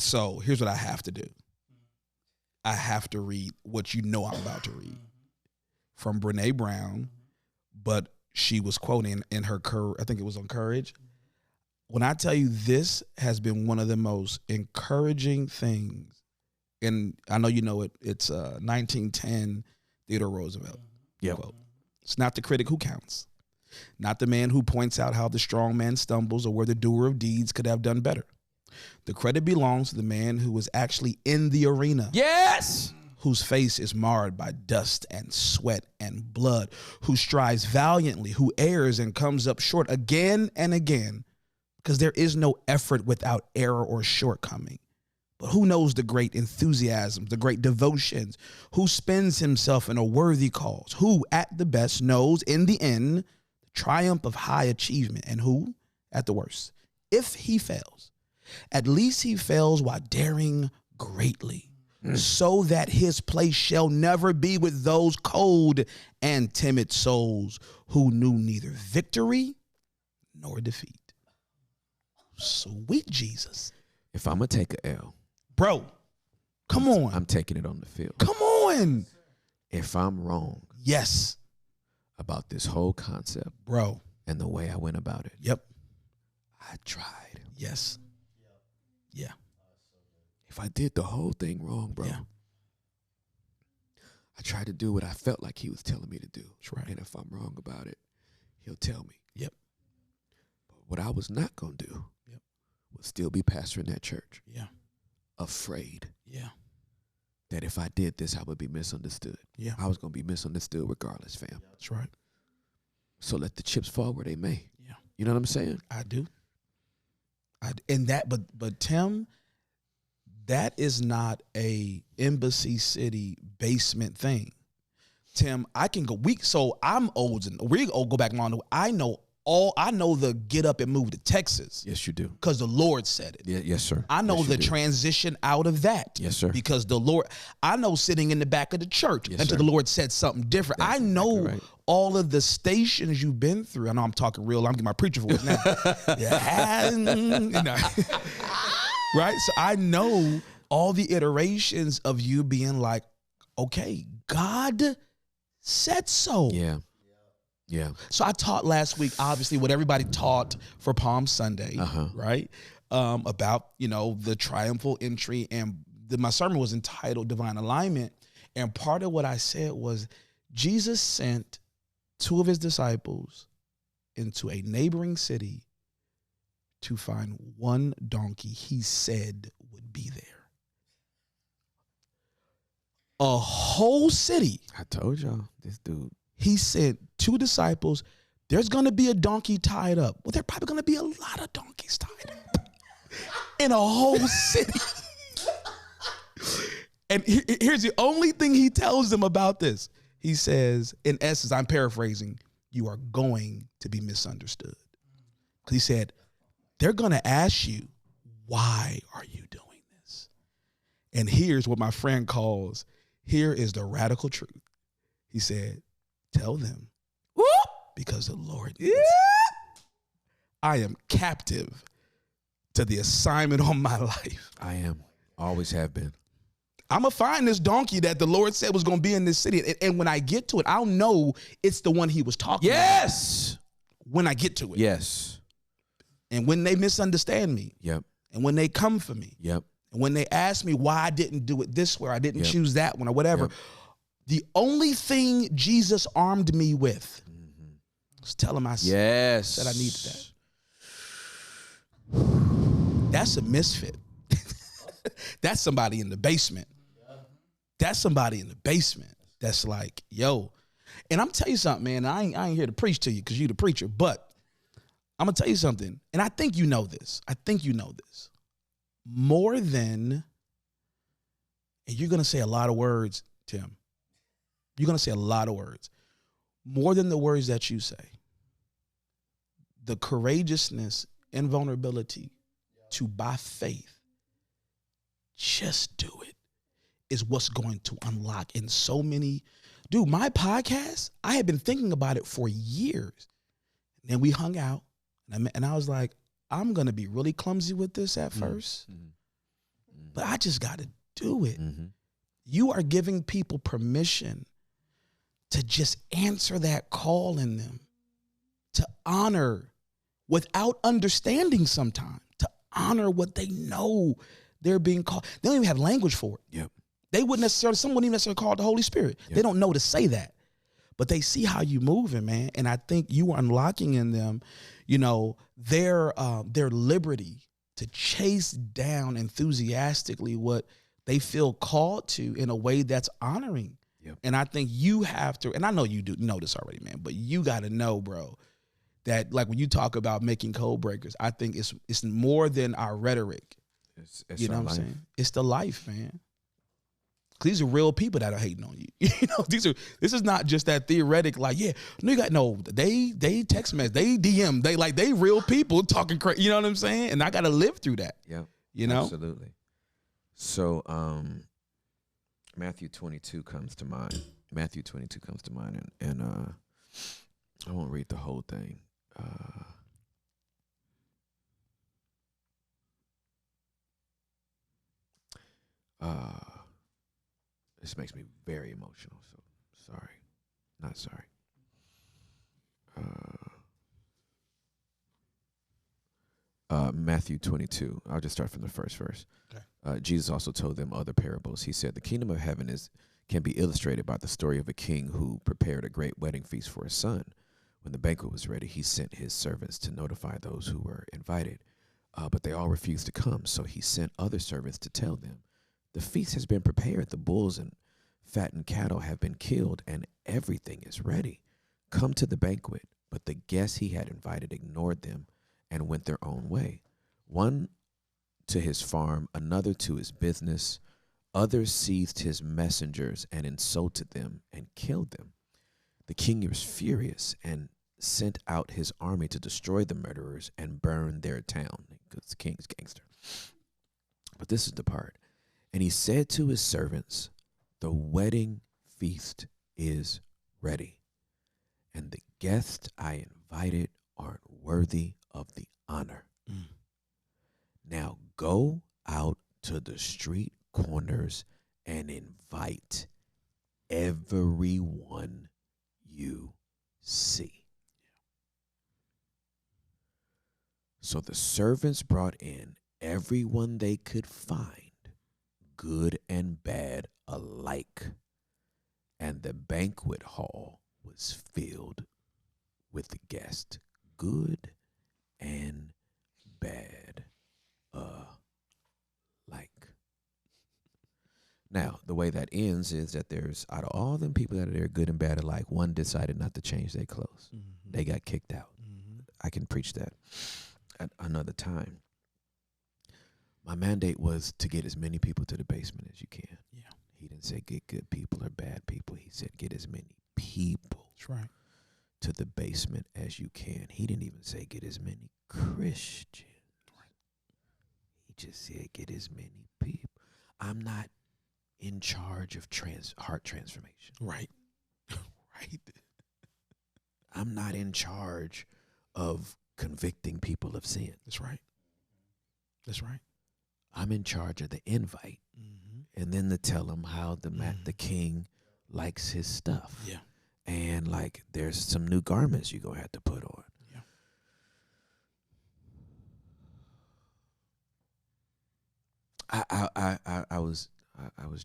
So here's what I have to do. I have to read what you know I'm about to read from Brene Brown, but she was quoting in her, I think it was on Courage. When I tell you this has been one of the most encouraging things, and I know you know it, it's 1910 Theodore Roosevelt. Yep. Quote. It's not the critic who counts, not the man who points out how the strong man stumbles or where the doer of deeds could have done better. The credit belongs to the man who is actually in the arena. Yes. Whose face is marred by dust and sweat and blood, who strives valiantly, who errs and comes up short again and again, because there is no effort without error or shortcoming. But who knows the great enthusiasms, the great devotions, who spends himself in a worthy cause, who at the best knows in the end the triumph of high achievement, and who, at the worst, if he fails, at least he fails while daring greatly, so that his place shall never be with those cold and timid souls who knew neither victory nor defeat. Sweet Jesus. If I'm going to take a L. Bro, come on. I'm taking it on the field. Come on. If I'm wrong Yes. about this whole concept Bro. and the way I went about it, Yep. I tried. Yes. Yeah. If I did the whole thing wrong, bro, Yeah. I tried to do what I felt like he was telling me to do. That's right. And if I'm wrong about it, he'll tell me. Yep. But what I was not going to do Yep. was still be pastoring that church, Yeah. afraid Yeah. that if I did this, I would be misunderstood. Yeah. I was going to be misunderstood regardless, fam. That's right. So let the chips fall where they may. Yeah. You know what I'm saying? I do. And that, but Tim, that is not a Embassy City basement thing. Tim, I can go weak. So I'm old and we go back on. I know the get up and move to Texas Yes, you do. because the Lord said it. Yeah, yes, sir. I know Yes, you the do. transition out of that. Yes, sir. Because the Lord, I know sitting in the back of the church Yes, until sir. the Lord said something different. That's I know exactly right. all of the stations you've been through. I know I'm talking real. I'm getting my preacher voice now. Yeah, you know. Right? So I know all the iterations of you being like, okay, God said so. Yeah. Yeah. So I taught last week, obviously, what everybody taught for Palm Sunday, right? About, the triumphal entry. And my sermon was entitled Divine Alignment. And part of what I said was Jesus sent two of his disciples into a neighboring city to find one donkey he said would be there. A whole city. I told y'all, this dude. He sent two disciples. There's going to be a donkey tied up. Well, there's probably going to be a lot of donkeys tied up in a whole city. And here's the only thing he tells them about this. He says, in essence, I'm paraphrasing, you are going to be misunderstood. Because he said, they're going to ask you, why are you doing this? And here's what my friend calls, here is the radical truth. He said, tell them, because the Lord is. I am captive to the assignment on my life. I am. Always have been. I'm going to find this donkey that the Lord said was going to be in this city. And when I get to it, I'll know it's the one he was talking Yes. about. When I get to it. Yes. And when they misunderstand me. Yep. And when they come for me. Yep. And when they ask me why I didn't do it this way, or I didn't Yep. choose that one or whatever. Yep. The only thing Jesus armed me with was tell him I Yes. said I needed that. That's a misfit. That's somebody in the basement. That's somebody in the basement that's like, yo. And I'm telling you something, man. I ain't here to preach to you because you the preacher, but I'm going to tell you something. And I think you know this. More than, and you're going to say a lot of words, Tim. You're going to say a lot of words. More than the words that you say. The courageousness and vulnerability to, by faith, just do it, is what's going to unlock in so many. Dude, my podcast, I had been thinking about it for years. And then we hung out, and I was like, I'm going to be really clumsy with this at first. but I just got to do it. Mm-hmm. You are giving people permission to just answer that call in them, to honor without understanding sometimes, to honor what they know they're being called. They don't even have language for it. Yep. They wouldn't necessarily, someone wouldn't even necessarily call it the Holy Spirit. Yep. They don't know to say that, but they see how you moving, man. And I think you are unlocking in them, you know, their liberty to chase down enthusiastically what they feel called to in a way that's honoring. Yep. And I think you have to, and I know you do know this already, man, but you got to know, bro, that like when you talk about making code breakers, I think it's more than our rhetoric. It's You know our what I'm life. saying? It's the life, man. 'Cause these are real people that are hating on you. You know, this is not just that theoretic, like, yeah, they text message, they DM, they real people talking crazy. You know what I'm saying? And I got to live through that. Yeah. You know? Absolutely. So, Matthew 22 comes to mind. Matthew 22 comes to mind, and I won't read the whole thing. This makes me very emotional, so sorry. Not sorry. Matthew 22. I'll just start from the first verse. Okay. Jesus also told them other parables. He said, the kingdom of heaven can be illustrated by the story of a king who prepared a great wedding feast for his son. When the banquet was ready, he sent his servants to notify those who were invited. But they all refused to come, so he sent other servants to tell them, the feast has been prepared, the bulls and fattened cattle have been killed, and everything is ready. Come to the banquet. But the guests he had invited ignored them and went their own way. One to his farm, another to his business. Others seized his messengers and insulted them and killed them. The king was furious and sent out his army to destroy the murderers and burn their town, because the king's gangster. But this is the part. And he said to his servants, the wedding feast is ready, and the guests I invited aren't worthy of the honor. Now go out to the street corners and invite everyone you see. So the servants brought in everyone they could find, good and bad alike, and the banquet hall was filled with the guests, good and bad alike. Now, the way that ends is that there's, out of all them people that are there, good and bad alike, one decided not to change their clothes. Mm-hmm. They got kicked out. Mm-hmm. I can preach that at another time. My mandate was to get as many people to the basement as you can. Yeah. He didn't say get good people or bad people. He said get as many people That's right. to the basement as you can. He didn't even say get as many Christians. He just said get as many people. I'm not in charge of heart transformation. Right. Right. I'm not in charge of convicting people of sin. That's right. That's right. I'm in charge of the invite, and then to tell them how the king likes his stuff. Yeah. And like, there's some new garments you're gonna have to put on. Yeah. I was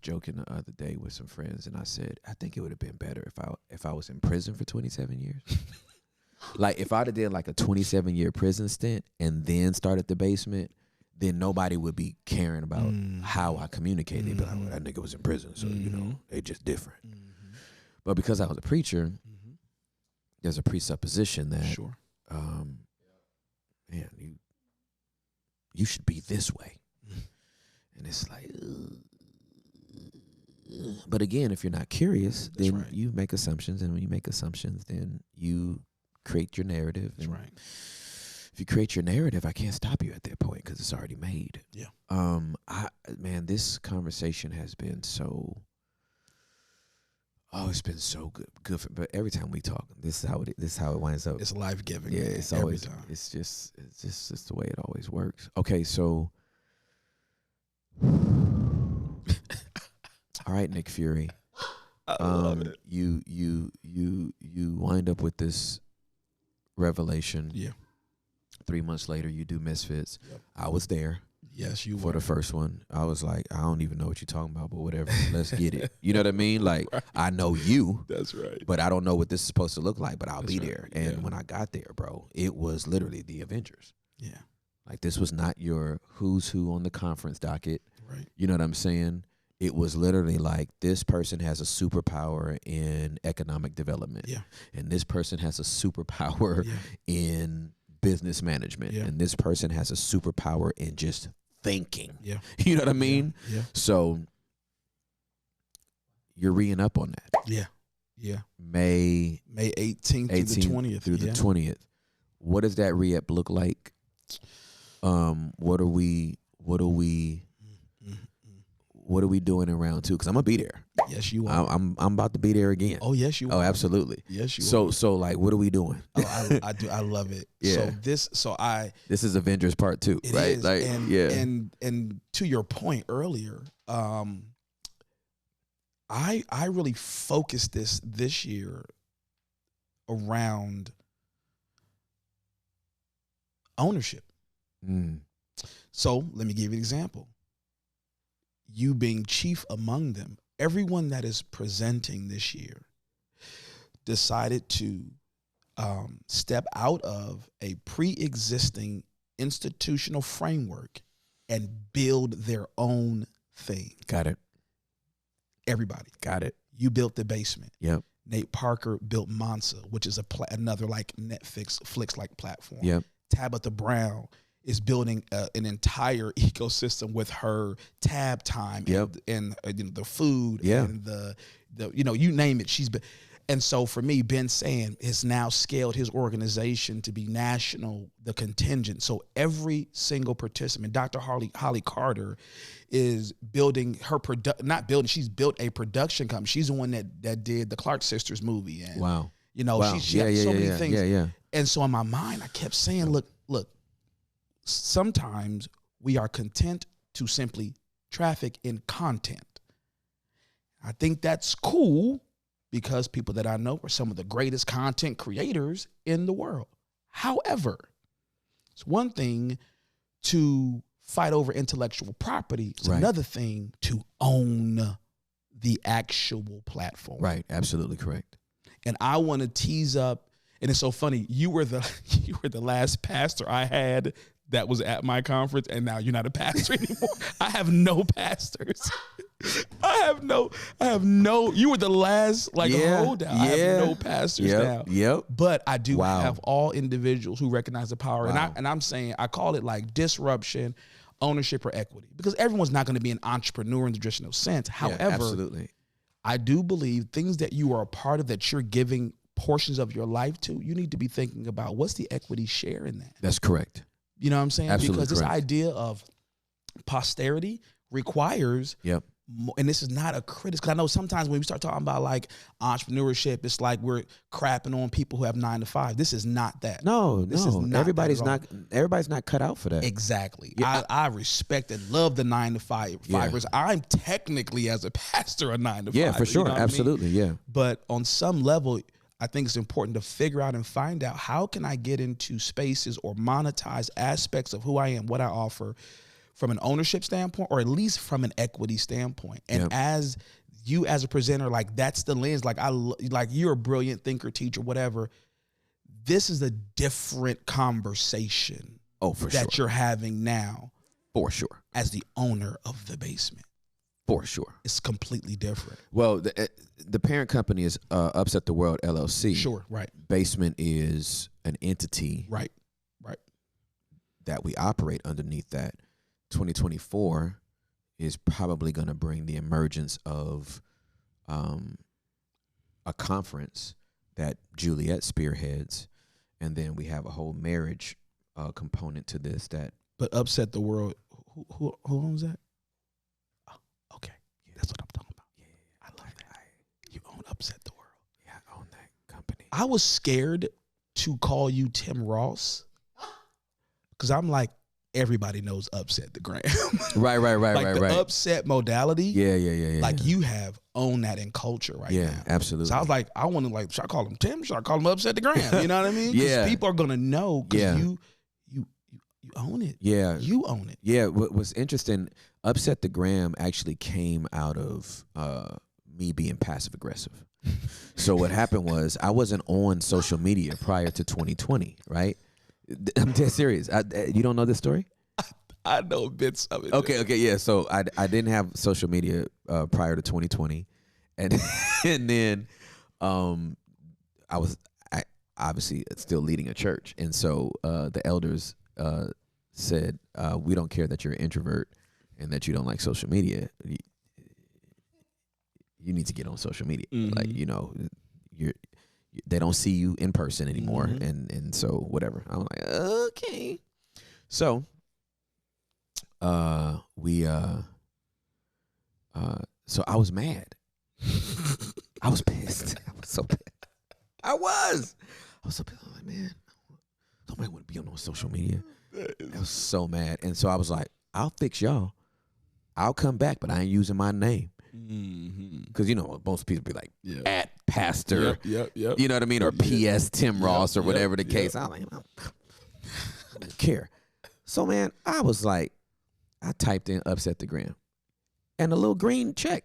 joking the other day with some friends, and I said I think it would have been better if I was in prison for 27 years. Like if I'd have did like a 27-year prison stint and then started the basement, then nobody would be caring about how I communicate. They'd be like, well, that nigga was in prison, so you know they just different. But because I was a preacher, there's a presupposition that Sure. man, you should be this way. And it's like, but again, if you're not curious, That's then right. you make assumptions, and when you make assumptions, then you create your narrative. That's right. If you create your narrative, I can't stop you at that point because it's already made. Yeah. Man, this conversation has been so. Oh, it's been so good. But every time we talk, this is how it winds up. It's life giving. Yeah, it's every always. time. It's just the way it always works. Okay, so All right, Nick Fury. I love it. You wind up with this revelation. Yeah. 3 months later, you do Misfits. Yep. I was there. Yes, you For were. the first one. I was like, I don't even know what you're talking about, but whatever. Let's get it. You know what I mean? Like, Right. I know you, That's right. but I don't know what this is supposed to look like, but I'll That's be right. there. And Yeah. when I got there, bro, it was literally the Avengers. Yeah. Like, this was not your who's who on the conference docket. Right. You know what I'm saying? It was literally like, this person has a superpower in economic development. Yeah. And this person has a superpower Yeah. in business management. Yeah. And this person has a superpower in just thinking. Yeah. You know what I mean? Yeah. So you're reading up on that. Yeah. Yeah. May May 18th through the 20th. through the 20th. What does that re-up look like? What are we doing in round 2? Because I'm gonna be there. Yes, you are. I'm about to be there again. Oh, yes, you Oh, are. absolutely. Yes, you So are. so like, what are we doing? Oh, I do. I love it. Yeah. This is Avengers Part 2, It right? is, Like, and, yeah. and to your point earlier, I really focused this year around ownership. Mm. So let me give you an example. You being chief among them, everyone that is presenting this year decided to step out of a pre-existing institutional framework and build their own thing. Got it. Everybody. Got it. You built the basement. Yep. Nate Parker built Monza, which is another like Netflix flicks-like platform. Yep. Tabitha Brown is building an entire ecosystem with her tab time Yep. and the food Yeah. and the you name it. And so for me, Ben Sand has now scaled his organization to be national, the contingent. So every single participant, Dr. Holly Carter is building her she's built a production company. She's the one that did the Clark Sisters movie. And Wow. wow. She had so many things. Yeah. And so in my mind, I kept saying, look, sometimes we are content to simply traffic in content. I think that's cool because people that I know are some of the greatest content creators in the world. However, it's one thing to fight over intellectual property. It's Right. another thing to own the actual platform. Right. Absolutely correct. And I want to tease up, and it's so funny. You were the last pastor I had that was at my conference, and now you're not a pastor anymore. I have no pastors. I have no. You were the last holdout. I have no pastors now. Yep. But I do Wow. have all individuals who recognize the power, Wow. and I'm saying I call it like disruption, ownership, or equity, because everyone's not going to be an entrepreneur in the traditional sense. However, Yeah, absolutely. I do believe things that you are a part of, that you're giving portions of your life to, you need to be thinking about what's the equity share in that. That's correct. You know what I'm saying? Absolutely because this correct. idea of posterity requires, Yep. and this is not a critic, because I know sometimes when we start talking about like entrepreneurship, it's like we're crapping on people who have 9 to 5. This is not that. This is not everybody's that at all. everybody's not cut out for that. Exactly. Yeah. I respect and love the 9 to 5 fivers. I'm technically, as a pastor, a 9 to 5. Yeah, for sure. You know what I mean? Absolutely. Yeah. But on some level, I think it's important to figure out and find out, how can I get into spaces or monetize aspects of who I am, what I offer, from an ownership standpoint, or at least from an equity standpoint. And Yep. as you as a presenter, like that's the lens. Like you're a brilliant thinker, teacher, whatever. This is a different conversation Oh, for that sure. you're having now For sure. as the owner of the basement. For sure. It's completely different. Well, the parent company is Upset the World LLC. Sure, right, Basement is an entity right. that we operate underneath that. 2024 is probably going to bring the emergence of a conference that Juliet spearheads, and then we have a whole marriage component to this that. But Upset the World, who owns that? Oh, okay, that's what I'm talking about. Yeah, I love that. You own Upset the World. Yeah, I own that company. I was scared to call you Tim Ross because I'm like, everybody knows Upset the Gram. Right. Like the upset modality. Yeah. Like you have owned that in culture right now. Yeah, absolutely. So I was like, I want to like, should I call him Tim? Should I call him Upset the Gram? You know what I mean? Because Yeah. people are gonna know because you own it. Yeah. You own it. Yeah, what was interesting, Upset the Gram actually came out of me being passive aggressive. So what happened was I wasn't on social media prior to 2020, right? I'm dead serious. You don't know this story? I know bits of it. Okay, yeah. So I didn't have social media prior to 2020, and and then I obviously still leading a church, and so the elders said, we don't care that you're an introvert and that you don't like social media. You need to get on social media. Like, you know, they don't see you in person anymore. And so whatever. I'm like, okay. So so I was mad. I was pissed. I was so pissed. I was so pissed. I was like, man, nobody want to be on no social media. I was so mad. And so I was like, I'll fix y'all. I'll come back, but I ain't using my name. Because, you know, most people be like, at pastor. Yep. You know what I mean? Or PS Tim Ross or whatever the case. I'm like, I don't care. So, man, I was like, I typed in Upset the Gram. And a little green check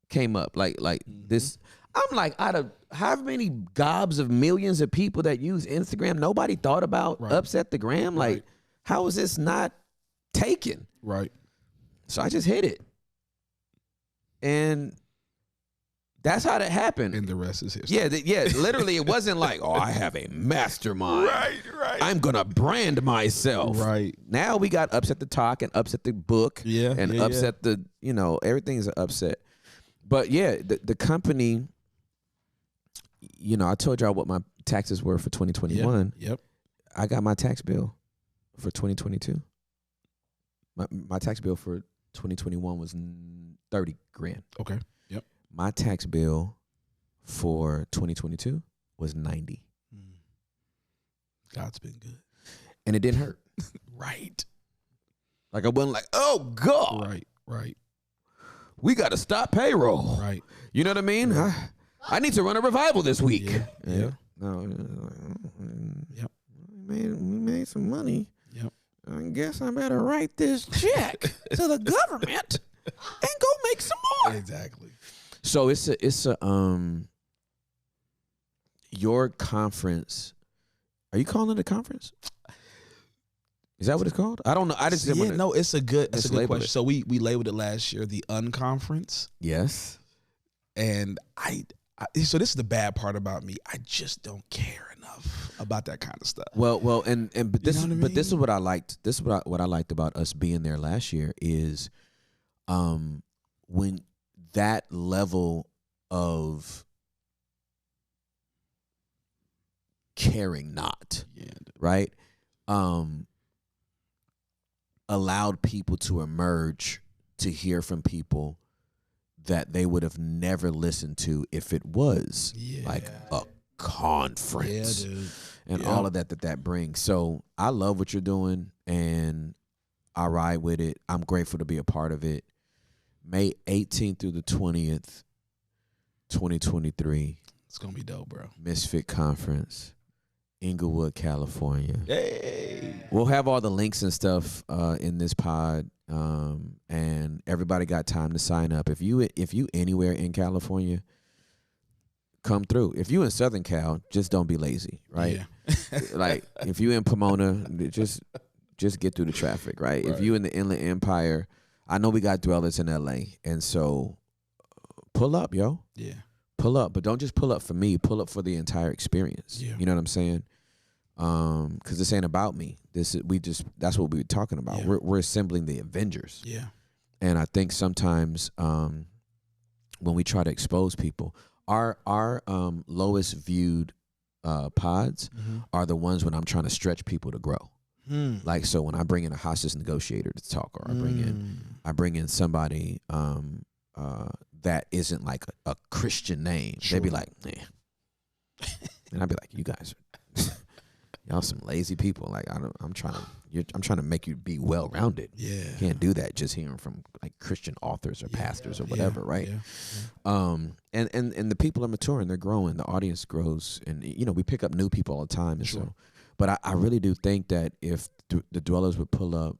came up. Like this. I'm like, out of how many gobs of millions of people that use Instagram, nobody thought about Upset the Gram? Like, how is this not taken? Right. So I just hit it. And that's how that happened. And the rest is history. Yeah, literally, it wasn't like, oh, I have a mastermind. Right. I'm going to brand myself. Right. Now we got Upset the Talk and Upset the Book. And Upset the, you know, everything's an upset. But yeah, the company, you know, I told y'all what my taxes were for 2021. Yep. I got my tax bill for 2022. My tax bill for 2021 was 30 grand. Okay. Yep. My tax bill for 2022 was 90. God's been good. And it didn't hurt. Right. Like I wasn't like, oh God. Right. We got to stop payroll. Right. You know what I mean? I need to run a revival this week. Yeah. No. Yep. We made some money. Yep. I guess I better write this check to the government and go make some more. Exactly. So it's a your conference. Are you calling it a conference? Is that what it's called? I don't know. I just didn't wanna it's a good question. it. So we labeled it last year the Unconference. Yes. And I so this is the bad part about me. I just don't care enough about that kind of stuff. Well, but this You know what I this is mean? what I liked. This is what I liked about us being there last year is, when that level of caring not, right, allowed people to emerge to hear from people that they would have never listened to if it was like a conference and all of that brings. So I love what you're doing and I ride with it. I'm grateful to be a part of it. May 18th through the 20th, 2023. It's going to be dope, bro. Misfit Conference, Inglewood, California. Hey. We'll have all the links and stuff in this pod, and everybody got time to sign up. If you anywhere in California, come through. If you in Southern Cal, just don't be lazy, right? Yeah. Like if you in Pomona, just get through the traffic, right? If you in the Inland Empire, I know we got dwellers in LA, and so pull up, yo. Yeah. Pull up, but don't just pull up for me. Pull up for the entire experience. Yeah. You know what I'm saying? Because this ain't about me. That's what we were talking about. Yeah. We're assembling the Avengers. Yeah. And I think sometimes when we try to expose people, our lowest viewed pods are the ones when I'm trying to stretch people to grow. Like, so when I bring in a hostage negotiator to talk, or I bring in somebody that isn't like a Christian name, they'd be like, and I'd be like, you guys are y'all some lazy people. Like I'm trying to, I'm trying to make you be well rounded. Yeah. You can't do that just hearing from like Christian authors or pastors or whatever, right? Yeah. And the people are maturing, they're growing, the audience grows, and we pick up new people all the time. And Sure. so, but I really do think that if the dwellers would pull up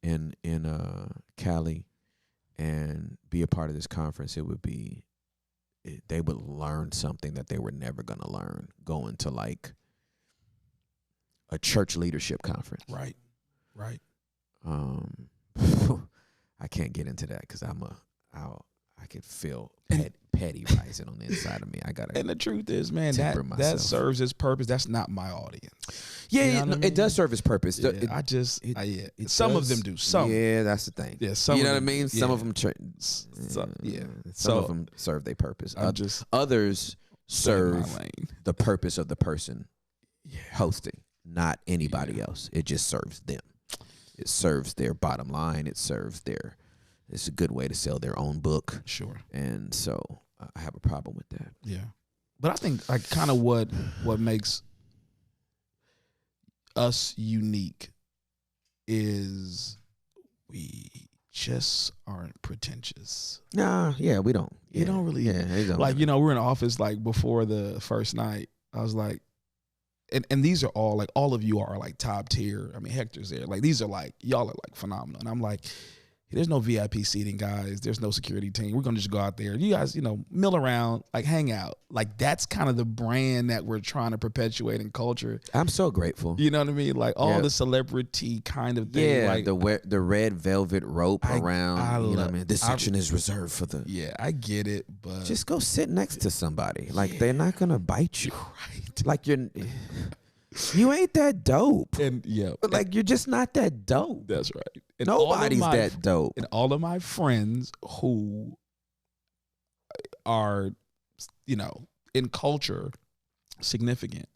in Cali and be a part of this conference, they would learn something that they were never going to learn going to like a church leadership conference. Right. I can't get into that because I can feel petty rising on the inside of me. I gotta. And the truth is, man, temper that myself. serves its purpose. That's not my audience. Yeah, You know what I mean? it does serve its purpose. Yeah, It some of does. them do. Some. Yeah, that's the thing. Yeah, some you of know what I them- mean. Some yeah. of them, Yeah. some of So, them serve their purpose. I'm just Others stay in my serve lane. the purpose of the person hosting, not anybody else. It just serves them. It serves their bottom line. It's a good way to sell their own book. Sure. And so I have a problem with that. Yeah. But I think like kind of what makes us unique is we just aren't pretentious. Nah, yeah, we don't. You don't really it don't like, really. we're in the office like before the first night. I was like, and these are all like, all of you are like top tier. I mean, Hector's there. Like these are like, y'all are like phenomenal. And I'm like, there's no VIP seating, guys. There's no security team. We're going to just go out there. You guys, mill around, like hang out. Like that's kind of the brand that we're trying to perpetuate in culture. I'm so grateful. You know what I mean? Like all Yeah. the celebrity kind of thing. Yeah, like, the red velvet rope around. I you know what I love- mean? This I- section is reserved for the. yeah, I get it, but Just go sit next to somebody. Like they're not gonna bite you. right. Like you ain't that dope. And yeah, Like you're just not that dope. that's right. And all of Nobody's my- that dope. And all of my friends who are, in culture significant,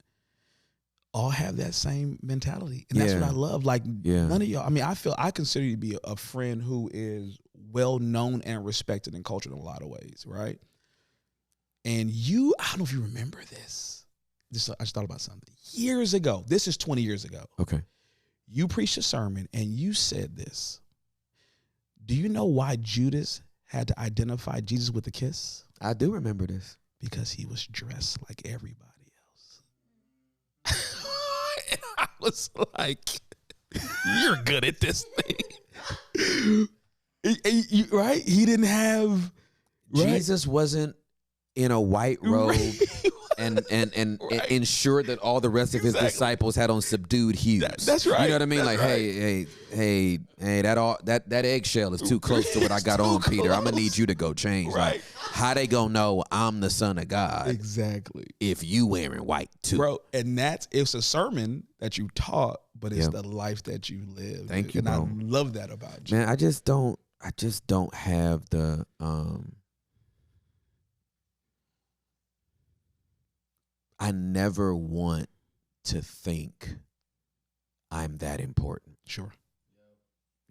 all have that same mentality. And that's what Yeah. I love. Like Yeah. none of y'all, I consider you to be a friend who is well known and respected in culture in a lot of ways, right? And I don't know if you remember this. I just thought about something. Years ago, this is 20 years ago. Okay. You preached a sermon and you said this. Do you know why Judas had to identify Jesus with a kiss? I do remember this. Because he was dressed like everybody else. And I was like, you're good at this thing. Right? He didn't have... Right? Jesus wasn't in a white robe and Right. ensure that all the rest of his Exactly. disciples had on subdued hues. That's right. You know what I mean? That's Like, right. hey, that eggshell is too close to what I got Too on, Peter. I'm gonna close. need you to go change. Like, Right. how they gonna know I'm the Son of God Exactly. if you wearing white too? Bro, and it's a sermon that you taught, but it's Yeah. the life that you live. Thank you, and bro. I love that about you. Man, I just don't have the I never want to think I'm that important. Sure.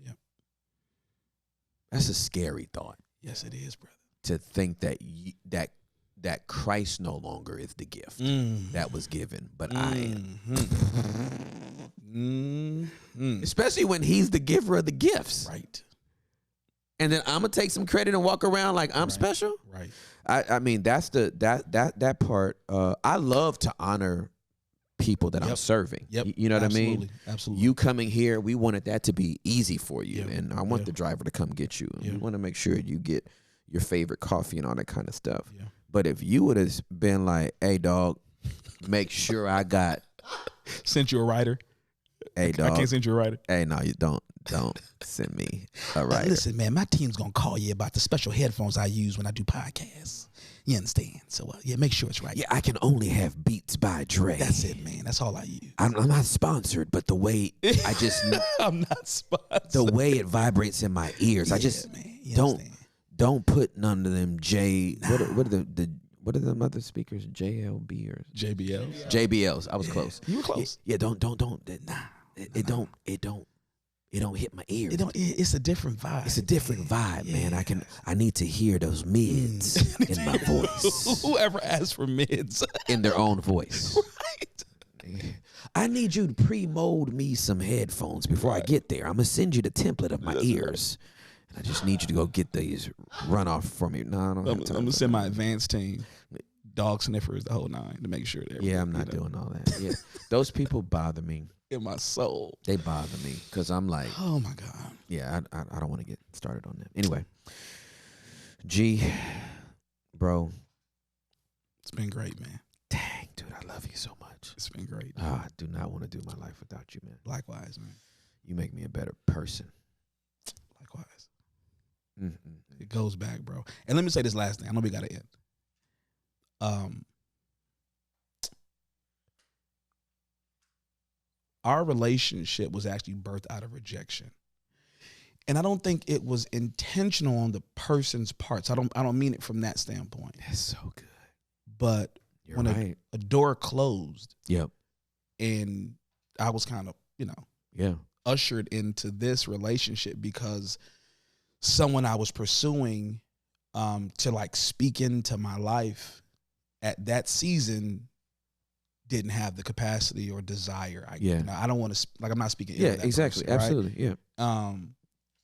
Yep. That's a scary thought, Yes, it is, brother. to think that that Christ no longer is the gift that was given, but I am. Especially when he's the giver of the gifts. Right. And then I'm gonna take some credit and walk around like I'm Right. special. Right. I mean that's that part. I love to honor people that I'm Yep. serving. Yep. You know what I mean? Absolutely. Absolutely. You coming here, we wanted that to be easy for you, Yeah. and I want Yeah. the driver to come get you. And Yeah. we want to make sure you get your favorite coffee and all that kind of stuff. Yeah. But if you would have been like, "Hey, dog, make sure I got." Sent you a writer. Hey, I dog. can't send you a writer. Hey, no, you don't send me a writer. Listen, man, my team's gonna call you about the special headphones I use when I do podcasts. You understand? So yeah, make sure it's right. Yeah, I can only have Beats by Dre. That's it, man. That's all I use. I'm not sponsored, but the way I just I'm not sponsored. the way it vibrates in my ears, I just man, you don't understand. don't put none of them what are the other speakers? JLB or JBLs. JBLs? I was close. You were close. Yeah, don't. It don't hit my ears. It's a different vibe. It's a different vibe, man. I need to hear those mids in my voice, Whoever asked for mids. in their own voice. Right. I need you to pre-mold me some headphones before I get there. I'm gonna send you the template of my ears. And I just need you to go get these runoff for me. No, I don't have time. I'm gonna send my advanced team, dog sniffers, the whole nine, to make sure that. Yeah, I'm not doing all that. Yeah, those people bother me. In my soul, they bother me because I'm like, oh my God. Yeah, I don't want to get started on that. Anyway, G, bro, it's been great, man. Dang, dude, I love you so much. It's been great. I do not want to do my life without you, man. Likewise, man. You make me a better person. Likewise. Mm-hmm. It goes back, bro. And let me say this last thing. I know we got to end. Our relationship was actually birthed out of rejection. And I don't think it was intentional on the person's parts. I don't mean it from that standpoint. That's so good. But You're when right. a door closed, Yep. and I was kind of, ushered into this relationship because someone I was pursuing to like speak into my life at that season didn't have the capacity or desire. I don't want to I'm not speaking. Yeah, into that exactly. person, right? Absolutely. Yeah.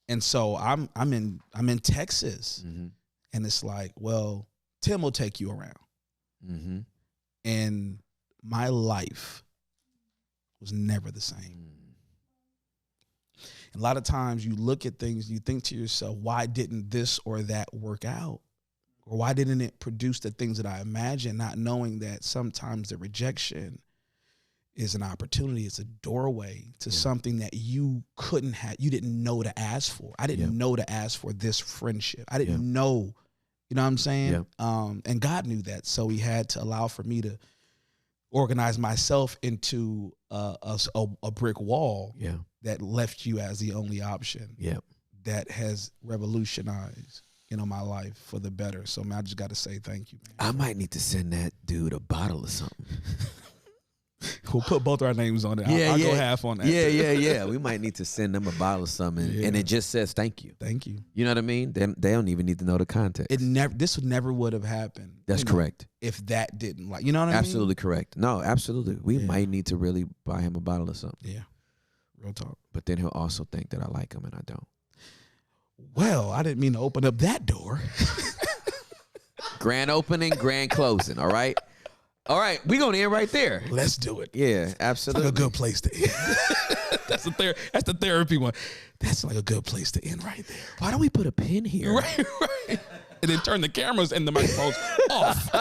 And so I'm in Texas, Mm-hmm. and it's like, well, Tim will take you around, Mm-hmm. and my life was never the same. And a lot of times you look at things, you think to yourself, why didn't this or that work out? Or why didn't it produce the things that I imagined, not knowing that sometimes the rejection is an opportunity. It's a doorway to something that you didn't know to ask for. I didn't know to ask for this friendship. I didn't know, you know what I'm saying? And God knew that. So he had to allow for me to organize myself into a brick wall that left you as the only option. That has revolutionized, my life for the better. So man, I just got to say thank you, man. I might need to send that dude a bottle of something. We'll put both our names on it. I'll go half on that. Yeah. We might need to send them a bottle of something, and it just says thank you. Thank you. You know what I mean? They don't even need to know the context. This never would have happened. That's correct. If that didn't, you know what I mean? Absolutely correct. No, absolutely. We might need to really buy him a bottle of something. Yeah. Real talk. But then he'll also think that I like him and I don't. Well, I didn't mean to open up that door. Grand opening, grand closing. All right. All right, we're going to end right there. Let's do it. Yeah, absolutely. It's like a good place to end. That's the therapy one. That's like a good place to end right there. Why don't we put a pin here? Right. And then turn the cameras and the microphones off.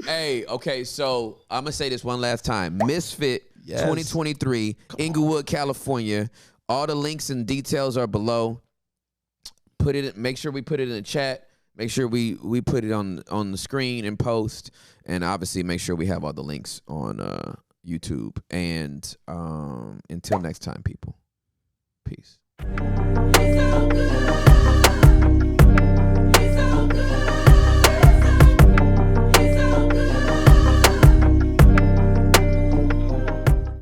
Hey, okay, so I'm going to say this one last time. Misfit 2023, Inglewood, California. All the links and details are below. Make sure we put it in the chat. Make sure we put it on the screen and post. And obviously make sure we have all the links on YouTube. And until next time, people. Peace.